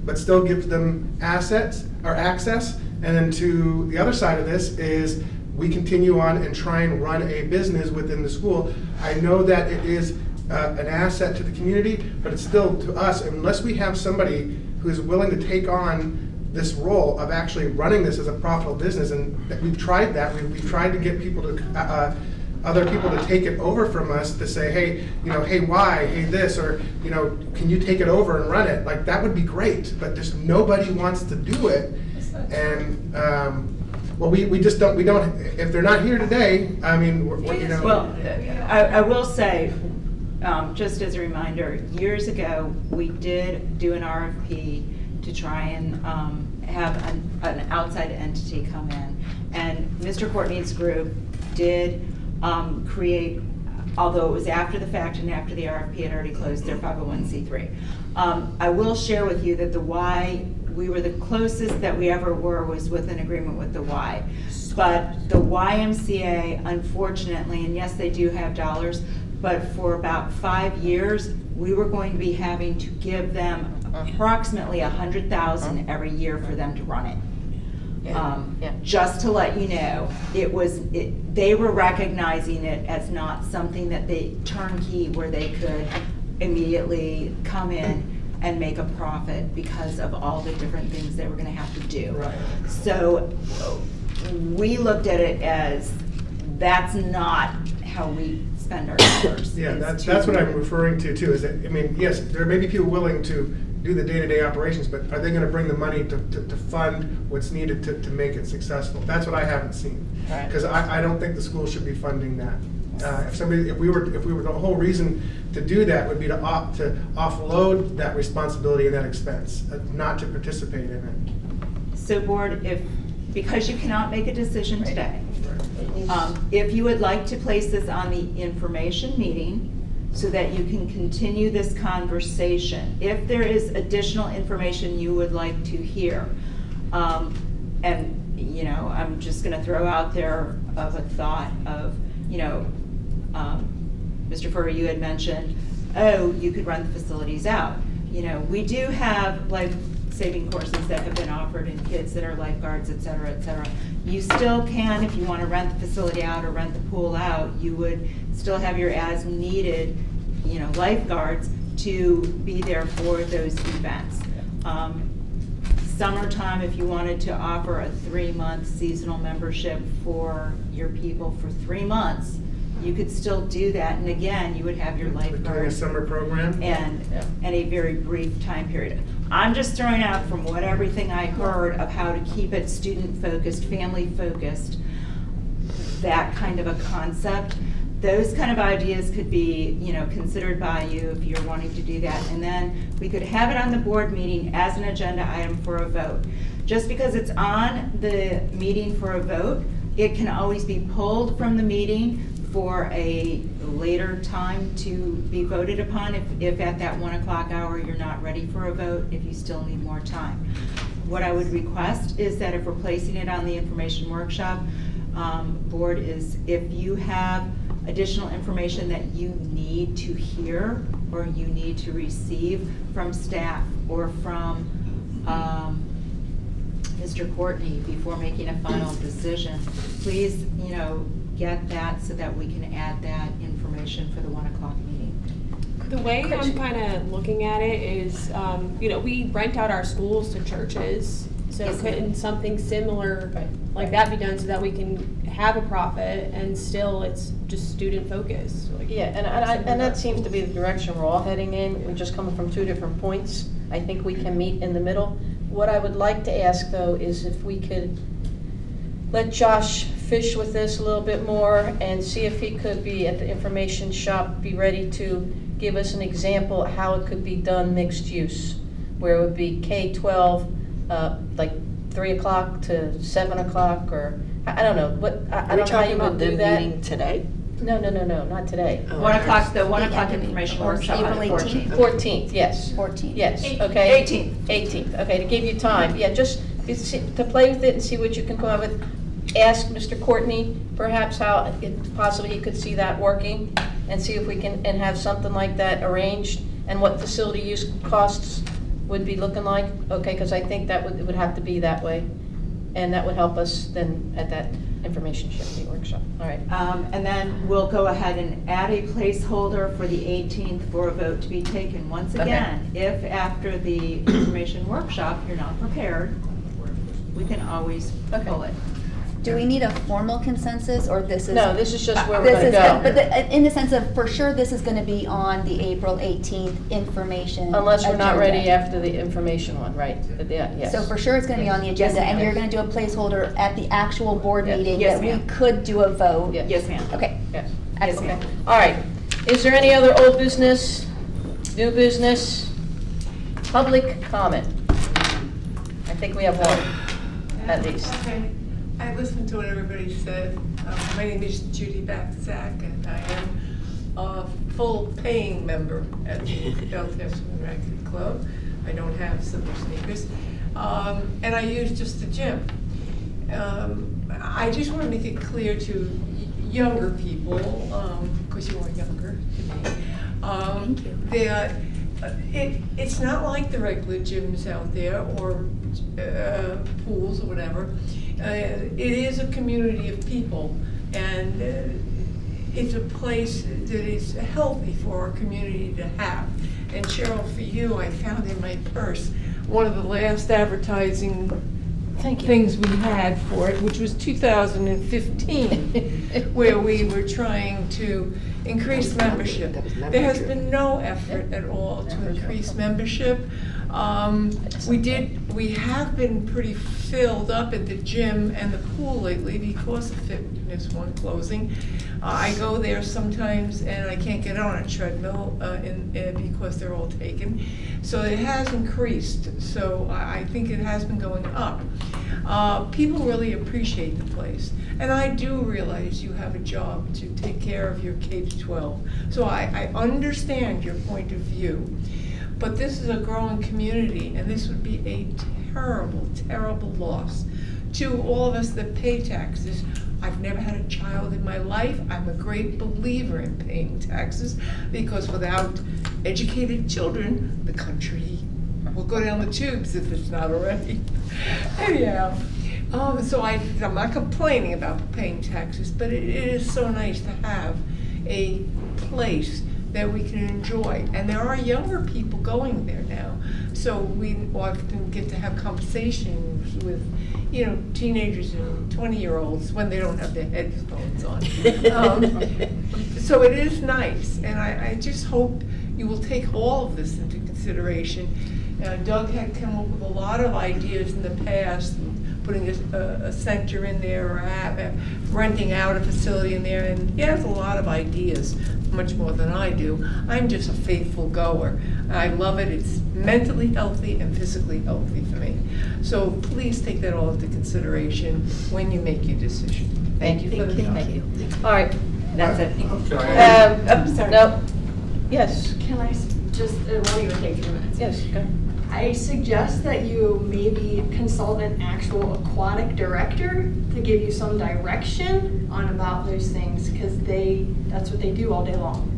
but still gives them assets or access. And then to the other side of this is we continue on and try and run a business within the school. I know that it is an asset to the community, but it's still to us, unless we have somebody who is willing to take on this role of actually running this as a profitable business. And we've tried that. We've tried to get people to, other people to take it over from us, to say, hey, hey, why, hey, this, or, can you take it over and run it? Like, that would be great, but just nobody wants to do it. And, well, we just don't, if they're not here today, I mean, Well, I will say, just as a reminder, years ago, we did do an RFP to try and have an outside entity come in. And Mr. Courtney's group did create, although it was after the fact and after the RFP had already closed, their 501c3. I will share with you that the Y, we were the closest that we ever were was with an agreement with the Y. But the YMCA, unfortunately, and yes, they do have dollars, but for about 5 years, we were going to be having to give them approximately $100,000 every year for them to run it. Just to let you know, they were recognizing it as not something that they turnkey where they could immediately come in and make a profit because of all the different things they were going to have to do. Right. So we looked at it as that's not how we spend our dollars. Yeah, that's what I'm referring to too, is that, I mean, yes, there may be people willing to do the day-to-day operations, but are they gonna bring the money to fund what's needed to make it successful? That's what I haven't seen. Because I don't think the school should be funding that. If we were, the whole reason to do that would be to offload that responsibility and that expense, not to participate in it. So board, because you cannot make a decision today, if you would like to place this on the information meeting so that you can continue this conversation, if there is additional information you would like to hear, and I'm just going to throw out there of a thought of, Mr. Furter, you had mentioned, oh, you could rent the facilities out. We do have life saving courses that have been offered in kids that are lifeguards, et cetera, et cetera. You still can, if you want to rent the facility out or rent the pool out, you would still have your as needed, lifeguards to be there for those events. Summertime, if you wanted to offer a 3-month seasonal membership for your people for 3 months, you could still do that. And again, you would have your lifeguards. Doing a summer program? And a very brief time period. I'm just throwing out from everything I heard of how to keep it student-focused, family-focused, that kind of a concept. Those kind of ideas could be, considered by you if you're wanting to do that. And then we could have it on the board meeting as an agenda item for a vote. Just because it's on the meeting for a vote, it can always be pulled from the meeting for a later time to be voted upon if at that 1 o'clock hour you're not ready for a vote, if you still need more time. What I would request is that if we're placing it on the information workshop board is if you have additional information that you need to hear or you need to receive from staff or from Mr. Courtney before making a final decision, please, get that so that we can add that information for the 1 o'clock meeting. The way I'm kind of looking at it is, we rent out our schools to churches, so Yes, couldn't something similar like that be done so that we can have a profit and still it's just student focused? Yeah, and that seems to be the direction we're all heading in. We're just coming from 2 different points. I think we can meet in the middle. What I would like to ask, though, is if we could let Josh fish with this a little bit more and see if he could be at the information shop, be ready to give us an example of how it could be done mixed use, where it would be K-12, like 3 o'clock to 7 o'clock, or I don't know. I don't know how you would do that. Meeting today? No, not today. 1 o'clock, the 1 o'clock information workshop on the 14th. 14th, yes. 14th. Yes, okay. 18th. 18th, okay, to give you time. Yeah, just to play with it and see what you can come up with. ask Mr. Courtney perhaps how possibly he could see that working, and see if we can, and have something like that arranged, and what facility use costs would be looking like? Okay, because I think that it would have to be that way, and that would help us then at that information sharing workshop. All right. And then we'll go ahead and add a placeholder for the 18th for a vote to be taken. Once again, if after the information workshop you're not prepared, we can always pull it. Do we need a formal consensus, or this is? No, this is just where we're gonna go. But in the sense of, for sure, this is gonna be on the April 18th information. Unless we're not agenda. ready after the information one, right? Yeah, yes. So for sure, it's gonna be on the Yes, agenda, and ma'am. you're gonna do a placeholder at the actual board meeting Yes, that we ma'am. could do a vote. Yes, ma'am. Okay, Yes. excellent. Okay. All right. Is there any other old business, new business, public comment? I think we have one, at least. Okay, I listened to what everybody said. My name is Judy Baczak, and I am a full paying member at the Belter Swim Racket Club. I don't have silver sneakers, and I use just the gym. I just want to make it clear to younger people, because you are younger to me, that it's not like the regular gyms out there or pools or whatever. It is a community of people, and it's a place that is healthy for our community to have. And Cheryl, for you, I found in my purse one of the last advertising things we had for it, which was 2015, where we were trying to increase membership. There has been no effort at all to increase membership. We have been pretty filled up at the gym and the pool lately because of Fitness One closing. I go there sometimes and I can't get on a treadmill because they're all taken. So it has increased. So I think it has been going up. People really appreciate the place. And I do realize you have a job to take care of your K-12. So I understand your point of view. But this is a growing community, and this would be a terrible, terrible loss to all of us that pay taxes. I've never had a child in my life. I'm a great believer in paying taxes, because without educated children, the country will go down the tubes if it's not already. Anyhow, so I'm not complaining about paying taxes, but it is so nice to have a place that we can enjoy. And there are younger people going there now. So we often get to have conversations with, teenagers and 20-year-olds when they don't have their headphones on. So it is nice, and I just hope you will take all of this into consideration. Doug had come up with a lot of ideas in the past, putting a center in there, or renting out a facility in there, and he has a lot of ideas, much more than I do. I'm just a faithful goer. I love it. It's mentally healthy and physically healthy for me. So please take that all into consideration when you make your decision. Thank you for the time. Thank you. All right. That's it. Sorry. No. Yes. Can I just, it won't even take 3 minutes. Yes, go. I suggest that you maybe consult an actual aquatic director to give you some direction on about those things, because that's what they do all day long.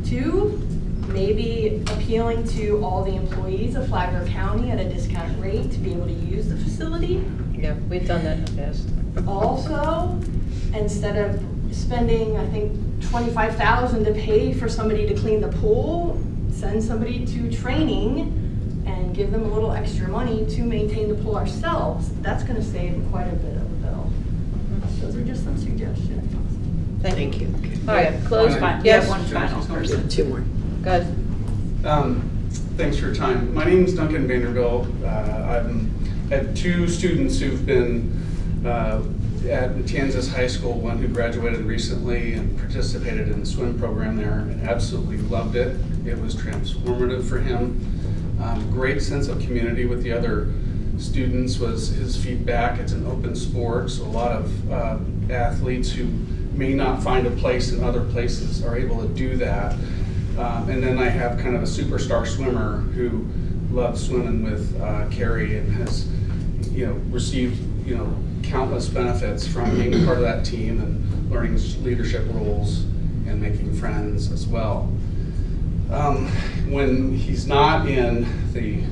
2, maybe appealing to all the employees of Flagler County at a discounted rate to be able to use the facility. Yeah, we've done that in the past. Also, instead of spending, I think, $25,000 to pay for somebody to clean the pool, send somebody to training and give them a little extra money to maintain the pool ourselves. That's going to save quite a bit of a bill. Those are just some suggestions. Thank you. All Yeah, right, close. one. Yes. Yeah, one final person. 2 more. Good. Thanks for your time. My name is Duncan Vanderbilt. I have 2 students who've been at Kansas High School, one who graduated recently and participated in the swim program there and absolutely loved it. It was transformative for him. Great sense of community with the other students was his feedback. It's an open sport, so a lot of athletes who may not find a place in other places are able to do that. And then I have kind of a superstar swimmer who loves swimming with Carrie and has received, countless benefits from being part of that team and learning leadership roles and making friends as well. When he's not in the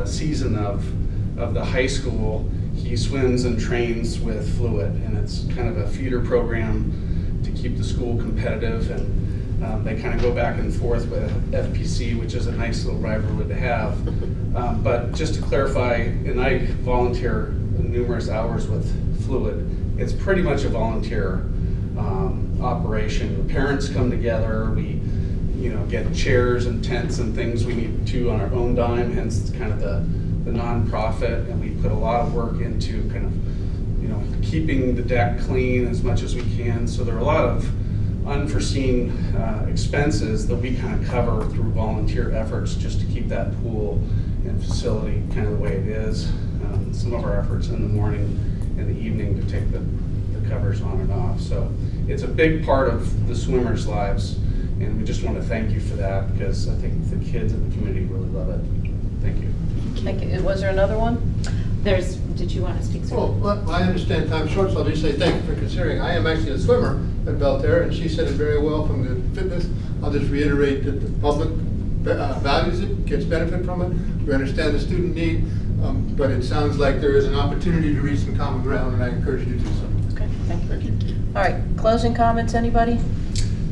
season of the high school, he swims and trains with Fluid, and it's kind of a feeder program to keep the school competitive, and they kind of go back and forth with FPC, which is a nice little rivalry to have. But just to clarify, and I volunteer numerous hours with Fluid, it's pretty much a volunteer operation. The parents come together, we get chairs and tents and things we need to on our own dime, hence it's kind of the nonprofit, and we put a lot of work into kind of keeping the deck clean as much as we can. So there are a lot of unforeseen expenses that we kind of cover through volunteer efforts just to keep that pool and facility kind of the way it is. Some of our efforts in the morning and the evening to take the covers on and off. So it's a big part of the swimmers' lives, and we just want to thank you for that, because I think the kids in the community really love it. Thank you. Thank you. Was there another one? Did you want to speak, sir? Well, I understand time's short, so I'll just say thank you for considering. I am actually a swimmer at Belterra, and she said it very well from the fitness. I'll just reiterate that the public values it, gets benefit from it. We understand the student need, but it sounds like there is an opportunity to reach some common ground, and I encourage you to do so. Okay, thank you. All right, closing comments, anybody?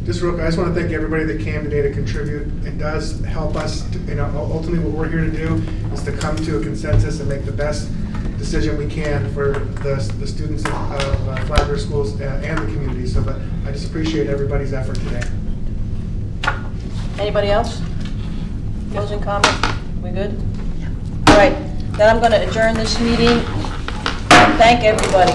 Just real quick, I just want to thank everybody that came today to contribute. It does help us, ultimately what we're here to do is to come to a consensus and make the best decision we can for the students of Flagler Schools and the community. So, but I just appreciate everybody's effort today. Anybody else? Closing comments? We good? All right, then I'm going to adjourn this meeting. Thank everybody.